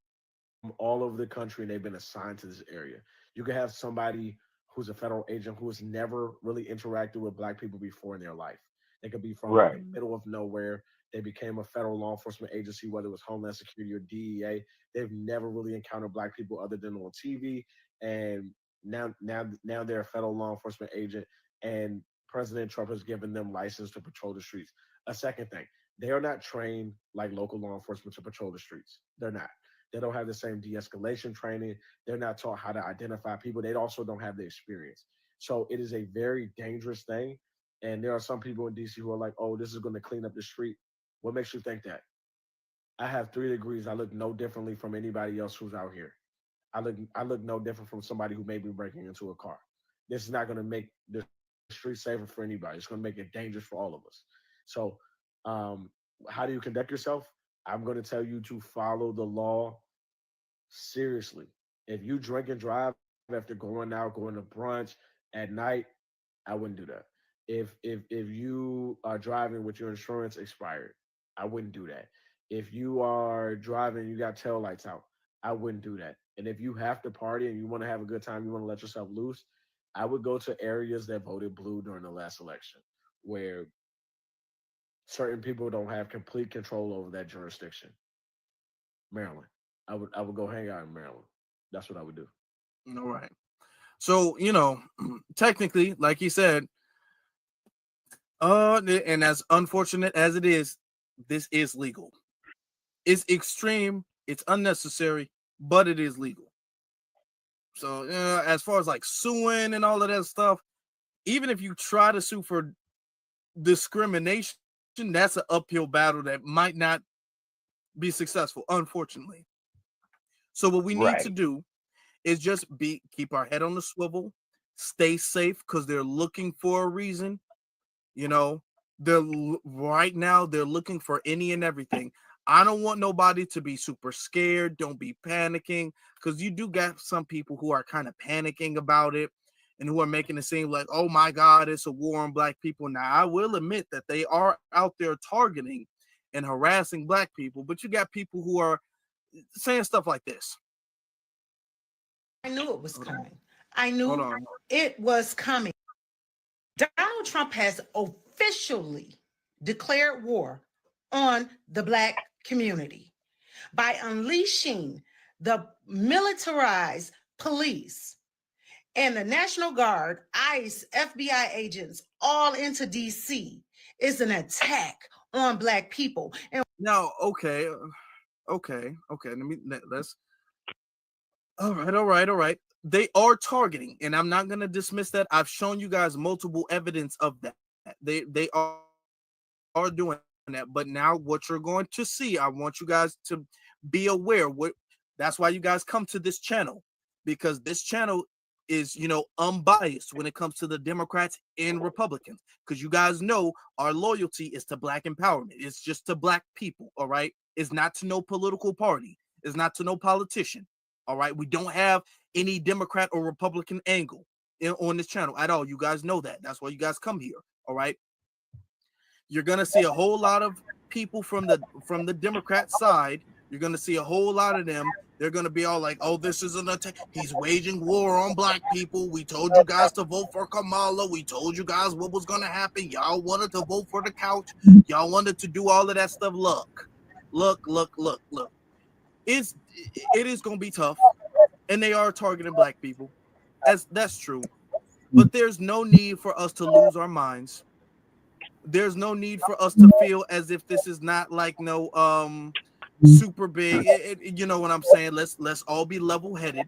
all over the country, and they've been assigned to this area. You can have somebody who's a federal agent who has never really interacted with Black people before in their life. They could be from the middle of nowhere. They became a federal law enforcement agency, whether it was Homeland Security or DEA. They've never really encountered Black people other than on TV. And now they're a federal law enforcement agent, and President Trump has given them license to patrol the streets. A second thing, they are not trained like local law enforcement to patrol the streets. They're not. They don't have the same de-escalation training. They're not taught how to identify people. They also don't have the experience. So it is a very dangerous thing. And there are some people in DC who are like, oh, this is going to clean up the street. What makes you think that? I have 3 degrees. I look no differently from anybody else who's out here. I look no different from somebody who may be breaking into a car. This is not going to make the street safer for anybody. It's going to make it dangerous for all of us. So how do you conduct yourself? I'm going to tell you to follow the law seriously. If you drink and drive after going out, going to brunch at night, I wouldn't do that. If you are driving with your insurance expired, I wouldn't do that. If you are driving, you got tail lights out, I wouldn't do that. And if you have to party and you want to have a good time, you want to let yourself loose, I would go to areas that voted blue during the last election, where certain people don't have complete control over that jurisdiction. Maryland. I would go hang out in Maryland. That's what I would do. All right. So, technically, like he said, and as unfortunate as it is, this is legal. It's extreme, it's unnecessary, but it is legal. So, as far as like suing and all of that stuff, even if you try to sue for discrimination, that's an uphill battle that might not be successful, unfortunately. So what we need to do is just keep our head on the swivel, stay safe, because they're looking for a reason. Right now they're looking for any and everything. I don't want nobody to be super scared. Don't be panicking, because you do got some people who are kind of panicking about it. and who are making it seem like, oh my God, it's a war on black people. Now, I will admit that they are out there targeting and harassing black people, but you got people who are saying stuff like this. I knew it was coming. I knew it was coming. Donald Trump has officially declared war on the black community by unleashing the militarized police and the National Guard, ICE, FBI agents all into DC is an attack on black people. And now, okay. Let's. All right. They are targeting, and I'm not going to dismiss that. I've shown you guys multiple evidence of that. They are doing that. But now what you're going to see, I want you guys to be aware. That's why you guys come to this channel, because this channel is, unbiased when it comes to the Democrats and Republicans, because you guys know our loyalty is to black empowerment. It's just to black people. All right. It's not to no political party. It's not to no politician. All right. We don't have any Democrat or Republican angle on this channel at all. You guys know that. That's why you guys come here. All right. You're going to see a whole lot of people from the Democrat side. You're going to see a whole lot of them. They're going to be all like, oh, this is an attack. He's waging war on black people. We told you guys to vote for Kamala. We told you guys what was going to happen. Y'all wanted to vote for the couch. Y'all wanted to do all of that stuff. Look. It is going to be tough. And they are targeting black people. That's true. But there's no need for us to lose our minds. There's no need for us to feel as if this is not like super big. You know what I'm saying? Let's all be level-headed.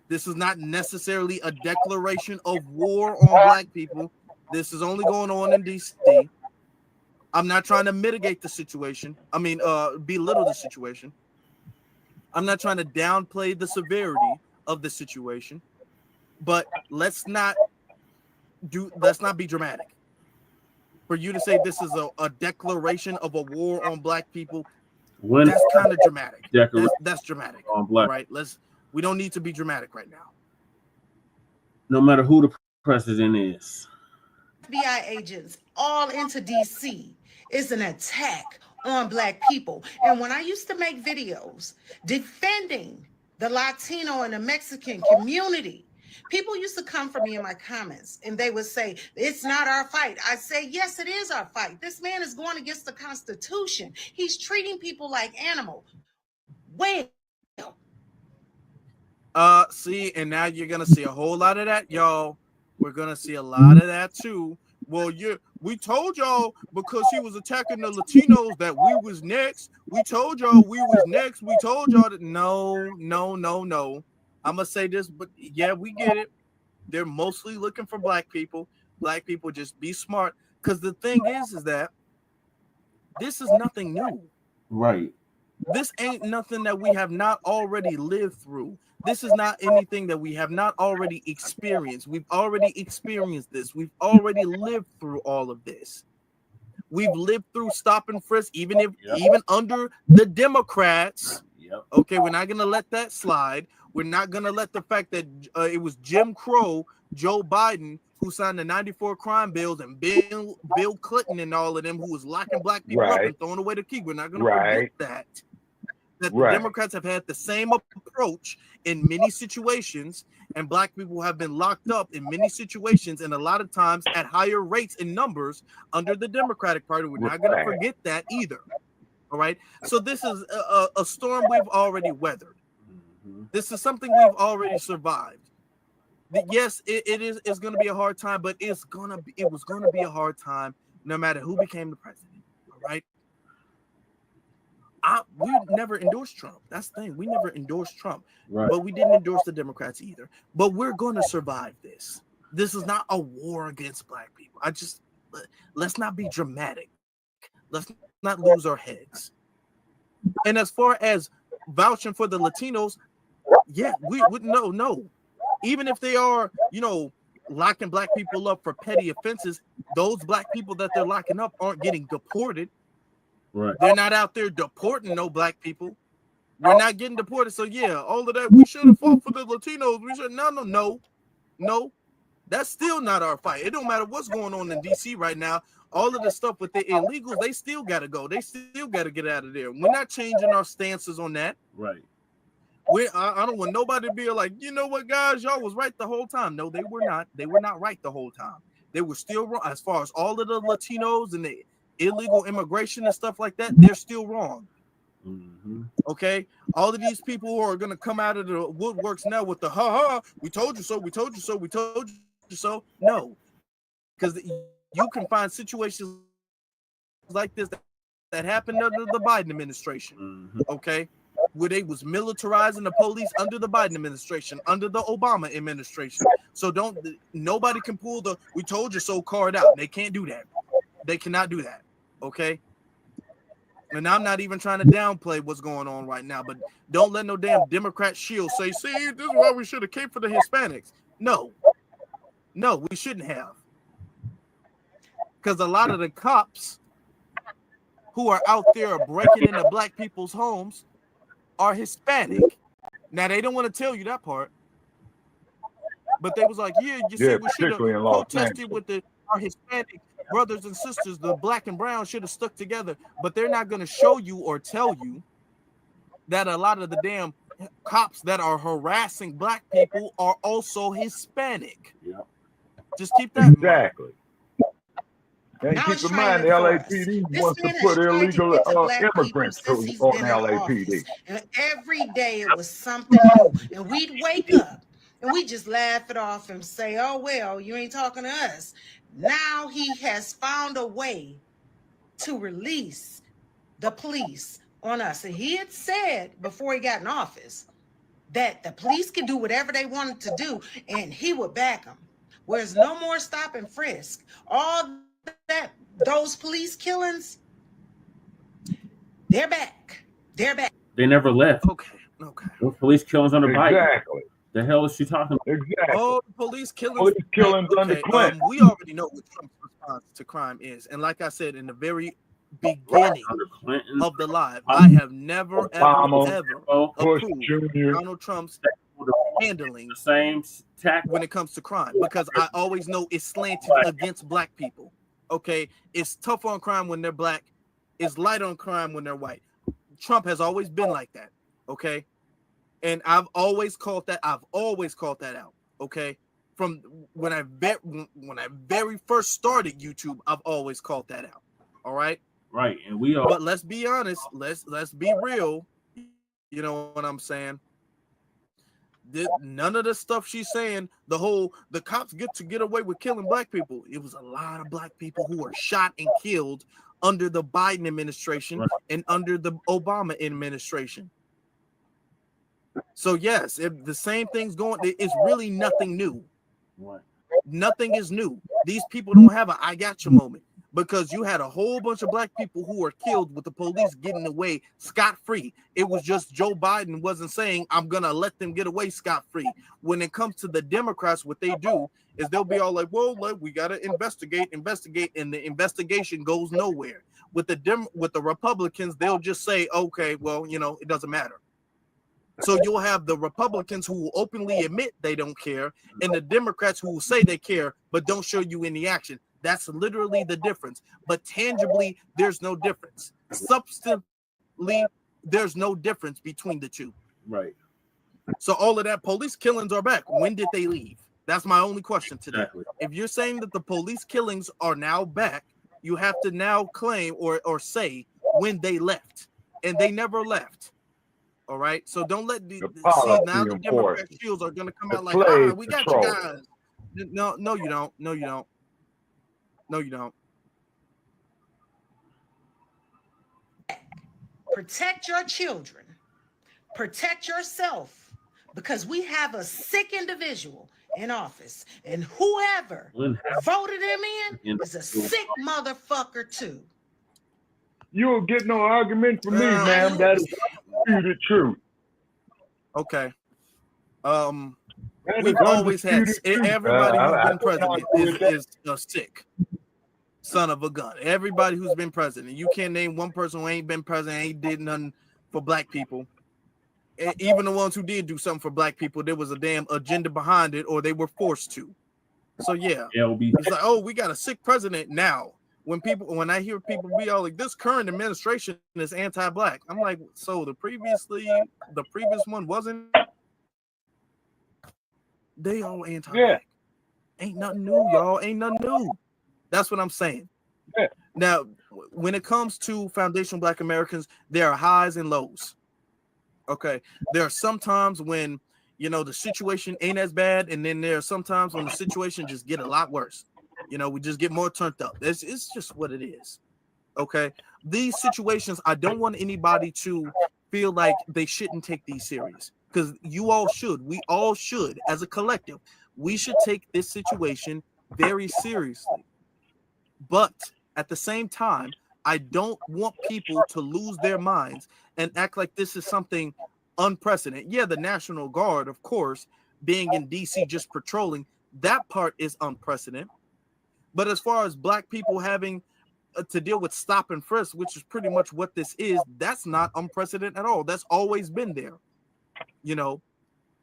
This is not necessarily a declaration of war on black people. This is only going on in DC. I'm not trying to mitigate the situation. Belittle the situation. I'm not trying to downplay the severity of the situation, but let's not be dramatic. For you to say this is a declaration of a war on black people, that's kind of dramatic. That's dramatic on black. Right? We don't need to be dramatic right now. No matter who the president is. FBI agents all into DC is an attack on black people. And when I used to make videos defending the Latino and the Mexican community, people used to come for me in my comments and they would say, it's not our fight. I say, yes, it is our fight. This man is going against the Constitution. He's treating people like animals. Well, see, and now you're gonna see a whole lot of that, y'all. We're gonna see a lot of that too. Well, we told y'all because he was attacking the Latinos that we was next. We told y'all we was next. We told y'all that no. I'm gonna say this, but yeah, we get it. They're mostly looking for black people. Black people, just be smart. Because the thing is that this is nothing new. Right. This ain't nothing that we have not already lived through. This is not anything that we have not already experienced. We've already experienced this. We've already lived through all of this. We've lived through stop and frisk, even under the Democrats. Okay, we're not gonna let that slide. We're not gonna let the fact that it was Jim Crow, Joe Biden, who signed the 94 crime bills, and Bill Clinton and all of them who was locking black people up and throwing away the key. We're not gonna forget that. The Democrats have had the same approach in many situations, and black people have been locked up in many situations, and a lot of times at higher rates and numbers under the Democratic Party. We're not going to forget that either. All right. So this is a storm we've already weathered. This is something we've already survived. Yes, it's going to be a hard time, but it was going to be a hard time no matter who became the president. All right. We never endorsed Trump. That's the thing. We never endorsed Trump, but we didn't endorse the Democrats either. But we're going to survive this. This is not a war against black people. Let's not be dramatic. Let's not lose our heads. And as far as vouching for the Latinos, yeah, we would no. Even if they are, locking black people up for petty offenses, those black people that they're locking up aren't getting deported. Right. They're not out there deporting no black people. We're not getting deported. So yeah, all of that, we should have fought for the Latinos. We should no. That's still not our fight. It don't matter what's going on in DC right now. All of the stuff with the illegals, they still got to go. They still got to get out of there. We're not changing our stances on that. Right. I don't want nobody to be like, you know what, guys, y'all was right the whole time. No, they were not. They were not right the whole time. They were still wrong. As far as all of the Latinos and the illegal immigration and stuff like that, they're still wrong. Mm-hmm. Okay, all of these people who are gonna come out of the woodworks now with the we told you so, we told you so, we told you so. No, because you can find situations like this that happened under the Biden administration. Mm-hmm. Okay, where they was militarizing the police under the Biden administration, under the Obama administration. So nobody can pull the "we told you so" card out. They can't do that. They cannot do that. Okay. And I'm not even trying to downplay what's going on right now, but don't let no damn Democrat shield say, see, this is why we should have came for the Hispanics. No, we shouldn't have. Because a lot of the cops who are out there breaking into black people's homes are Hispanic. Now, they don't want to tell you that part, but they was like, yeah, you see, we should have protested with our Hispanic brothers and sisters. The black and brown should have stuck together, but they're not going to show you or tell you that a lot of the damn cops that are harassing black people are also Hispanic. Yeah. Just keep that exactly. And now keep in mind, the LAPD wants to put illegal immigrants on LAPD. And every day it was something new. And we'd wake up and we just laugh it off and say, oh, well, you ain't talking to us. Now he has found a way to release the police on us. And he had said before he got in office that the police could do whatever they wanted to do and he would back them. Whereas no more stop and frisk. All those police killings, they're back. They're back. They never left. Okay. Those police killings under Biden. Exactly. The hell is she talking about? Exactly. Oh, police killings. Police killings under Clinton. We already know what Trump's response to crime is. And like I said in the very beginning of the live, I have never, ever approved Donald Trump's handling the same tack when it comes to crime, because I always know it's slanted against black people. Okay, it's tough on crime when they're black, it's light on crime when they're white. Trump has always been like that. Okay, and I've always called that out. Okay, from when I very first started YouTube, I've always called that out. All right, and we are. But let's be honest. Let's be real. You know what I'm saying? None of the stuff she's saying, the cops get away with killing black people. It was a lot of black people who were shot and killed under the Biden administration and under the Obama administration. So yes, if the same thing's going, it's really nothing new. Nothing is new. These people don't have I got you moment, because you had a whole bunch of black people who were killed with the police getting away scot-free. It was just Joe Biden wasn't saying, I'm going to let them get away scot-free. When it comes to the Democrats, what they do is they'll be all like, well, we got to investigate, and the investigation goes nowhere. With the Republicans, they'll just say, okay, well, it doesn't matter. So you'll have the Republicans who will openly admit they don't care, and the Democrats who will say they care, but don't show you any action. That's literally the difference. But tangibly, there's no difference. Substantively, there's no difference between the two. Right. So all of that police killings are back. When did they leave? That's my only question today. Exactly. If you're saying that the police killings are now back, you have to now claim or say when they left. And they never left. All right. So don't let the Democrat shields are going to come out like, we got you guys. No, you don't. No, you don't. No, you don't. Protect your children. Protect yourself, because we have a sick individual in office, and whoever voted him in is a sick motherfucker too. You will get no argument from me, ma'am. That is the truth. Okay. We've always had everybody who's been president is a sick son of a gun. Everybody who's been president. You can't name one person who ain't been president, ain't did nothing for black people. Even the ones who did do something for black people, there was a damn agenda behind it, or they were forced to. So yeah, LB. It's like, oh, we got a sick president now. When I hear people be all like, this current administration is anti-black, I'm like, so the previous one wasn't. They all anti-black. Yeah. Ain't nothing new, y'all. Ain't nothing new. That's what I'm saying. Yeah. Now, when it comes to foundational Black Americans, there are highs and lows. Okay, there are some times when the situation ain't as bad, and then there are some times when the situation just get a lot worse. We just get more turned up. It's just what it is. Okay, these situations, I don't want anybody to feel like they shouldn't take these serious, because you all should. We all should, as a collective. We should take this situation very seriously. But at the same time, I don't want people to lose their minds and act like this is something unprecedented. Yeah, the National Guard, of course, being in DC just patrolling, that part is unprecedented. But as far as Black people having to deal with stop and frisk, which is pretty much what this is, that's not unprecedented at all. That's always been there.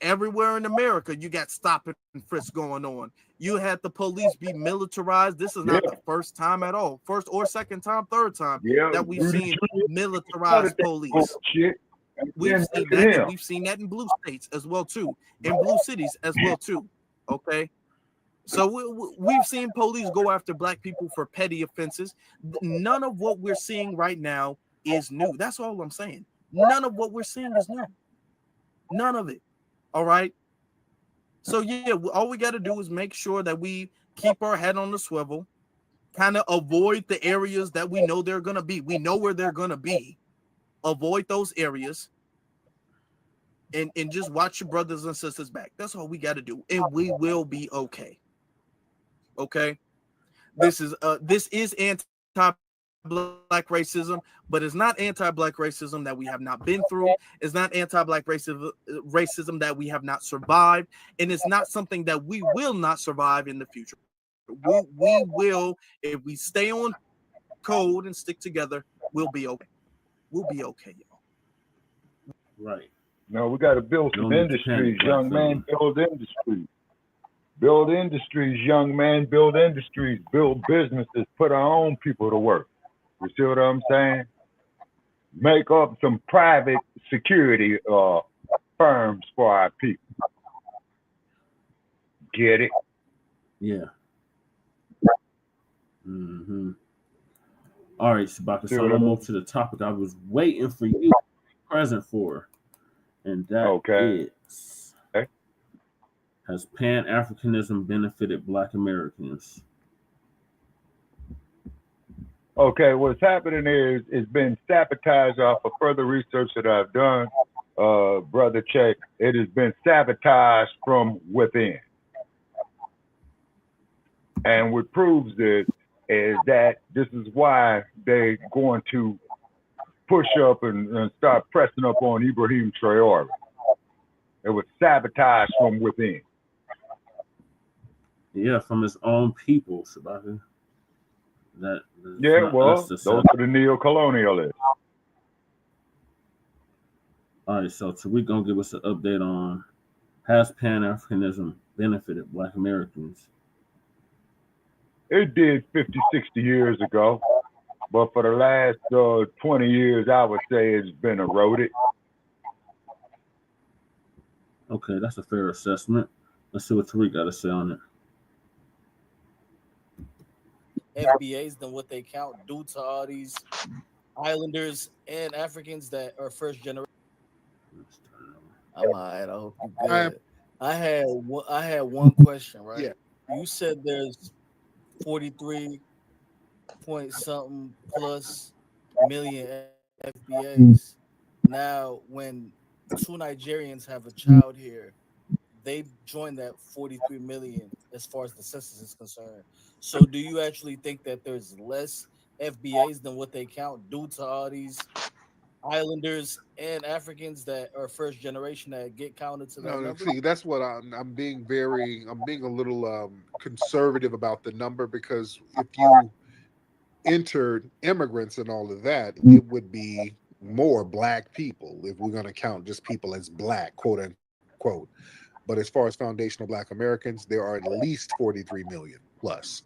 Everywhere in America, you got stop and frisk going on. You had the police be militarized. This is not the first time at all. First or second time, third time that we've seen militarized police. We've seen that, and we've seen that in blue states as well too, in blue cities as well too. Okay, so we've seen police go after Black people for petty offenses. None of what we're seeing right now is new. That's all I'm saying. None of what we're seeing is new. None of it. All right. So yeah, all we got to do is make sure that we keep our head on the swivel, kind of avoid the areas that we know they're going to be. We know where they're going to be. Avoid those areas and just watch your brothers and sisters back. That's all we got to do. And we will be okay. Okay. This is anti-Black racism, but it's not anti-Black racism that we have not been through. It's not anti-Black racism that we have not survived, and it's not something that we will not survive in the future. We will, if we stay on code and stick together, we'll be okay. We'll be okay, y'all. Right. No, we got to build some industries, young man. Build industries. Build industries, young man. Build industries. Build businesses. Put our own people to work. You see what I'm saying? Make up some private security firms for our people. Get it? Yeah. Mm-hmm. All right, Shabaka. So I'm gonna move to the topic I was waiting for you to be present for, and that is: has Pan-Africanism benefited Black Americans? Okay, what's happening is it's been sabotaged off of further research that I've done, Brother Check. It has been sabotaged from within. And what proves this is that this is why they're going to push up and start pressing up on Ibrahim Traore. It was sabotaged from within. Yeah, from his own people, Shabaka. Those are the neo-colonialists. All right, so Tariq gonna give us an update on: has Pan-Africanism benefited Black Americans? It did 50, 60 years ago, but for the last 20 years, I would say it's been eroded. Okay, that's a fair assessment. Let's see what Tariq got to say on it. FBAs than what they count due to all these islanders and Africans that are first generation. I'm all right. I hope you good. I had one question, right? Yeah. You said there's 43 point something plus million FBAs. Now, when two Nigerians have a child here, they join that 43 million as far as the census is concerned. So do you actually think that there's less FBAs than what they count due to all these islanders and Africans that are first generation that get counted to that No, number? see, that's what I'm being a little conservative about the number, because if you entered immigrants and all of that, it would be more Black people if we're going to count just people as Black, quote unquote. But as far as foundational Black Americans, there are at least 43 million plus,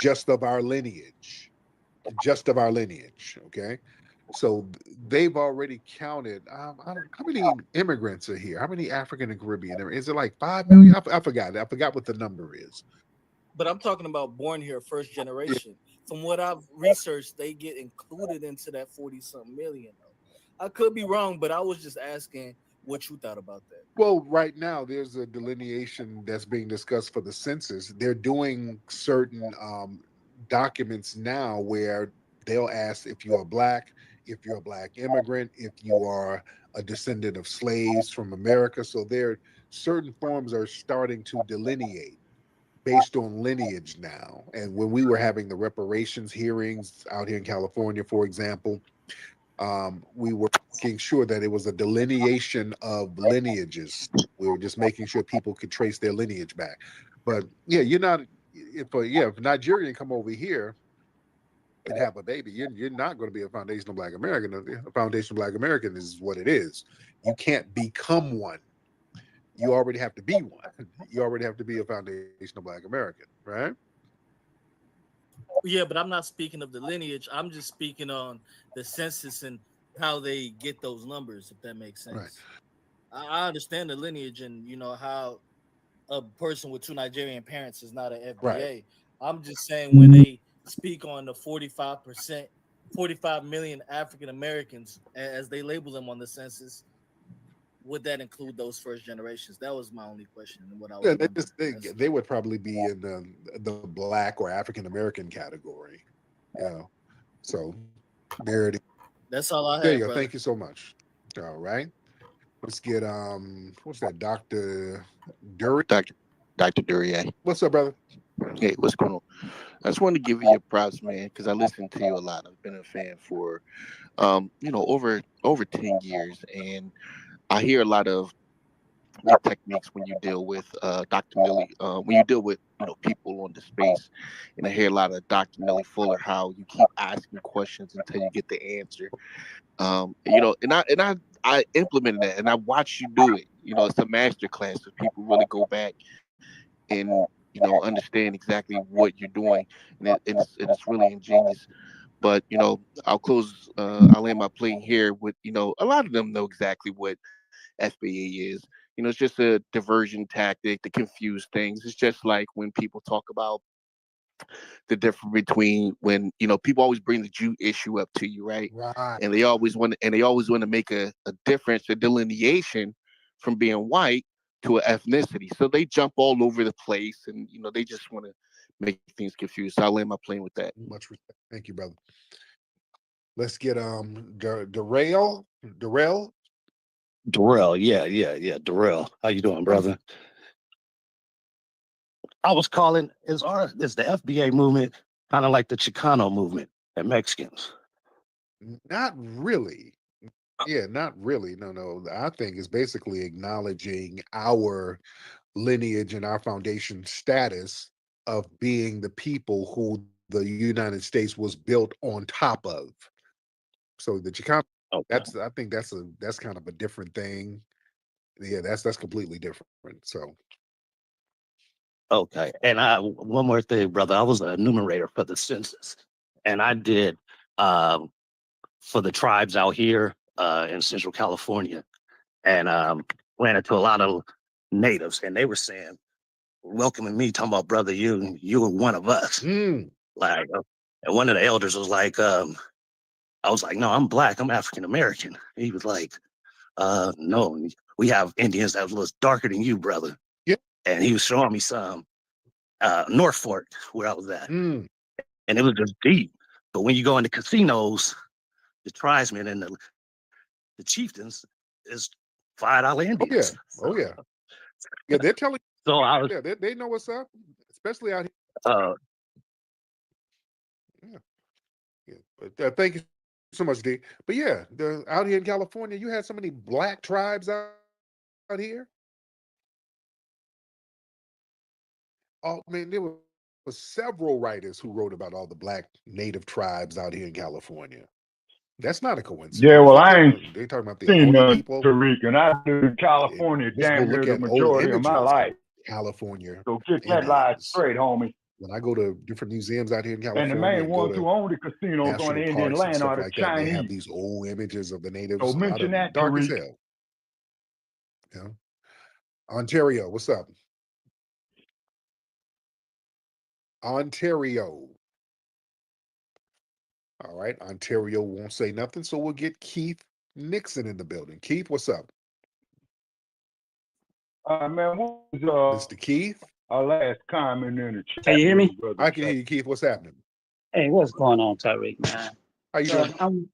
just of our lineage. Okay. So they've already counted. How many immigrants are here? How many African and Caribbean? Is it like 5 million? I forgot. I forgot what the number is. But I'm talking about born here, first generation. From what I've researched, they get included into that 40-something million. Though. I could be wrong, but I was just asking what you thought about that. Well, right now there's a delineation that's being discussed for the census. They're doing certain documents now where they'll ask if you are Black, if you're a Black immigrant, if you are a descendant of slaves from America. So there, certain forms are starting to delineate based on lineage now. And when we were having the reparations hearings out here in California, for example, we were making sure that it was a delineation of lineages. We were just making sure people could trace their lineage back. But yeah, you're not, if a Nigerian come over here and have a baby, you're not going to be a foundational Black American. A foundational Black American is what it is. You can't become one. You already have to be one. You already have to be a foundational Black American, right? Yeah, but I'm not speaking of the lineage. I'm just speaking on the census and how they get those numbers, if that makes sense. Right. I understand the lineage and how a person with 2 Nigerian parents is not an FBA. Right. I'm just saying when they speak on the 45%, 45 million African Americans, as they label them on the census, would that include those first generations? That was my only question. What I was they would probably be in the Black or African American category. So there it is. That's all I There have, you go. brother. Thank you so much. All right. Let's get what's that, Dr. Dury? Dr. Duryea. What's up, brother? Hey, what's going on? I just wanted to give you your props, man, because I listen to you a lot. I've been a fan for over 10 years, and I hear a lot of your techniques when you deal with Dr. Millie, when you deal with people on the space, and I hear a lot of Dr. Millie Fuller, how you keep asking questions until you get the answer. And I implemented that, and I watch you do it. It's a master class if people really go back and understand exactly what you're doing, and it's really ingenious. But I'll land my plane here with a lot of them know exactly what FBA is. It's just a diversion tactic to confuse things. It's just like when people talk about the difference between when people always bring the Jew issue up to you, right? Right. And they always want to make a difference, a delineation from being white to an ethnicity. So they jump all over the place, and they just want to make things confused. So I'll land my plane with that. Much respect. Thank you, brother. Let's get Darrell. Darrell, yeah, Darrell. How you doing, brother? I was calling, is the FBA movement kind of like the Chicano movement and Mexicans? Not really. Yeah, not really. No. I think it's basically acknowledging our lineage and our foundation status of being the people who the United States was built on top of. So the Chicano, I think that's kind of a different thing. Yeah, that's completely different. So Okay. And one more thing, brother. I was a enumerator for the census, and I did for the tribes out here in Central California, and ran into a lot of natives, and they were saying, welcoming me, talking about, brother, you were one of us. Like, and one of the elders was like, I was like, no, I'm Black, I'm African American. He was like, no, we have Indians that was darker than you, brother. Yeah. And he was showing me some North Fork where I was at. And it was just deep. But when you go into casinos, the tribesmen and the chieftains is $5 Indians. Oh yeah. Yeah, they're telling So I was, yeah, they know what's up, especially out here. Yeah. But thank you so much, D. But yeah, out here in California, you had so many Black tribes out here. Oh man, there were several writers who wrote about all the Black native tribes out here in California. That's not a coincidence. Yeah, well, I ain't They talking about the seen only none, people. Tariq, and I've lived in California Just go damn look near the at old majority of my images life. of California So get that lie Indians. straight, homie. When I go to different museums out here in And the California main and go ones who to own the casinos on national the Indian parks and land stuff are the like that, they have Chinese. these old images of the So natives out mention of that, dark as Tariq. hell. You know? Ontario, what's up? Ontario. All right, Ontario won't say nothing, so we'll get Keith Nixon in the building. Keith, what's up? Man, what was Mr. Keith? our last comment in the chat? Can you hear me? brother? I can hear you, Keith. What's happening? Hey, what's going on, Tyreek, man? How you doing?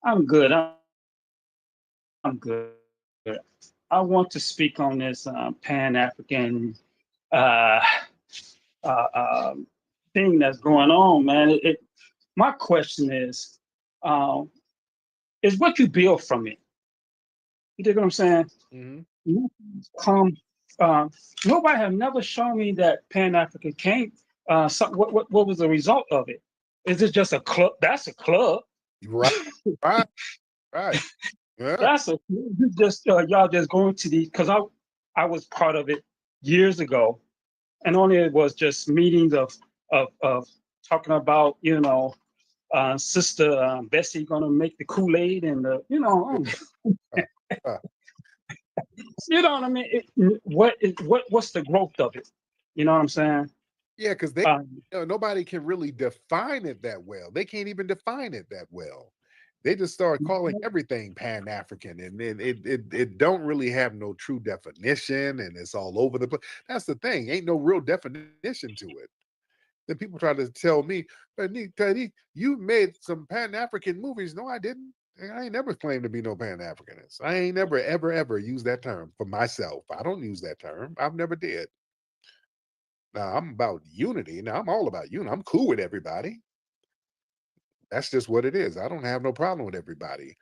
I'm good. I'm good. I want to speak on this Pan-African uh, thing that's going on, man. My question is what you build from it? You dig what I'm saying? Mm-hmm. Nobody have never shown me that Pan-African came. What was the result of it? Is it just a club? That's a club. Right. Yeah. That's just y'all just going to the because I was part of it years ago, and only it was just meetings of talking about Sister Bessie gonna make the Kool-Aid and you know what I mean. What's the growth of it? You know what I'm saying? Yeah, because nobody can really define it that well. They can't even define it that well. They just start calling everything Pan-African, and then it don't really have no true definition, and it's all over the place. That's the thing. Ain't no real definition to it. Then people try to tell me, Teddy, you made some Pan-African movies. No, I didn't. I ain't never claimed to be no Pan-Africanist. I ain't never, ever used that term for myself. I don't use that term. I've never did. Now, I'm about unity. Now, I'm all about unity. I'm cool with everybody. That's just what it is. I don't have no problem with everybody.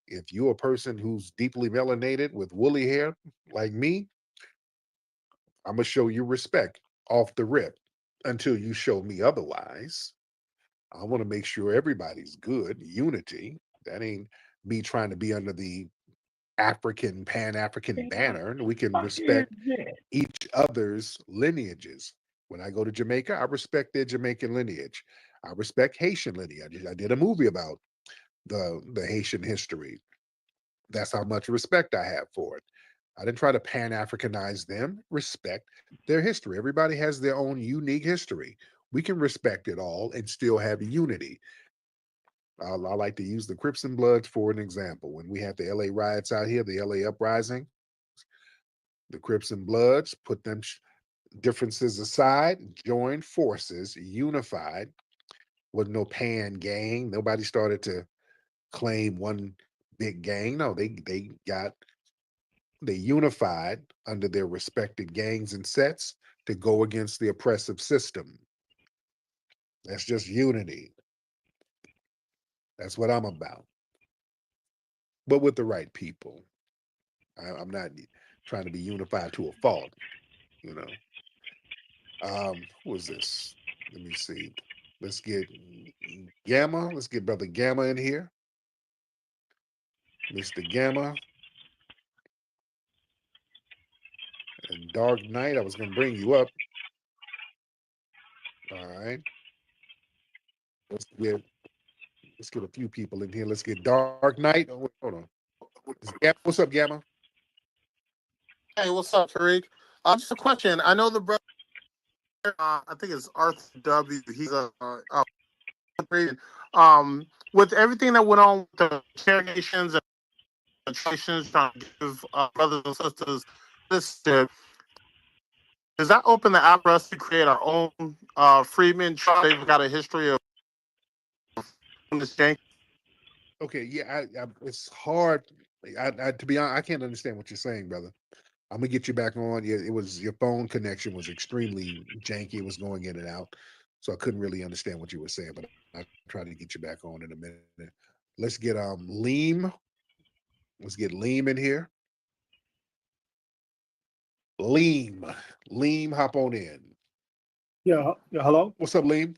If you're a person who's deeply melanated with woolly hair like me, I'm going to show you respect off the rip until you show me otherwise. I want to make sure everybody's good, unity. That ain't me trying to be under the Pan-African banner. We can respect each other's lineages. When I go to Jamaica, I respect their Jamaican lineage. I respect Haitian lineage. I did a movie about the Haitian history. That's how much respect I have for it. I didn't try to Pan-Africanize them. Respect their history. Everybody has their own unique history. We can respect it all and still have unity. I like to use the Crips and Bloods for an example. When we had the LA riots out here, the LA uprising, the Crips and Bloods put them differences aside, joined forces, unified. Wasn't no pan gang. Nobody started to claim one big gang. No, they unified under their respected gangs and sets to go against the oppressive system. That's just unity. That's what I'm about. But with the right people. I'm not trying to be unified to a fault, you know. Who is this? Let me see. Let's get Gamma. Let's get Brother Gamma in here. Mr. Gamma. And Dark Knight, I was going to bring you up. All right. Let's get a few people in here. Let's get Dark Knight. Oh, wait, hold on. What's up, Gamma? Hey, what's up, Tariq? Just a question. I know the brother, I think it's Arthur W. He's with everything that went on with the interrogations and the trying to give brothers and sisters this, does that open the app for us to create our own Freedmen tribe? They've got a history of this gang. Okay, yeah, it's hard. To be honest, I can't understand what you're saying, brother. I'm gonna get you back on. Yeah, it was your phone connection was extremely janky. It was going in and out, so I couldn't really understand what you were saying. But I'll try to get you back on in a minute. Let's get Leem. Let's get Leem in here. Leem, hop on in. Yeah, hello. What's up, Leem?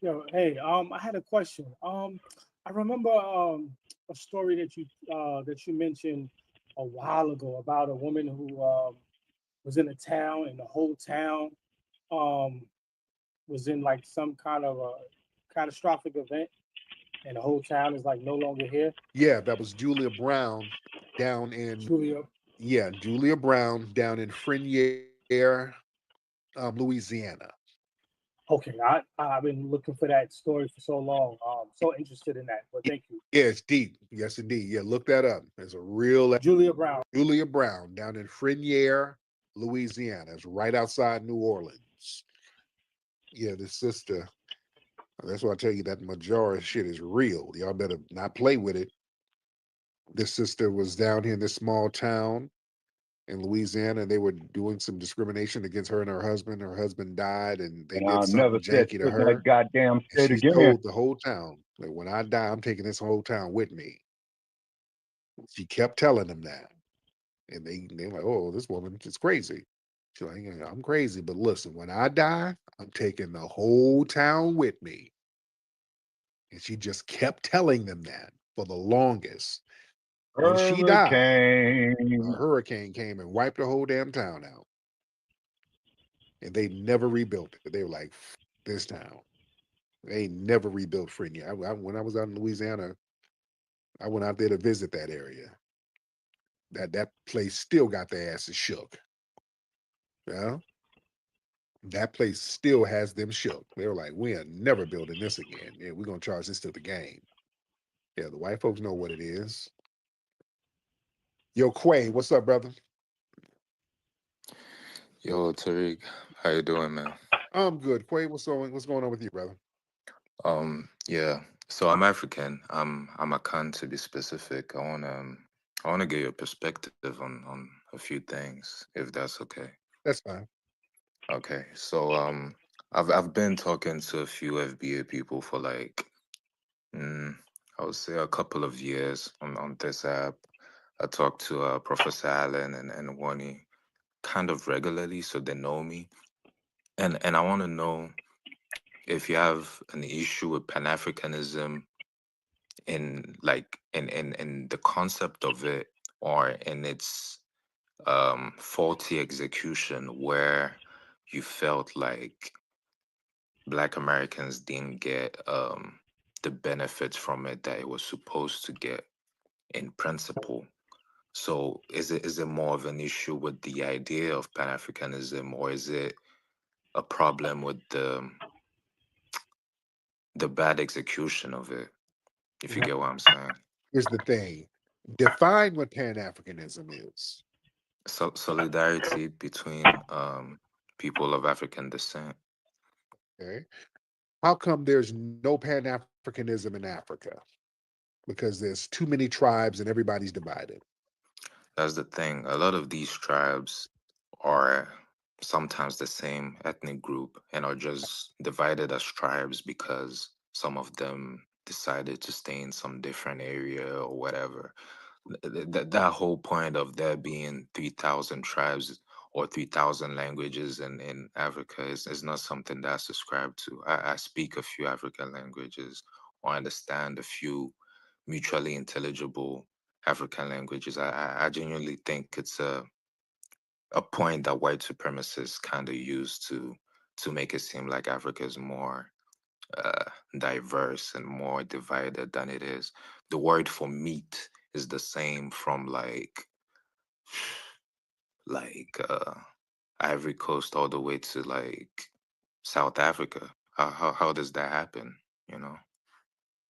Yo, hey, I had a question. I remember a story that you mentioned a while ago about a woman who was in a town and the whole town um was in like some kind of a catastrophic event and the whole town is like no longer here. Yeah, that was Julia Brown down in Julia. Julia Brown down in Frenier, Louisiana. Okay, I've been looking for that story for so long. So interested in that. But thank you. Yeah, it's deep. Yes, indeed. Yeah, look that up. There's a real Julia Brown. Julia Brown down in Frenier, Louisiana. It's right outside New Orleans. Yeah, the sister. That's why I tell you that majority shit is real. Y'all better not play with it. This sister was down here in this small town in Louisiana, and they were doing some discrimination against her and her husband. Her husband died, and they And did I'll never something set janky to foot in that her. goddamn And state she again. told the whole town that when I die, I'm taking this whole town with me. She kept telling them that, and they're like, "Oh, this woman is crazy." She's like, "Yeah, I'm crazy, but listen, when I die, I'm taking the whole town with me." And she just kept telling them that for the longest. When she died, a hurricane came and wiped the whole damn town out. And they never rebuilt it. They were like, this town. They never rebuilt Frenier. When I was out in Louisiana, I went out there to visit that area. That place still got their asses shook. Yeah. That place still has them shook. They were like, we are never building this again. Yeah, we're gonna charge this to the game. Yeah, the white folks know what it is. Yo, Quay, what's up, brother? Yo, Tariq, how you doing, man? I'm good. Quay, what's going on with you, brother? Yeah. So I'm African. I'm a Khan to be specific. I wanna get your perspective on a few things, if that's okay. That's fine. Okay. So I've been talking to a few FBA people for like I would say a couple of years on this app. I talk to Professor Allen and Wani kind of regularly, so they know me. And I want to know if you have an issue with Pan-Africanism in the concept of it or in its faulty execution where you felt like Black Americans didn't get the benefits from it that it was supposed to get in principle. So is it more of an issue with the idea of Pan-Africanism, or is it a problem with the bad execution of it? If you Now, get what I'm saying. here's the thing. Define what Pan-Africanism is. So solidarity between people of African descent. Okay. How come there's no Pan-Africanism in Africa? Because there's too many tribes and everybody's divided. That's the thing. A lot of these tribes are sometimes the same ethnic group and are just divided as tribes because some of them decided to stay in some different area or whatever. That whole point of there being 3,000 tribes or 3,000 languages in Africa is not something that I subscribe to. I speak a few African languages or understand a few mutually intelligible African languages. I genuinely think it's a point that white supremacists kind of use to make it seem like Africa is more diverse and more divided than it is. The word for meat is the same from like Ivory Coast all the way to like South Africa. How does that happen? You know?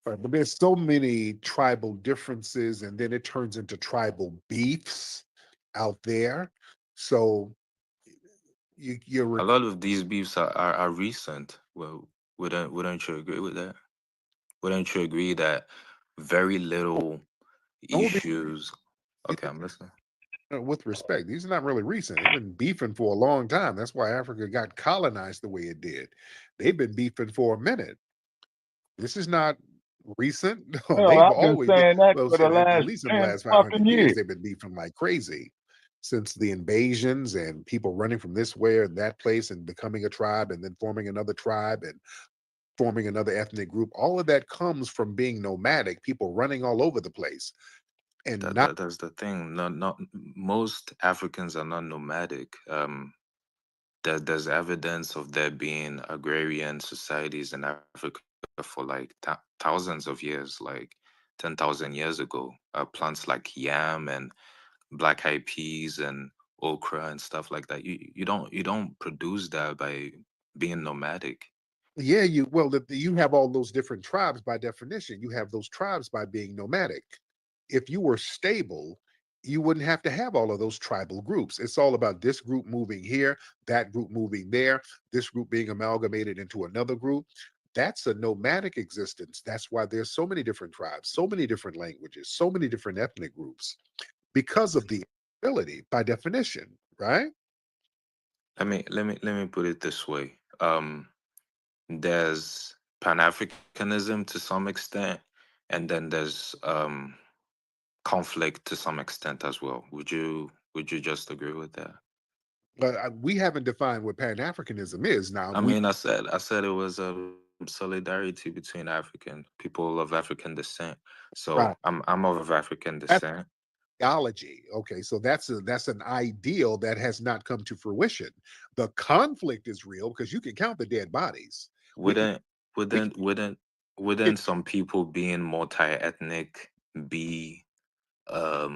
Right, but there's so many tribal differences, and then it turns into tribal beefs out there. So you're A lot of these beefs are recent. Well, wouldn't you agree with that? Wouldn't you agree that very little issues? Okay, I'm listening. with respect, these are not really recent. They've been beefing for a long time. That's why Africa got colonized the way it did. They've been beefing for a minute. This is not recent. No, Hell, they've I've been always saying that well, for the at last least in the 10 last fucking 500 years, years. they've been beefing like crazy since the invasions and people running from this way and that place and becoming a tribe and then forming another tribe and forming another ethnic group. All of that comes from being nomadic, people running all over the place. And That's the thing. Not most Africans are not nomadic. There's evidence of there being agrarian societies in Africa for like thousands of years, like 10,000 years ago. Plants like yam and black eyed peas and okra and stuff like that. You don't produce that by being nomadic. yeah, you have all those different tribes by definition. You have those tribes by being nomadic. If you were stable, you wouldn't have to have all of those tribal groups. It's all about this group moving here, that group moving there, this group being amalgamated into another group. That's a nomadic existence. That's why there's so many different tribes, so many different languages, so many different ethnic groups, because of the ability by definition, right? Let me put it this way. There's Pan-Africanism to some extent, and then there's conflict to some extent as well. Would you just agree with that? But we haven't defined what Pan-Africanism is. Now, I mean, I said it was a solidarity between African people of African descent. So right. I'm of African descent. Theology. Okay, so that's an ideal that has not come to fruition. The conflict is real because you can count the dead bodies. Wouldn't some people being multi-ethnic be a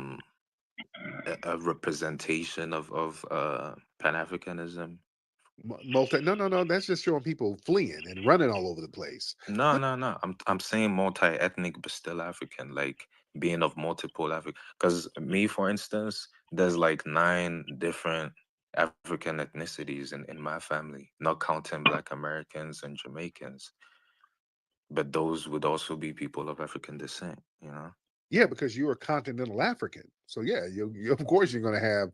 representation of Pan-Africanism? No, that's just showing people fleeing and running all over the place. No. I'm saying multi-ethnic but still African, like being of multiple African. Because me, for instance, there's like 9 different African ethnicities in my family, not counting Black Americans and Jamaicans. But those would also be people of African descent, you know? Yeah, because you're a continental African. So yeah, you of course you're going to have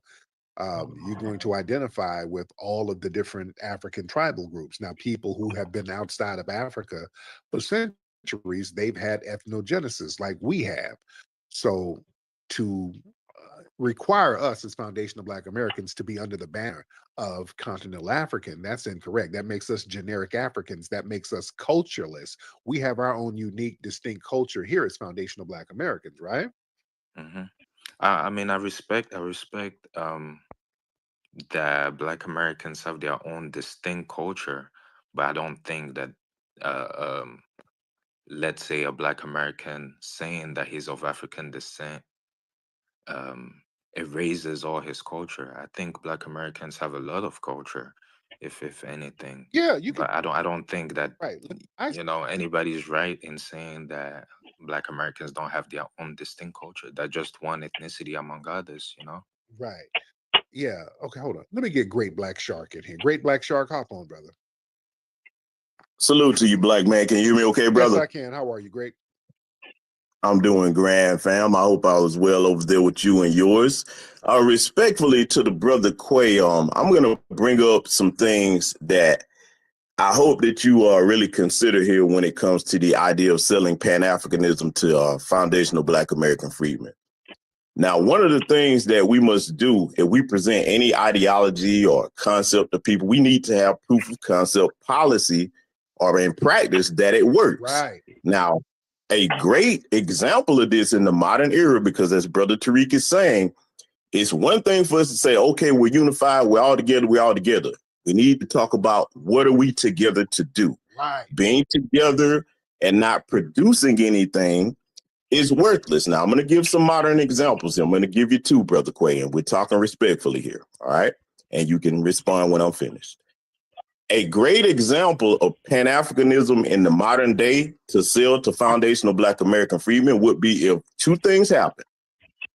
you're going to identify with all of the different African tribal groups. Now, people who have been outside of Africa for centuries, they've had ethnogenesis like we have. So to require us as foundational Black Americans to be under the banner of continental African, that's incorrect. That makes us generic Africans. That makes us cultureless. We have our own unique, distinct culture here as foundational Black Americans, right? Mm-hmm. I mean, I respect that Black Americans have their own distinct culture, but I don't think that, let's say, a Black American saying that he's of African descent erases all his culture. I think Black Americans have a lot of culture, if anything. Yeah, you can. But I don't think that right. anybody's right in saying that Black Americans don't have their own distinct culture. They're just one ethnicity among others, you know? Right. Yeah. Okay, hold on. Let me get Great Black Shark in here. Great Black Shark, hop on, brother. Salute to you, black man. Can you hear me okay, brother? Yes, I can. How are you? Great. I'm doing grand, fam. I hope I was well over there with you and yours. Respectfully to the brother Quay, I'm going to bring up some things that I hope that you really consider here when it comes to the idea of selling Pan-Africanism to foundational Black American freedmen. Now, one of the things that we must do if we present any ideology or concept to people, we need to have proof of concept, policy, or in practice that it works. Right. Now, a great example of this in the modern era, because as Brother Tariq is saying, it's one thing for us to say, okay, we're unified, we're all together. We need to talk about what are we together to do. Right. Being together and not producing anything is worthless. Now, I'm going to give some modern examples. I'm going to give you 2, Brother Quay, and we're talking respectfully here, all right? And you can respond when I'm finished. A great example of Pan-Africanism in the modern day to sell to foundational Black American freedmen would be if 2 things happen.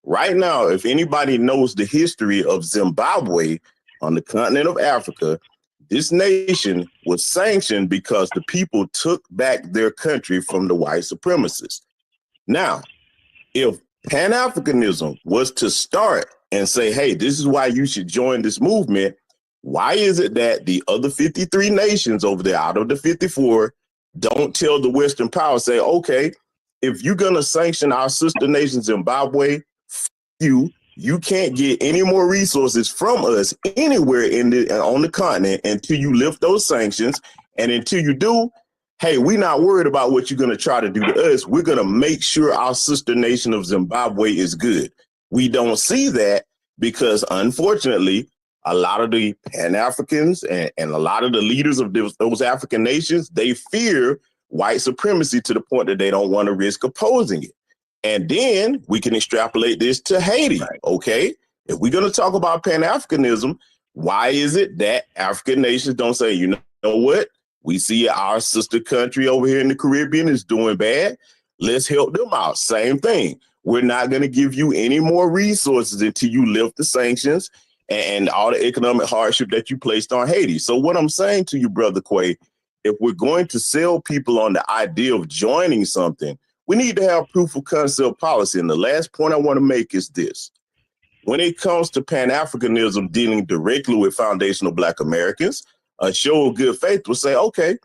Right now, if anybody knows the history of Zimbabwe on the continent of Africa, this nation was sanctioned because the people took back their country from the white supremacists. Now, if Pan-Africanism was to start and say, hey, this is why you should join this movement, why is it that the other 53 nations over there out of the 54 don't tell the Western power, say, okay, if you're going to sanction our sister nation Zimbabwe, you can't get any more resources from us anywhere on the continent until you lift those sanctions. And until you do, hey, we're not worried about what you're going to try to do to us. We're going to make sure our sister nation of Zimbabwe is good. We don't see that because, unfortunately, a lot of the Pan-Africans and a lot of the leaders of those African nations, they fear white supremacy to the point that they don't want to risk opposing it. And then we can extrapolate this to Haiti, okay? If we're going to talk about Pan-Africanism, why is it that African nations don't say, you know what? We see our sister country over here in the Caribbean is doing bad. Let's help them out. Same thing. We're not going to give you any more resources until you lift the sanctions and all the economic hardship that you placed on Haiti. So what I'm saying to you, Brother Quay, if we're going to sell people on the idea of joining something, we need to have proof of concept policy. And the last point I want to make is this. When it comes to Pan-Africanism dealing directly with foundational Black Americans, a show of good faith will say, okay,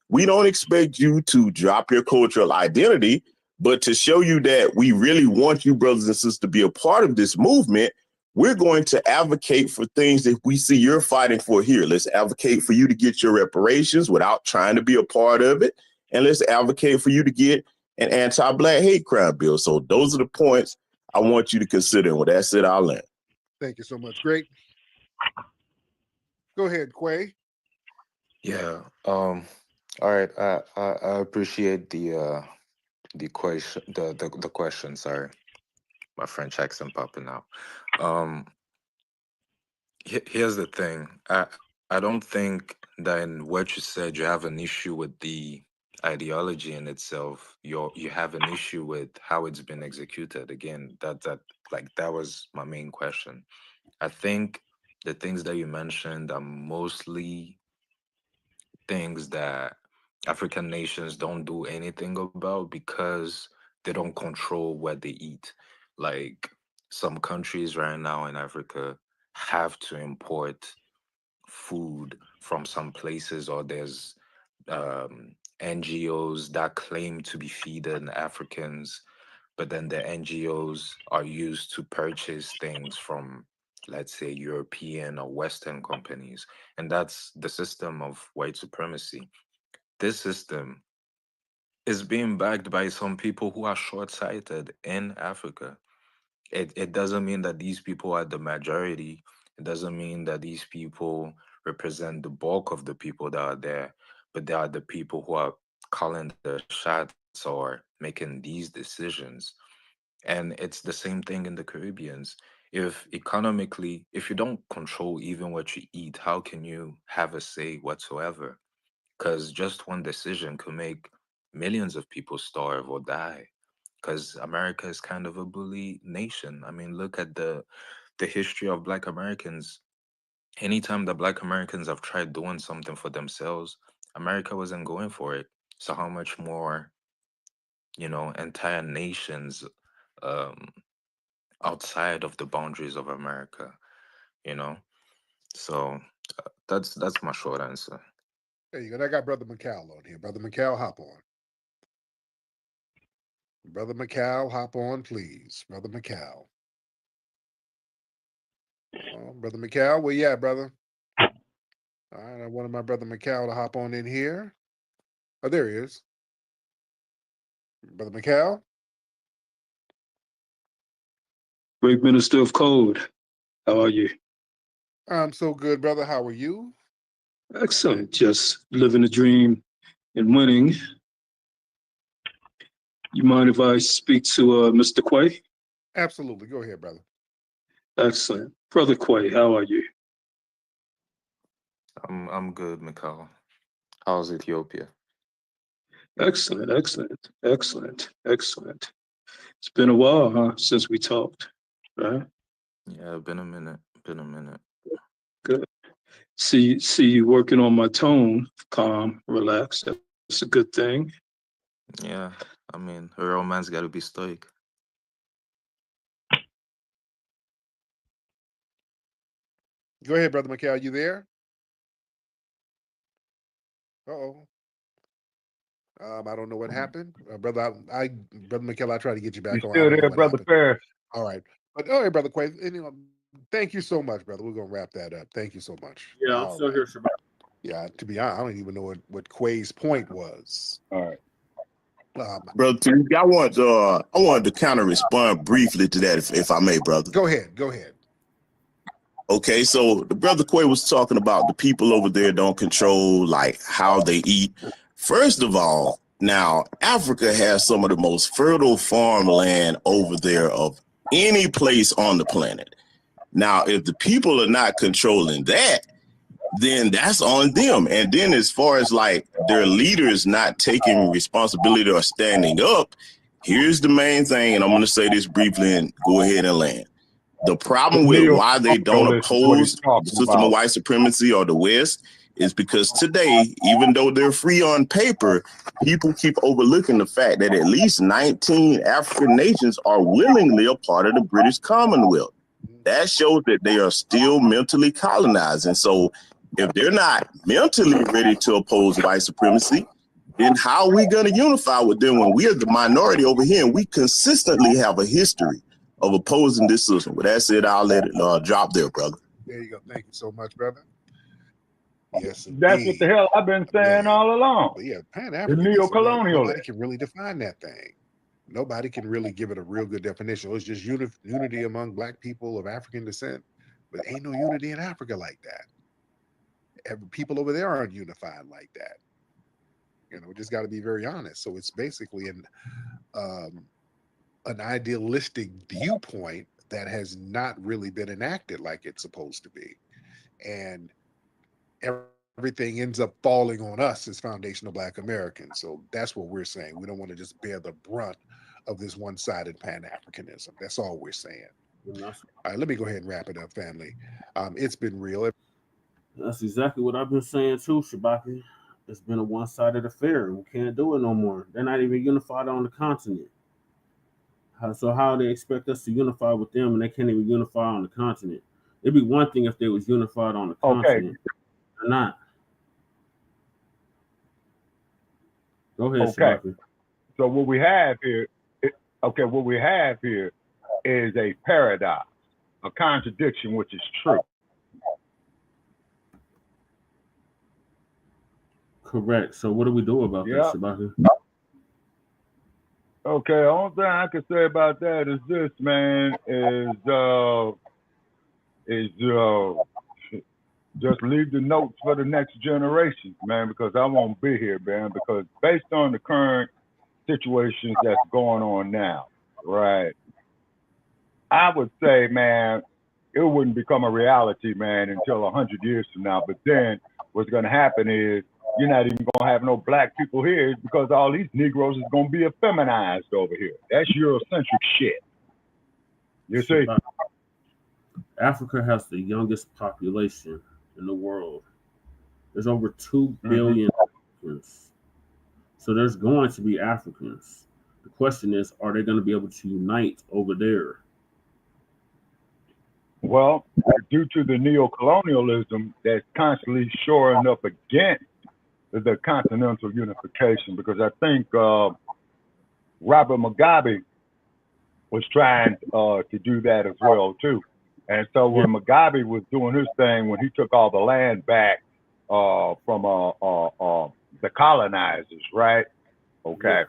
we don't expect you to drop your cultural identity, but to show you that we really want you, brothers and sisters, to be a part of this movement, we're going to advocate for things that we see you're fighting for here. Let's advocate for you to get your reparations without trying to be a part of it. And let's advocate for you to get an anti-Black hate crime bill. So those are the points I want you to consider. And with that said, I'll land. Thank you so much. Great. Go ahead, Quay. Yeah. All right. I appreciate the question. The question. Sorry, my French accent popping out. Here's the thing. I don't think that in what you said you have an issue with the ideology in itself. You have an issue with how it's been executed. Again, that was my main question. I think the things that you mentioned are mostly things that African nations don't do anything about because they don't control what they eat. Like some countries right now in Africa have to import food from some places, or there's NGOs that claim to be feeding Africans, but then the NGOs are used to purchase things from, let's say, European or Western companies. And that's the system of white supremacy. This system is being backed by some people who are short-sighted in Africa. It doesn't mean that these people are the majority. It doesn't mean that these people represent the bulk of the people that are there, but they are the people who are calling the shots or making these decisions. And it's the same thing in the Caribbeans. If economically, if you don't control even what you eat, how can you have a say whatsoever? Because just one decision could make millions of people starve or die. Because America is kind of a bully nation. I mean, look at the history of Black Americans. Anytime that Black Americans have tried doing something for themselves, America wasn't going for it. So how much more, entire nations um, outside of the boundaries of America, you know? So that's my short answer. There you go. I got Brother McCall on here. Brother McCall, hop on. Brother McCall, hop on, please. Brother McCall. Oh, Brother McCall, where you at, brother? All right, I wanted my Brother McCall to hop on in here. Oh, there he is. Brother McCall? Great Minister of Code. How are you? I'm so good, brother. How are you? Excellent. Just living the dream and winning. You mind if I speak to Mr. Quay? Absolutely. Go ahead, brother. Excellent. Brother Quay, how are you? I'm good, Mikhail. How's Ethiopia? Excellent, excellent, excellent, excellent. It's been a while, huh, since we talked, right? Yeah, been a minute. Good. See you working on my tone, calm, relaxed. That's a good thing. Yeah, I mean, a real man's got to be stoic. Go ahead, Brother McCall. You there? Uh-oh. I don't know what happened. Brother McKell, I try to get you back You on. still there, Brother Ferris? All right. But all right, Brother Quay, anyway, thank you so much, brother. We're going to wrap that up. Thank you so much. Yeah, I'm All still right. here, Shabaka. Yeah, to be honest, I don't even know what Quay's point was. All right. Brother Tariq, I wanted to kind of respond briefly to that, if I may, brother. Go ahead. Okay, so the brother Quay was talking about the people over there don't control like how they eat. First of all, now Africa has some of the most fertile farmland over there of any place on the planet. Now, if the people are not controlling that, then that's on them. And then as far as like their leaders not taking responsibility or standing up, here's the main thing, and I'm going to say this briefly and go ahead and land. The problem with why they don't oppose the system of white supremacy or the West is because today, even though they're free on paper, people keep overlooking the fact that at least 19 African nations are willingly a part of the British Commonwealth. That shows that they are still mentally colonized. And so if they're not mentally ready to oppose white supremacy, then how are we going to unify with them when we are the minority over here and we consistently have a history of opposing this system? With that said, I'll let it drop there, brother. There you go. Thank you so much, brother. Yes, That's what the hell I've been saying all along. But yeah, The Pan-Africanism, neo-colonialists. nobody can really define that thing. Nobody can really give it a real good definition. It's just unity among Black people of African descent, but ain't no unity in Africa like that. People over there aren't unified like that. You know, we just got to be very honest. So it's basically an idealistic viewpoint that has not really been enacted like it's supposed to be, and everything ends up falling on us as foundational Black Americans. So that's what we're saying. We don't want to just bear the brunt of this one-sided Pan-Africanism. That's all we're saying. All right, let me go ahead and wrap it up, family. It's been real. That's exactly what I've been saying too, Shabaka. It's been a one-sided affair. We can't do it no more. They're not even unified on the continent. So how they expect us to unify with them and they can't even unify on the continent? It'd be one thing if they was unified on the continent. They're not. Go ahead, Shabaka. So what we have here, is a paradox, a contradiction, which is true. Correct. So what do we do about that, Shabaka? Okay, the only thing I can say about that is this, man, just leave the notes for the next generations, man, because I won't be here, man, because based on the current situations that's going on now, right, I would say, man, it wouldn't become a reality, man, until 100 years from now. But then what's going to happen is you're not even going to have no Black people here because all these Negroes is going to be effeminized over here. That's Eurocentric shit. You see? Africa has the youngest population in the world. There's over 2 billion Africans. So there's going to be Africans. The question is, are they going to be able to unite over there? Well, due to the neo-colonialism that's constantly shoring up against the continental unification, because I think Robert Mugabe was trying to do that as well too. And so when Mugabe was doing his thing, when he took all the land back from the colonizers, right? Okay.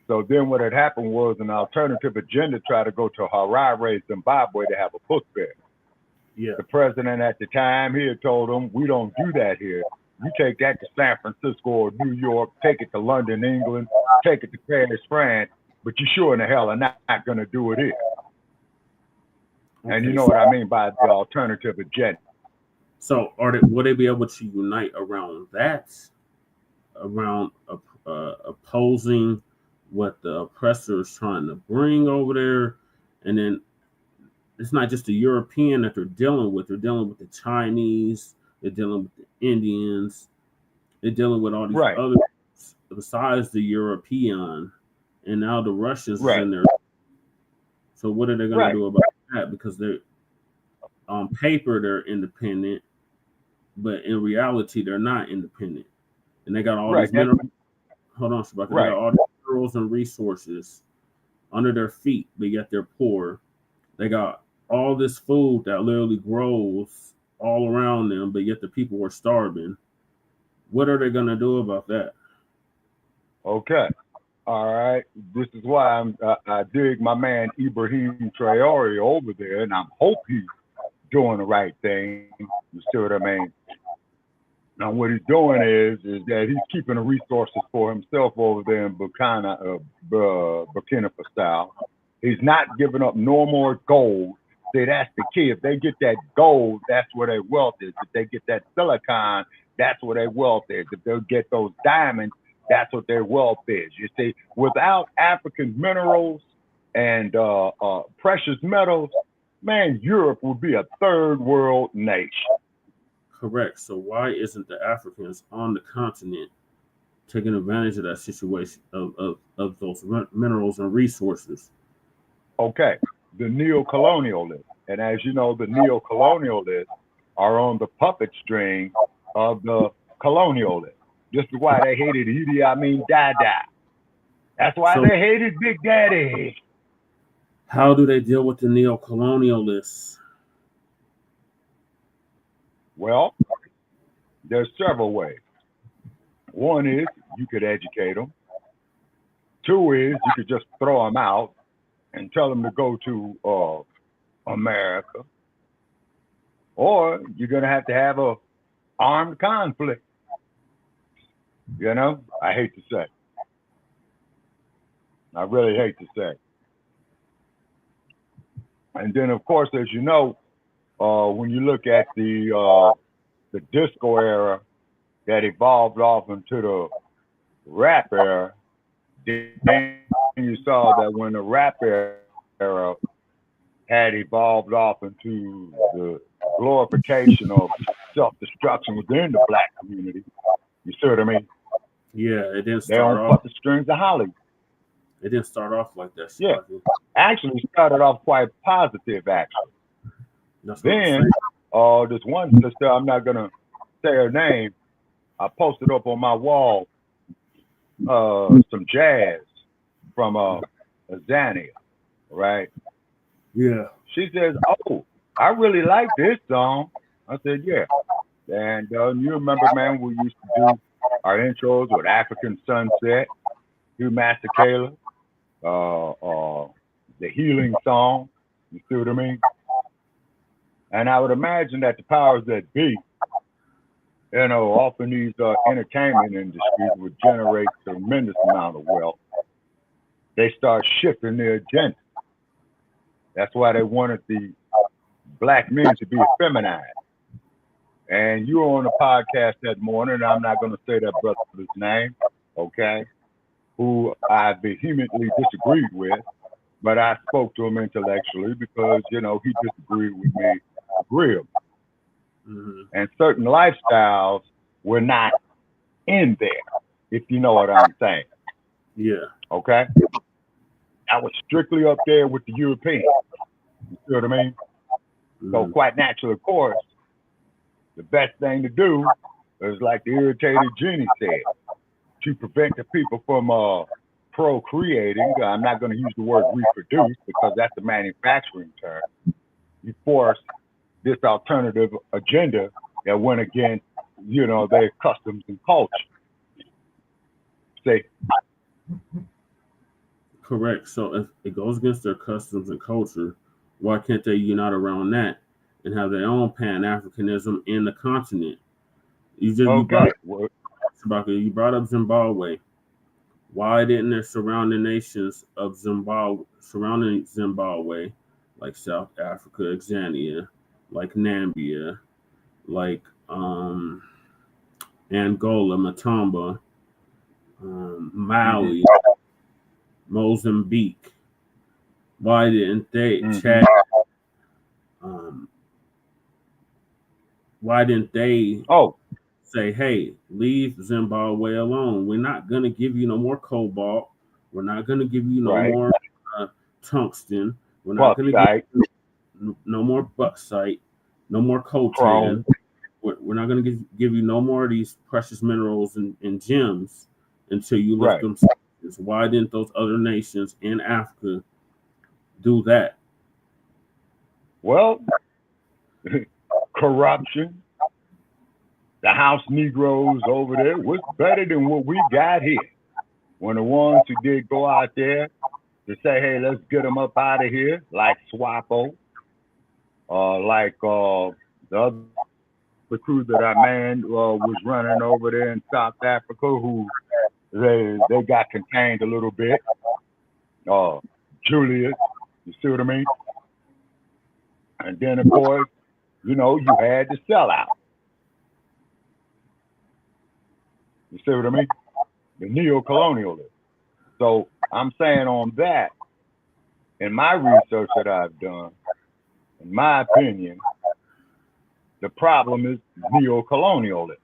So then what had happened was an alternative agenda tried to go to Harare, Zimbabwe to have a book there. Yeah. The president at the time, he had told them, we don't do that here. You take that to San Francisco or New York, take it to London, England, take it to Paris, France, but you sure in the hell are not going to do it here. And you know what I mean by the alternative agenda. So will they be able to unite around that, around opposing what the oppressor is trying to bring over there? And then it's not just the European that they're dealing with. They're dealing with the Chinese. They're dealing with the Indians. They're dealing with all these others besides the European. And now the Russians is in there. So what are they going to do about that? Because they're on paper they're independent, but in reality they're not independent. And they got all these minerals. Hold on, Shabaka. They got all these minerals and resources under their feet, but yet they're poor. They got all this food that literally grows all around them, but yet the people were starving. What are they going to do about that? Okay. All right. This is why I dig my man Ibrahim Traore over there, and I hope he's doing the right thing. You see what I mean? Now, what he's doing is that he's keeping the resources for himself over there in Burkina Faso. He's not giving up no more gold. See, that's the key. If they get that gold, that's where their wealth is. If they get that silicon, that's where their wealth is. If they get those diamonds, that's what their wealth is. You see, without African minerals and precious metals, man, Europe would be a third world nation. Correct. So why isn't the Africans on the continent taking advantage of that situation of those minerals and resources? Okay, the neo-colonialists, and as you know, the neo-colonialists are on the puppet string of the colonialists. This is why they hated Idi Amin Dada. That's why they hated Big Daddy. How do they deal with the neo-colonialists? Well, there's several ways. One is you could educate them. Two is you could just throw them out and tell them to go to America. Or you're going to have a armed conflict. You know, I hate to say. I really hate to say. And then, of course, as you know, when you look at the disco era that evolved off into the rap era, then you saw that when the rap era had evolved off into the glorification of self-destruction within the Black community, you see what I mean? Yeah, it didn't They start don't off. put the strings of Hollywood. It didn't start off like that. Yeah, actually started off quite positive, actually. That's what I'm Then, saying. this one sister, I'm not gonna say her name, I posted up on my wall some jazz from Azania, right? Yeah. She says, "Oh, I really like this song." I said, "Yeah." And you remember, man, we used to do our intros with African Sunset, Hugh Masekela, the Healing Song. You see what I mean? And I would imagine that the powers that be, you know, often these entertainment industries would generate a tremendous amount of wealth. They start shifting their agenda. That's why they wanted the Black men to be effeminized. And you were on a podcast that morning, and I'm not going to say that brother's name, okay, who I vehemently disagreed with, but I spoke to him intellectually because, you know, he disagreed with me agreeably. Mm-hmm. And certain lifestyles were not in there, if you know what I'm saying. Yeah. Okay? I was strictly up there with the Europeans. You see what I mean? Mm-hmm. So quite naturally, of course, the best thing to do is like the irritated genie said, to prevent the people from procreating. I'm not going to use the word reproduce because that's a manufacturing term. You force this alternative agenda that went against, you know, their customs and culture. Say, correct. So if it goes against their customs and culture, why can't they unite around that and have their own Pan-Africanism in the continent? You brought up Zimbabwe. Why didn't the surrounding nations of surrounding Zimbabwe, like South Africa, Tanzania, like Namibia, like Angola, Matamba, Mali, Mozambique, why didn't they Chad? Why didn't they say, hey, leave Zimbabwe alone? We're not going to give you no more cobalt. We're not going to give you no more tungsten. We're not going to give you no more bauxite, no more coltan. We're not going to give you no more of these precious minerals and gems until you lift them. Why didn't those other nations in Africa do that? Well, corruption. The house Negroes over there was better than what we got here. When the ones who did go out there to say, hey, let's get them up out of here, like Swapo, like the other crew that our man was running over there in South Africa, who they got contained a little bit. Julius, you see what I mean? And then, of course, you know, you had the sellout. You see what I mean? The neo-colonialists. So I'm saying on that, in my research that I've done, in my opinion, the problem is neo-colonialism.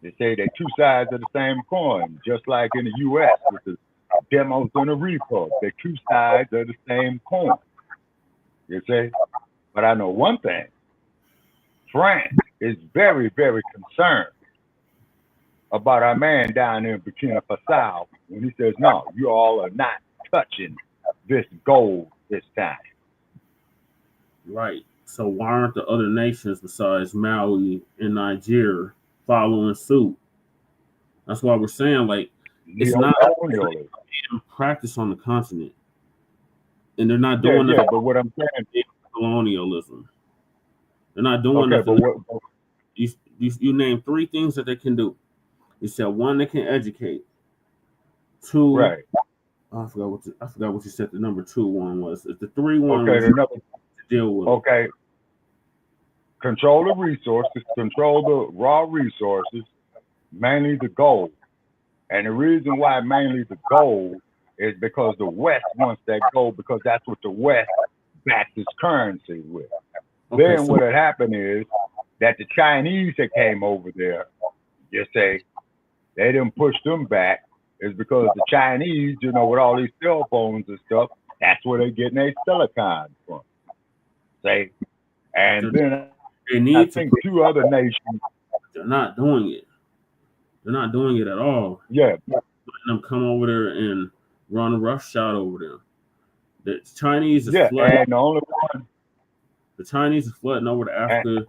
They say they're two sides of the same coin, just like in the U.S. with the demos and the repos. They're two sides of the same coin. You see? But I know one thing. France is very, very concerned about our man down there in Burkina Faso when he says, no, you all are not touching this gold this time. Right. So why aren't the other nations besides Mali and Nigeria following suit? That's why we're saying, like, it's not in practice on the continent. And they're not doing nothing. But what I'm saying, colonialism. They're not doing nothing. You name three things that they can do. You said one, they can educate. Two, right. I forgot what you said the number 2 one was. The 3 one was to deal with. Okay. Control the resources, control the raw resources, mainly the gold. And the reason why mainly the gold is because the West wants that gold because that's what the West backs its currency with. Okay, Then what had happened is that the Chinese that came over there, you say, they didn't push them back, is because the Chinese, you know, with all these cell phones and stuff, that's where they're getting their silicon from. Say, and then I think 2 other nations. They're not doing it. They're not doing it at all. Yeah. Letting them come over there and run roughshod over them. The Chinese is flooding. And the only one. The Chinese are flooding over to Africa.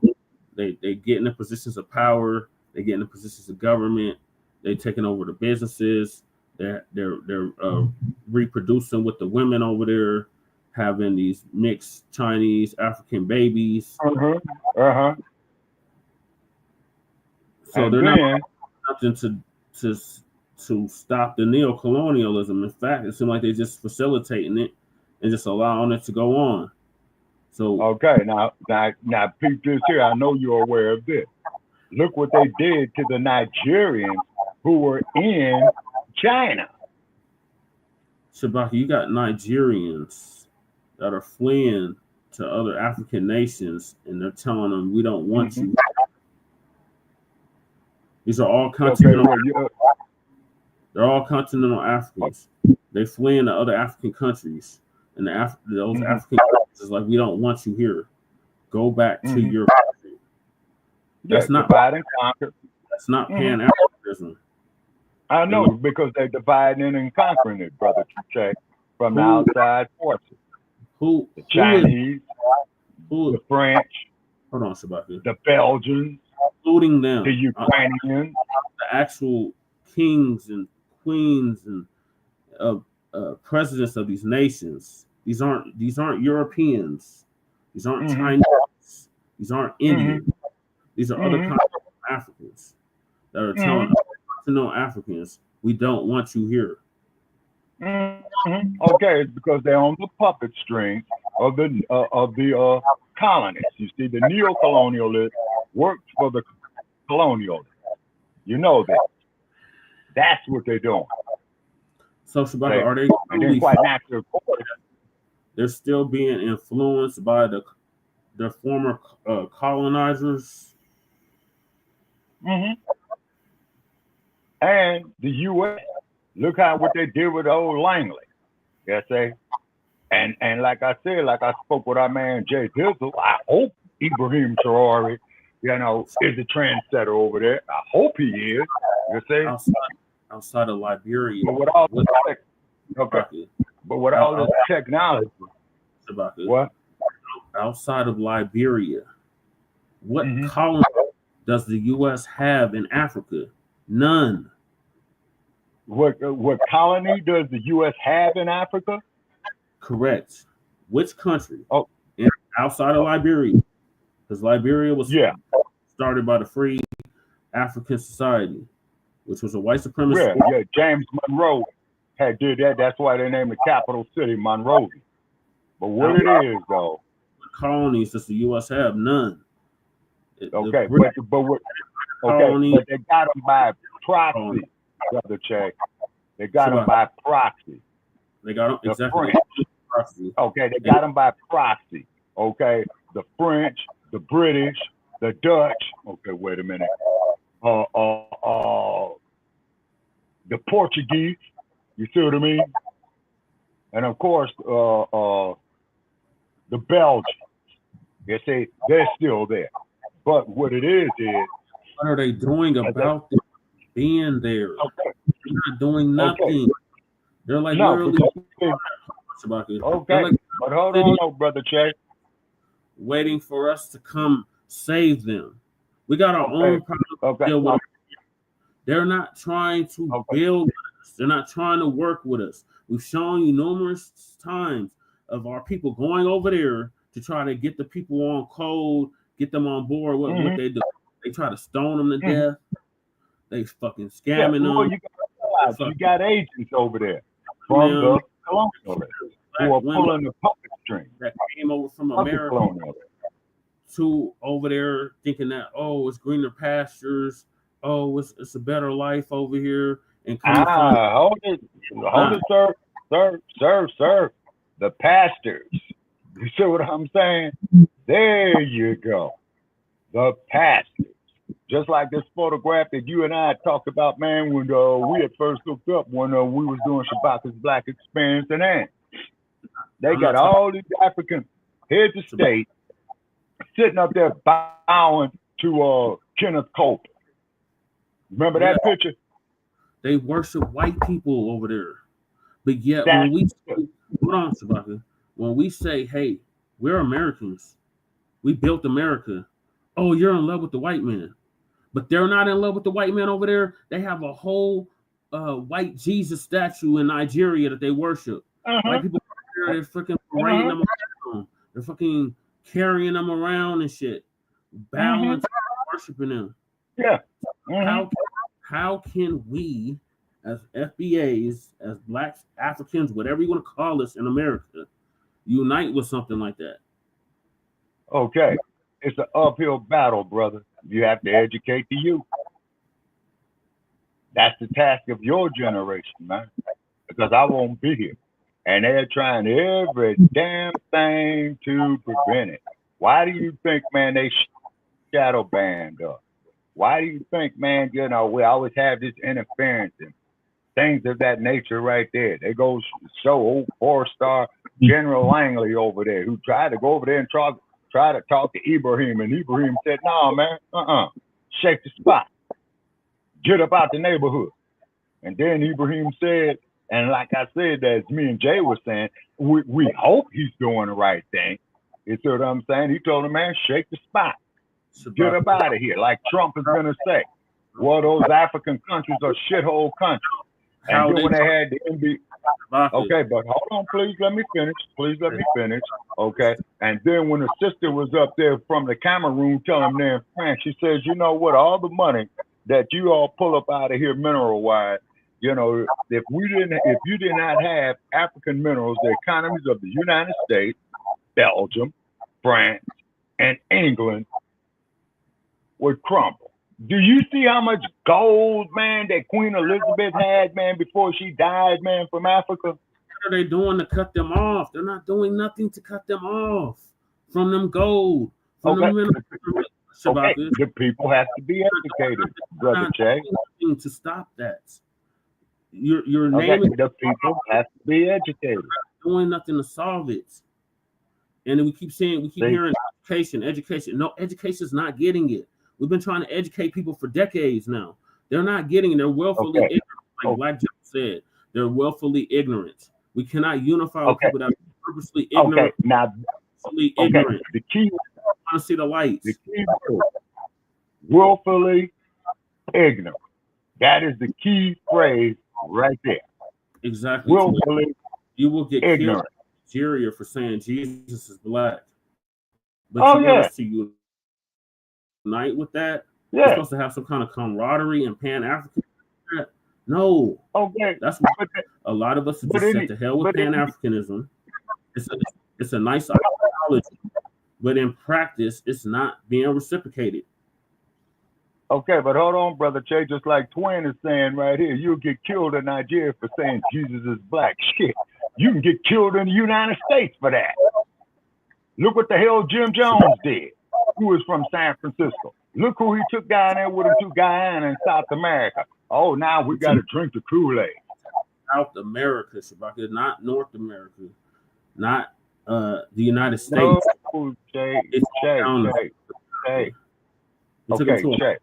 They get in the positions of power. They get in the positions of government. They taking over the businesses. They're reproducing with the women over there, having these mixed Chinese African babies. So and they're not doing nothing to stop the neo-colonialism. In fact, it seems like they're just facilitating it and just allowing it to go on. So okay, now peep this here. I know you're aware of this. Look what they did to the Nigerians who were in China. Shabaka, you got Nigerians that are fleeing to other African nations, and they're telling them, we don't want you. These are all continental. They're all continental Africans. They fleeing to other African countries, and those African countries is like, we don't want you here. Go back to your country. That's not divide and conquer. That's not Pan-Africanism. I know, because they're dividing and conquering it, brother. Check from the outside forces. The Chinese, the French, hold on, Shabaka. The Belgians, including them, the Ukrainians, the actual kings and queens and presidents of these nations. These aren't Europeans. These aren't Chinese. These aren't Indians. These are other continental Africans that are telling continental Africans, we don't want you here. Okay, it's because they're on the puppet string of the colonists. You see, the neo-colonialists worked for the colonialists. You know that. That's what they're doing. So, Shabaka, are they? And then quite natural. They're still being influenced by their former colonizers. And the U.S. Look what they did with old Langley. Yes, and like I said, like I spoke with our man Jay Dizzle, I hope Ibrahim Traore, you know, is a trendsetter over there. I hope he is. You see, outside of Liberia, but with all this technology, Shabaka, what? Outside of Liberia, What colony does the U.S. have in Africa? None. What colony does the U.S. have in Africa? Correct. Which country? Oh, outside of Liberia, because Liberia was started by the Free African Society, which was a white supremacist. Yeah. James Monroe had did that. That's why they named the capital city Monrovia. But what it is, though, colonies does the U.S. have? None. Okay, but they got them by proxy, brother Check. They got them by proxy. They got them exactly. Proxy. Okay, they got them by proxy. Okay, the French, the British, the Dutch. Okay, wait a minute. The Portuguese. You see what I mean? And of course, the Belgians. They say they're still there. But what it is what are they doing about being there? Okay. They're not doing nothing. Okay. They're like literally. Okay, like, but hold on, brother Che. Waiting for us to come save them. We got our own problems to deal with. They're not trying to build us. They're not trying to work with us. We've shown you numerous times of our people going over there to try to get the people on code, get them on board. What they do? They try to stone them to death. They fucking scamming them. You got agents over there from the colonialists who are pulling the puppet string that came over from America to over there thinking that it's greener pastures, it's a better life over here. And hold it, sir. The pastors. You see what I'm saying? There you go. The pastors. Just like this photograph that you and I talked about, man, when we had first hooked up when we was doing Shabaka's Black Experience and that. They got all these African heads of state sitting up there bowing to Kenneth Copeland. Remember that picture? They worship white people over there. But yet when we hold on, Shabaka, when we say, hey, we're Americans, we built America. Oh, you're in love with the white man. But they're not in love with the white man over there. They have a whole white Jesus statue in Nigeria that they worship. White people are there, they're freaking parading them around. They're fucking carrying them around and shit. Bowing to worshiping them. Yeah. How can we, as FBAs, as Black Africans, whatever you want to call us in America, unite with something like that? Okay. It's an uphill battle, brother. You have to educate the youth. That's the task of your generation, man. Because I won't be here. And they're trying every damn thing to prevent it. Why do you think, man, they shadow banned us? Why do you think, man, we always have this interference and things of that nature right there? They go show old 4-star General Langley over there who tried to go over there and try to talk to Ibrahim, and Ibrahim said, no, man, shake the spot. Get up out the neighborhood. And then Ibrahim said, and like I said, as me and Jay was saying, we hope he's doing the right thing. You see what I'm saying? He told him, man, shake the spot. Get up out of here, like Trump is going to say. Well, those African countries are shithole countries. And then when they had the NBA, okay, but hold on, please let me finish. Okay. And then when the sister was up there from the Cameroon telling them they're in France, she says, you know what, all the money that you all pull up out of here mineral wise, if you did not have African minerals, the economies of the United States, Belgium, France, and England would crumble. Do you see how much gold, man, that Queen Elizabeth had, man, before she died, man, from Africa? What are they doing to cut them off? They're not doing nothing to cut them off from them gold. From them the people have to be educated, Brother Che. To stop that. You're naming the people have to be educated. Not doing nothing to solve it. And then we keep hearing education. No, education's not getting it. We've been trying to educate people for decades now. They're not getting it. They're willfully ignorant. Like Black John said, they're willfully ignorant. We cannot unify with people that are purposely ignorant. Now, ignorant. The key to see the lights. The key word, willfully ignorant. That is the key phrase right there. Exactly. Willfully you will get ignorant. killed in Nigeria for saying Jesus is black. But Oh, you want yeah. us to unite with that? Yeah. We're supposed to have some kind of camaraderie and Pan-African. No. Okay. That's what a lot of us are just set to hell with Pan-Africanism. It's a nice ideology, but in practice, it's not being reciprocated. Okay, but hold on, Brother Che. Just like Twin is saying right here, you'll get killed in Nigeria for saying Jesus is black. Shit, you can get killed in the United States for that. Look what the hell Jim Jones did, who was from San Francisco. Look who he took down there with him to Guyana and South America. Oh, now we got to drink the Kool-Aid. South America, Shabaka, not North America, not the United States. No, Che. Okay, Che.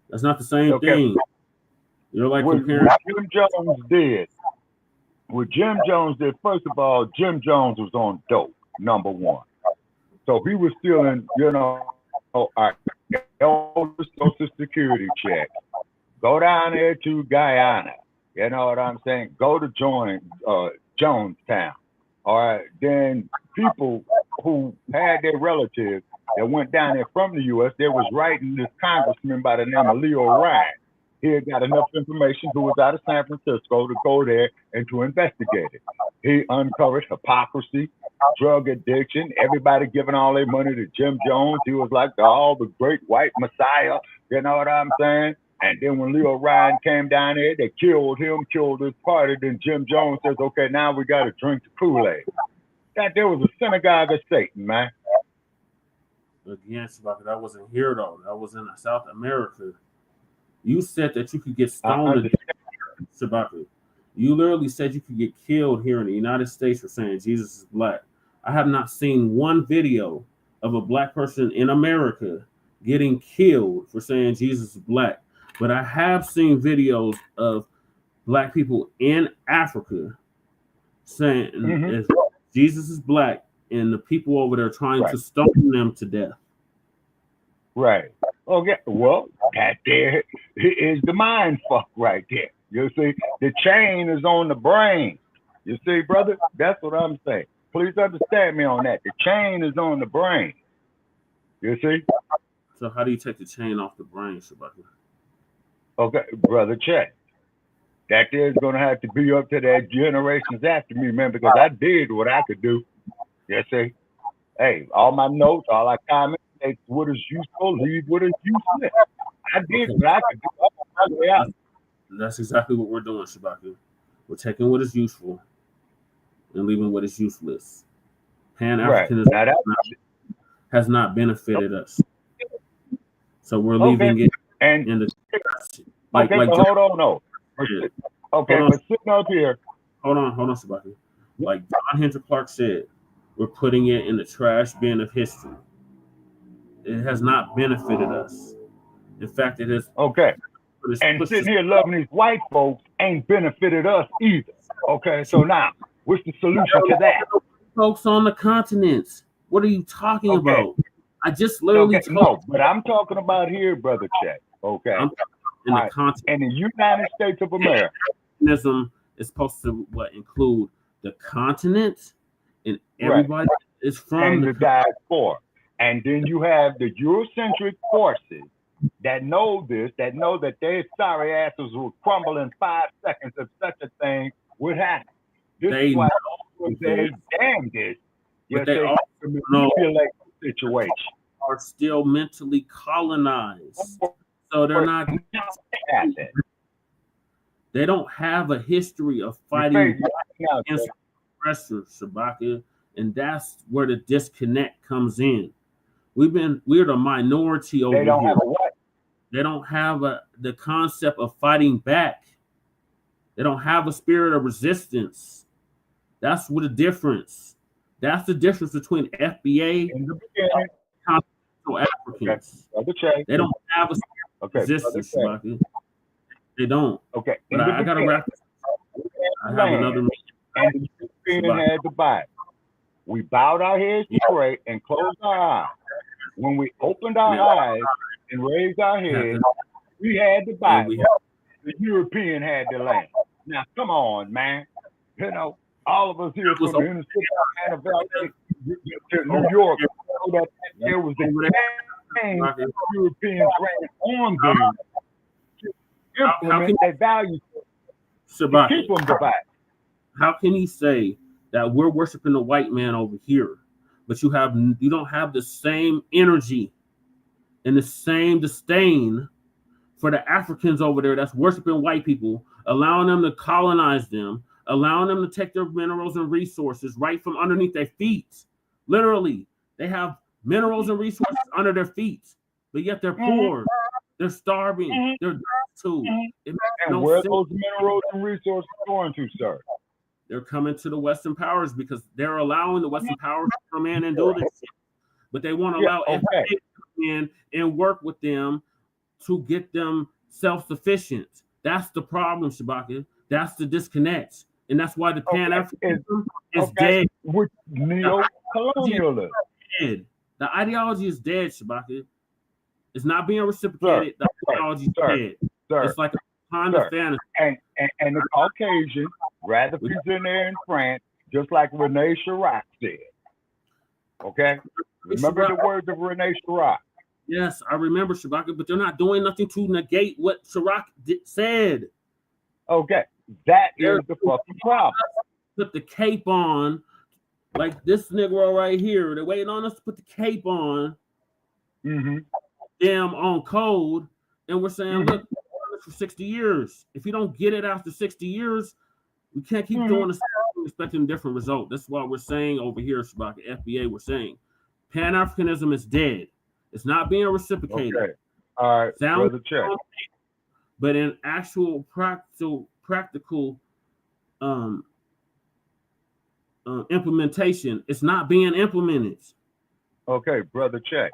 That's not the same thing. You're like comparing. What Jim Jones did, first of all, Jim Jones was on dope, number one. So he was still in, our Social Security check. Go down there to Guyana. You know what I'm saying? Go to Jonestown. All right. Then people who had their relatives that went down there from the U.S., they was writing this congressman by the name of Leo Ryan. He had got enough information, who was out of San Francisco, to go there and to investigate it. He uncovered hypocrisy, drug addiction, everybody giving all their money to Jim Jones. He was like the great white messiah, you know what I'm saying? And then when Leo Ryan came down there, they killed him, killed his party. Then Jim Jones says, okay, now we got to drink the Kool-Aid. That there was a synagogue of Satan, man. Again, Shabaka, that wasn't here, though. That was in South America. You said that you could get stoned, Shabaka. You literally said you could get killed here in the United States for saying Jesus is black. I have not seen one video of a black person in America getting killed for saying Jesus is black. But I have seen videos of black people in Africa saying Jesus is black, and the people over there trying to stone them to death. Right. Okay. Well, that there is the mind fuck right there. You see, the chain is on the brain. You see, brother, that's what I'm saying. Please understand me on that. The chain is on the brain. You see? So how do you take the chain off the brain, Shabaka? Okay, brother, check. That there's gonna have to be up to that generations after me, man, because I did what I could do. You see? Hey, all my notes, all my comments, take what is useful, leave what is useless. I did what I could do. That's exactly what we're doing, Shabaka. We're taking what is useful and leaving what is useless. Pan-Africanism has not benefited us. So we're leaving it in the but hold on, no. Okay, but sitting up here. Hold on, Shabaka. Like John Henry Clark said, we're putting it in the trash bin of history. It has not benefited us. In fact, it has. Okay. And sitting here loving these white folks ain't benefited us either. Okay, so now, what's the solution to that? Folks on the continents. What are you talking about? I just literally told but I'm talking about here, brother Chet. Okay. In the continent. In the United States of America. Africanism is supposed to include the continent, and everybody is from the diaspora. And then you have the Eurocentric forces that know this, that know that their sorry asses will crumble in 5 seconds if such a thing would happen. This is why they damn this. But they also manipulate the situation. Are still mentally colonized. So they're not. They don't have a history of fighting against oppressors, Shabaka, and that's where the disconnect comes in. We're the minority over here. They don't have the concept of fighting back. They don't have a spirit of resistance. That's what the difference. That's the difference between FBA and continental Africans. They don't have a spirit of resistance, Shabaka. They don't. Okay. But I gotta wrap this up. I have another. And the European had the Bible. We bowed our heads straight and closed our eyes. When we opened our eyes and raised our heads, we had the Bible. The European had the land. Now, come on, man. You know, all of us here from the inner city of Valley to New York, so that there was the same Europeans ran on them to implement their values to keep them divided. How can he say that we're worshiping the white man over here, but you don't have the same energy and the same disdain for the Africans over there that's worshiping white people, allowing them to colonize them, allowing them to take their minerals and resources right from underneath their feet? Literally, they have minerals and resources under their feet, but yet they're poor, they're starving, they're destitute. It makes And no where are sense. those minerals and resources going to, sir? They're coming to the Western powers because they're allowing the Western powers to come in and do this shit. But they want to allow everybody to come in and work with them to get them self-sufficient. That's the problem, Shabaka. That's the disconnect. And that's why the Pan-Africanism is dead. With neo-colonialism. The ideology is dead, Shabaka. It's not being reciprocated. The ideology is dead. It's like a kind of fantasy. And the Caucasian rather present there in France, just like Rene Chirac said. Okay? Remember the words of Rene Chirac. Yes, I remember Shabaka, but they're not doing nothing to negate what Chirac said. Okay, that is the fucking problem. Put the cape on, like this Negro right here. They're waiting on us to put the cape on. Them on code, and we're saying, look, we're doing this for 60 years. If you don't get it after 60 years, we can't keep doing the same thing, expecting a different result. That's why we're saying over here, Shabaka, FBA, we're saying Pan-Africanism is dead. It's not being reciprocated. Okay. All right, brother, check. But in actual practical implementation, it's not being implemented. Okay, brother, check.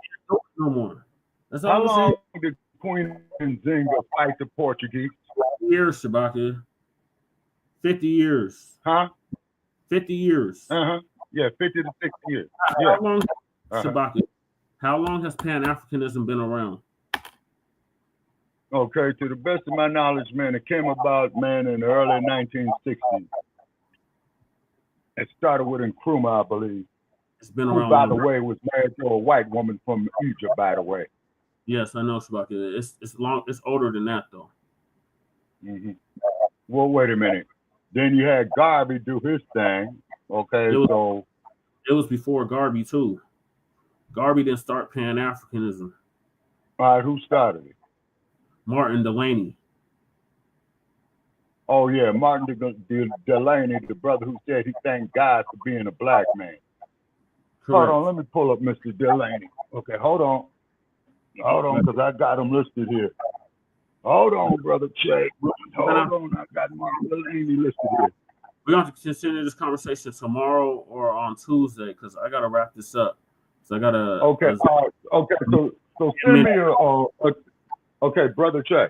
No more. That's How all long did Queen Nzinga fight the Portuguese? 50 years, Shabaka. 50 years. Huh? 50 years. Yeah, 50 to 60 years. How long, Shabaka? How long has Pan-Africanism been around? Okay, to the best of my knowledge, man, it came about, man, in the early 1960s. It started with Nkrumah, I believe. It's been Who, around. by the way, was married to a white woman from Egypt, by the way. Yes, I know, Shabaka. It's long. It's older than that, though. Well, wait a minute. Then you had Garvey do his thing. Okay, It was before Garvey too. Garvey didn't start Pan-Africanism. All right, who started it? Martin Delaney. Oh yeah, Martin Delaney, the brother who said he thanked God for being a black man. Correct. Hold on, let me pull up Mr. Delaney. Okay, hold on, because I got him listed here. Hold on, brother Che. Hold on, I got Martin Delaney listed here. We're going to continue this conversation tomorrow or on Tuesday because I got to wrap this up. So I got to. Okay, okay. So send me okay, brother Che.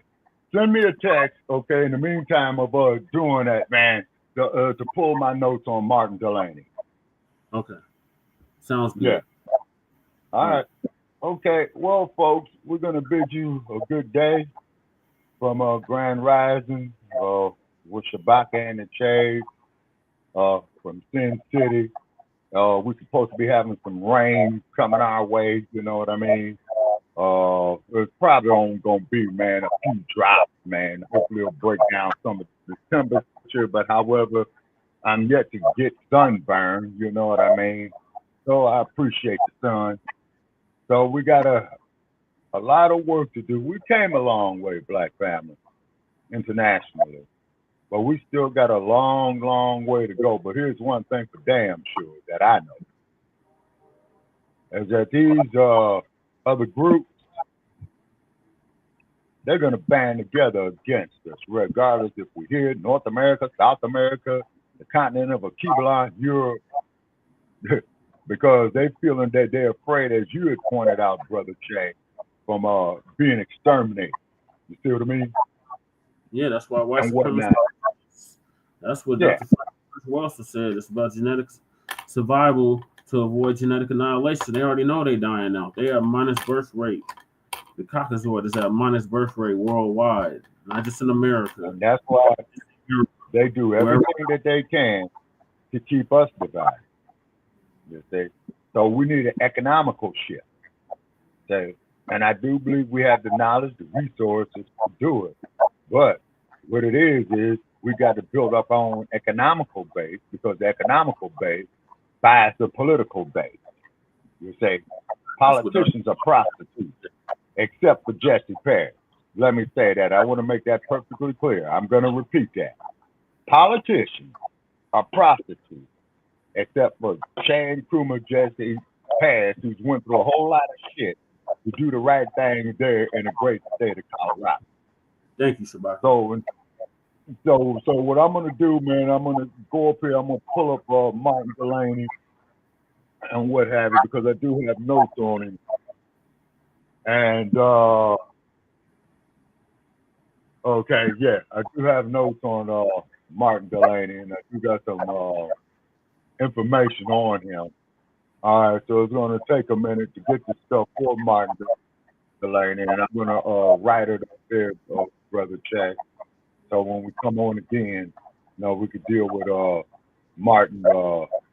Send me a text, okay, in the meantime of doing that, man, to pull my notes on Martin Delaney. Okay. Sounds good. Yeah. All right. Okay. Well, folks, we're going to bid you a good day from Grand Rising with Shabaka and the Shade from Sin City. We're supposed to be having some rain coming our way, you know what I mean? It's probably only going to be, man, a few drops, man. Hopefully it'll break down some of the temperature, but however, I'm yet to get sunburn, you know what I mean? So I appreciate the sun. So we got a lot of work to do. We came a long way, Black family, internationally. But we still got a long, long way to go. But here's one thing for damn sure that I know. Is that these other groups, they're going to band together against us, regardless if we're here, North America, South America, the continent of Akibalon, Europe, because they feeling that they're afraid, as you had pointed out, Brother Che, from being exterminated. You see what I mean? Yeah, that's why white supremacy. That's what Dr. Walter said. It's about genetics, survival, to avoid genetic annihilation. They already know they're dying out. They have minus birth rate. The Caucasoid is at minus birth rate worldwide, not just in America. And that's why they do everything that they can to keep us divided. You see? So we need an economical shift. Okay? And I do believe we have the knowledge, the resources to do it. But what it is we got to build up our own economical base, because the economical base buys the political base. You say politicians are prostitutes, except for Jesse Perry. Let me say that. I want to make that perfectly clear. I'm going to repeat that. Politicians are prostitutes, except for Shane Krumer, Jesse Perry, who's went through a whole lot of shit to do the right thing there in the great state of Colorado. Thank you, Shabaka. So what I'm gonna do, man, I'm gonna go up here. I'm gonna pull up Martin Delaney and what have you, because I do have notes on him. And okay, yeah, I do have notes on Martin Delaney, and I do got some information on him. All right, so it's gonna take a minute to get the stuff for Martin Delaney, and I'm gonna write it up there, Brother Chad. So when we come on again, we could deal with Martin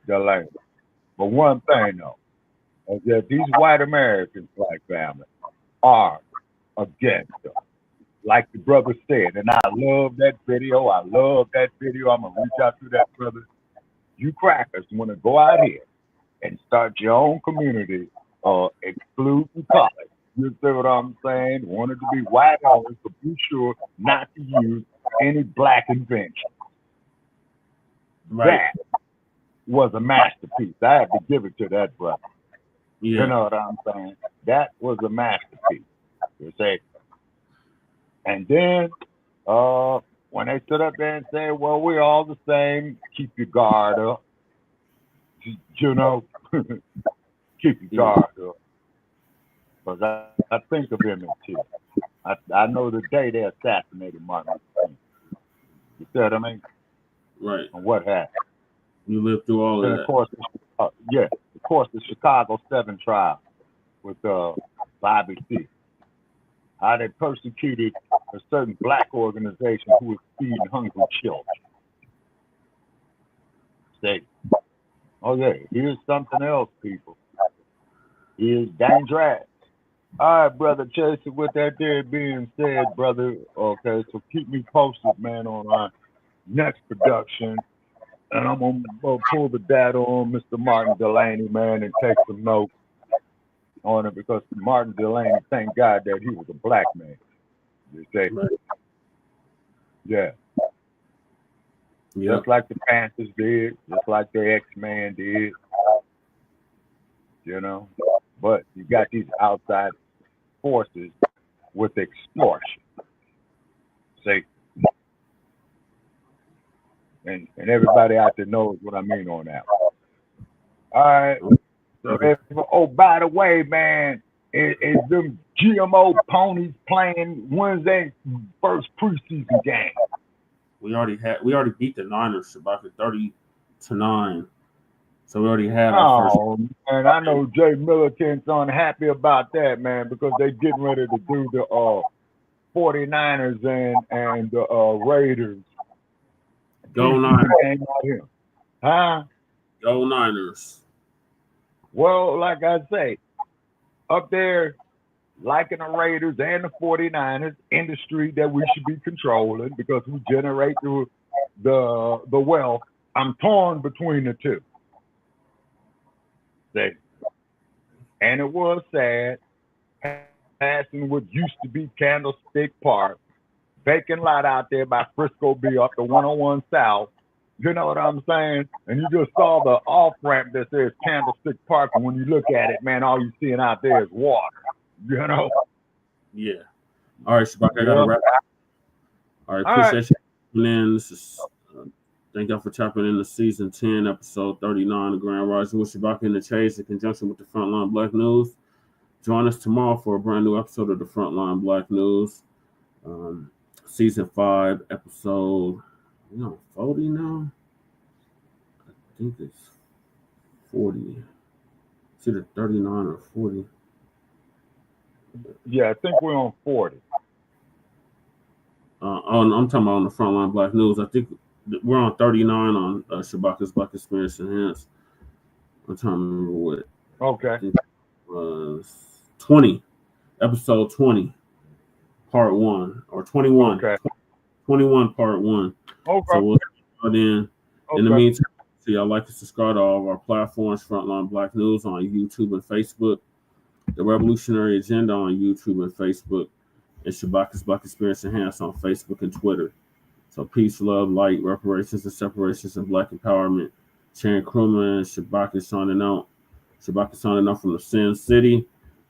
Delaney. But one thing though, is that these white Americans, Black family, are against them. Like the brother said, and I love that video. I'm gonna reach out to that brother. You crackers want to go out here and start your own community, excluding color. You see what I'm saying? Wanted to be white owned, but be sure not to use any black invention. Right. That was a masterpiece. I have to give it to that brother. Yeah. You know what I'm saying? That was a masterpiece. You see? And then when they stood up there and said, well, we're all the same, keep your guard up. You know, keep your guard up. Because I think of him as too. I know the day they assassinated Martin Luther King. You see what I mean? Right. And what happened? You lived through all of that. Of course, the Chicago 7 trial with Bobby C. How they persecuted a certain black organization who was feeding hungry children. Say, oh yeah, here's something else, people. Here's dangerous. All right, brother Chase, with that there being said, brother, okay, so keep me posted, man, on our next production. And I'm going to pull the data on Mr. Martin Delaney, man, and take some notes on it, because Martin Delaney, thank God that he was a black man. You say? Yeah. Just like the Panthers did, just like the X-Man did, you know. But you got these outside forces with extortion. See? And everybody out there knows what I mean on that one. All right. So by the way, man, is them GMO ponies playing Wednesday first preseason game? We already beat the Niners about 30-9. So we already had our first. And I know Jay Militant's unhappy about that, man, because they getting ready to do the 49ers and the Raiders. Go Niners. Huh? Go Niners. Well, like I say, up there, liking the Raiders and the 49ers, industry that we should be controlling because we generate the wealth. I'm torn between the two. See? And it was sad, passing what used to be Candlestick Park, vacant lot out there by Frisco B up to 101 South. You know what I'm saying? And you just saw the off-ramp that says Candlestick Park, and when you look at it, man, all you're seeing out there is water. You know? Yeah. All right, Shabaka, I got to wrap up. All right, appreciate you coming in. This is, thank y'all for tapping in to season 10, episode 39 of Grand Rising with Shabaka and the Chase in conjunction with the Front Line Blacc News. Join us tomorrow for a brand new episode of the Front Line Blacc News. Season 5, episode 40 now? I think it's 40. It's either 39 or 40. Yeah, I think we're on 40. I'm talking about on the Front Line Blacc News. I think we're on 39 on Shabaka's Black Experience Enhanced. I'm trying to remember what. Okay. It was 20, episode 20, part 1, or 21. Okay. 21, part 1. Okay. So we'll start in. In the Okay. meantime, so y'all like to subscribe to all of our platforms, Frontline Blacc News on YouTube and Facebook, The Revolutionary Agenda on YouTube and Facebook, and Shabaka's Black Experience Enhanced on Facebook and Twitter. So peace, love, light, reparations and separations, and Black empowerment. Sharon Krumah and Shabaka signing out. Shabaka signing out from the Sin City,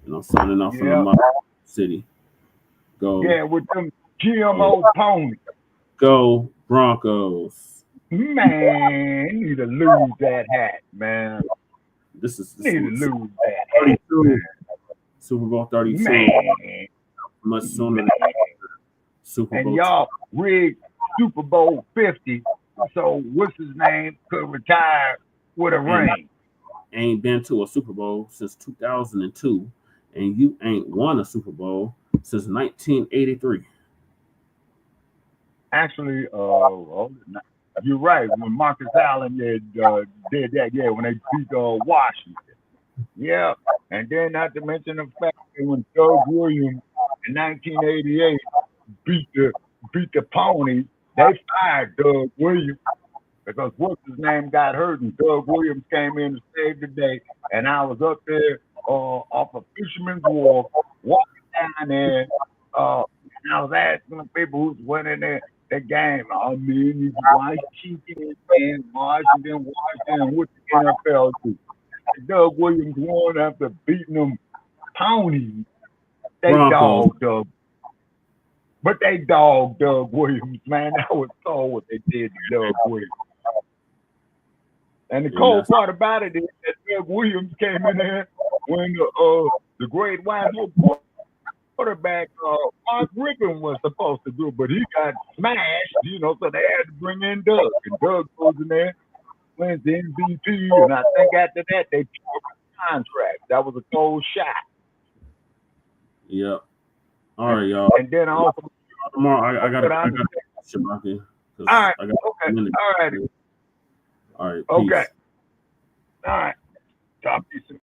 and I'm signing out from the Mother City. Go. Yeah, with them GMO ponies. Go Broncos. Man, need to lose that hat, man. This is need to lose that hat. 32. Super Bowl 32. Man. Much sooner than Super Bowl. And y'all rigged Super Bowl 50, so what's his name could retire with a ring. Ain't been to a Super Bowl since 2002, and you ain't won a Super Bowl since 1983. Actually, you're right. When Marcus Allen did that, yeah, when they beat Washington. Yeah, and then not to mention the fact that when Doug Williams in 1988 beat the Ponies, they fired Doug Williams because what's his name got hurt, and Doug Williams came in to save the day. And I was up there off of Fisherman's Wharf, walking down there, and I was asking the people who's winning the game. I mean, it's Washington and Washington, what the NFL do? Doug Williams won after beating them Ponies. They dogged Doug. But they dogged Doug Williams, man. That was cold what they did to Doug Williams. And the cold part about it is that Doug Williams came in there when the great wide open quarterback Mark Rickon was supposed to do, but he got smashed, so they had to bring in Doug. And Doug goes in there, wins the MVP, and I think after that they took a contract. That was a cold shot. Yep. All right, y'all. And then also tomorrow I got Shabaka. All right. Okay. All right. All right. Okay. All right. Talk to you soon.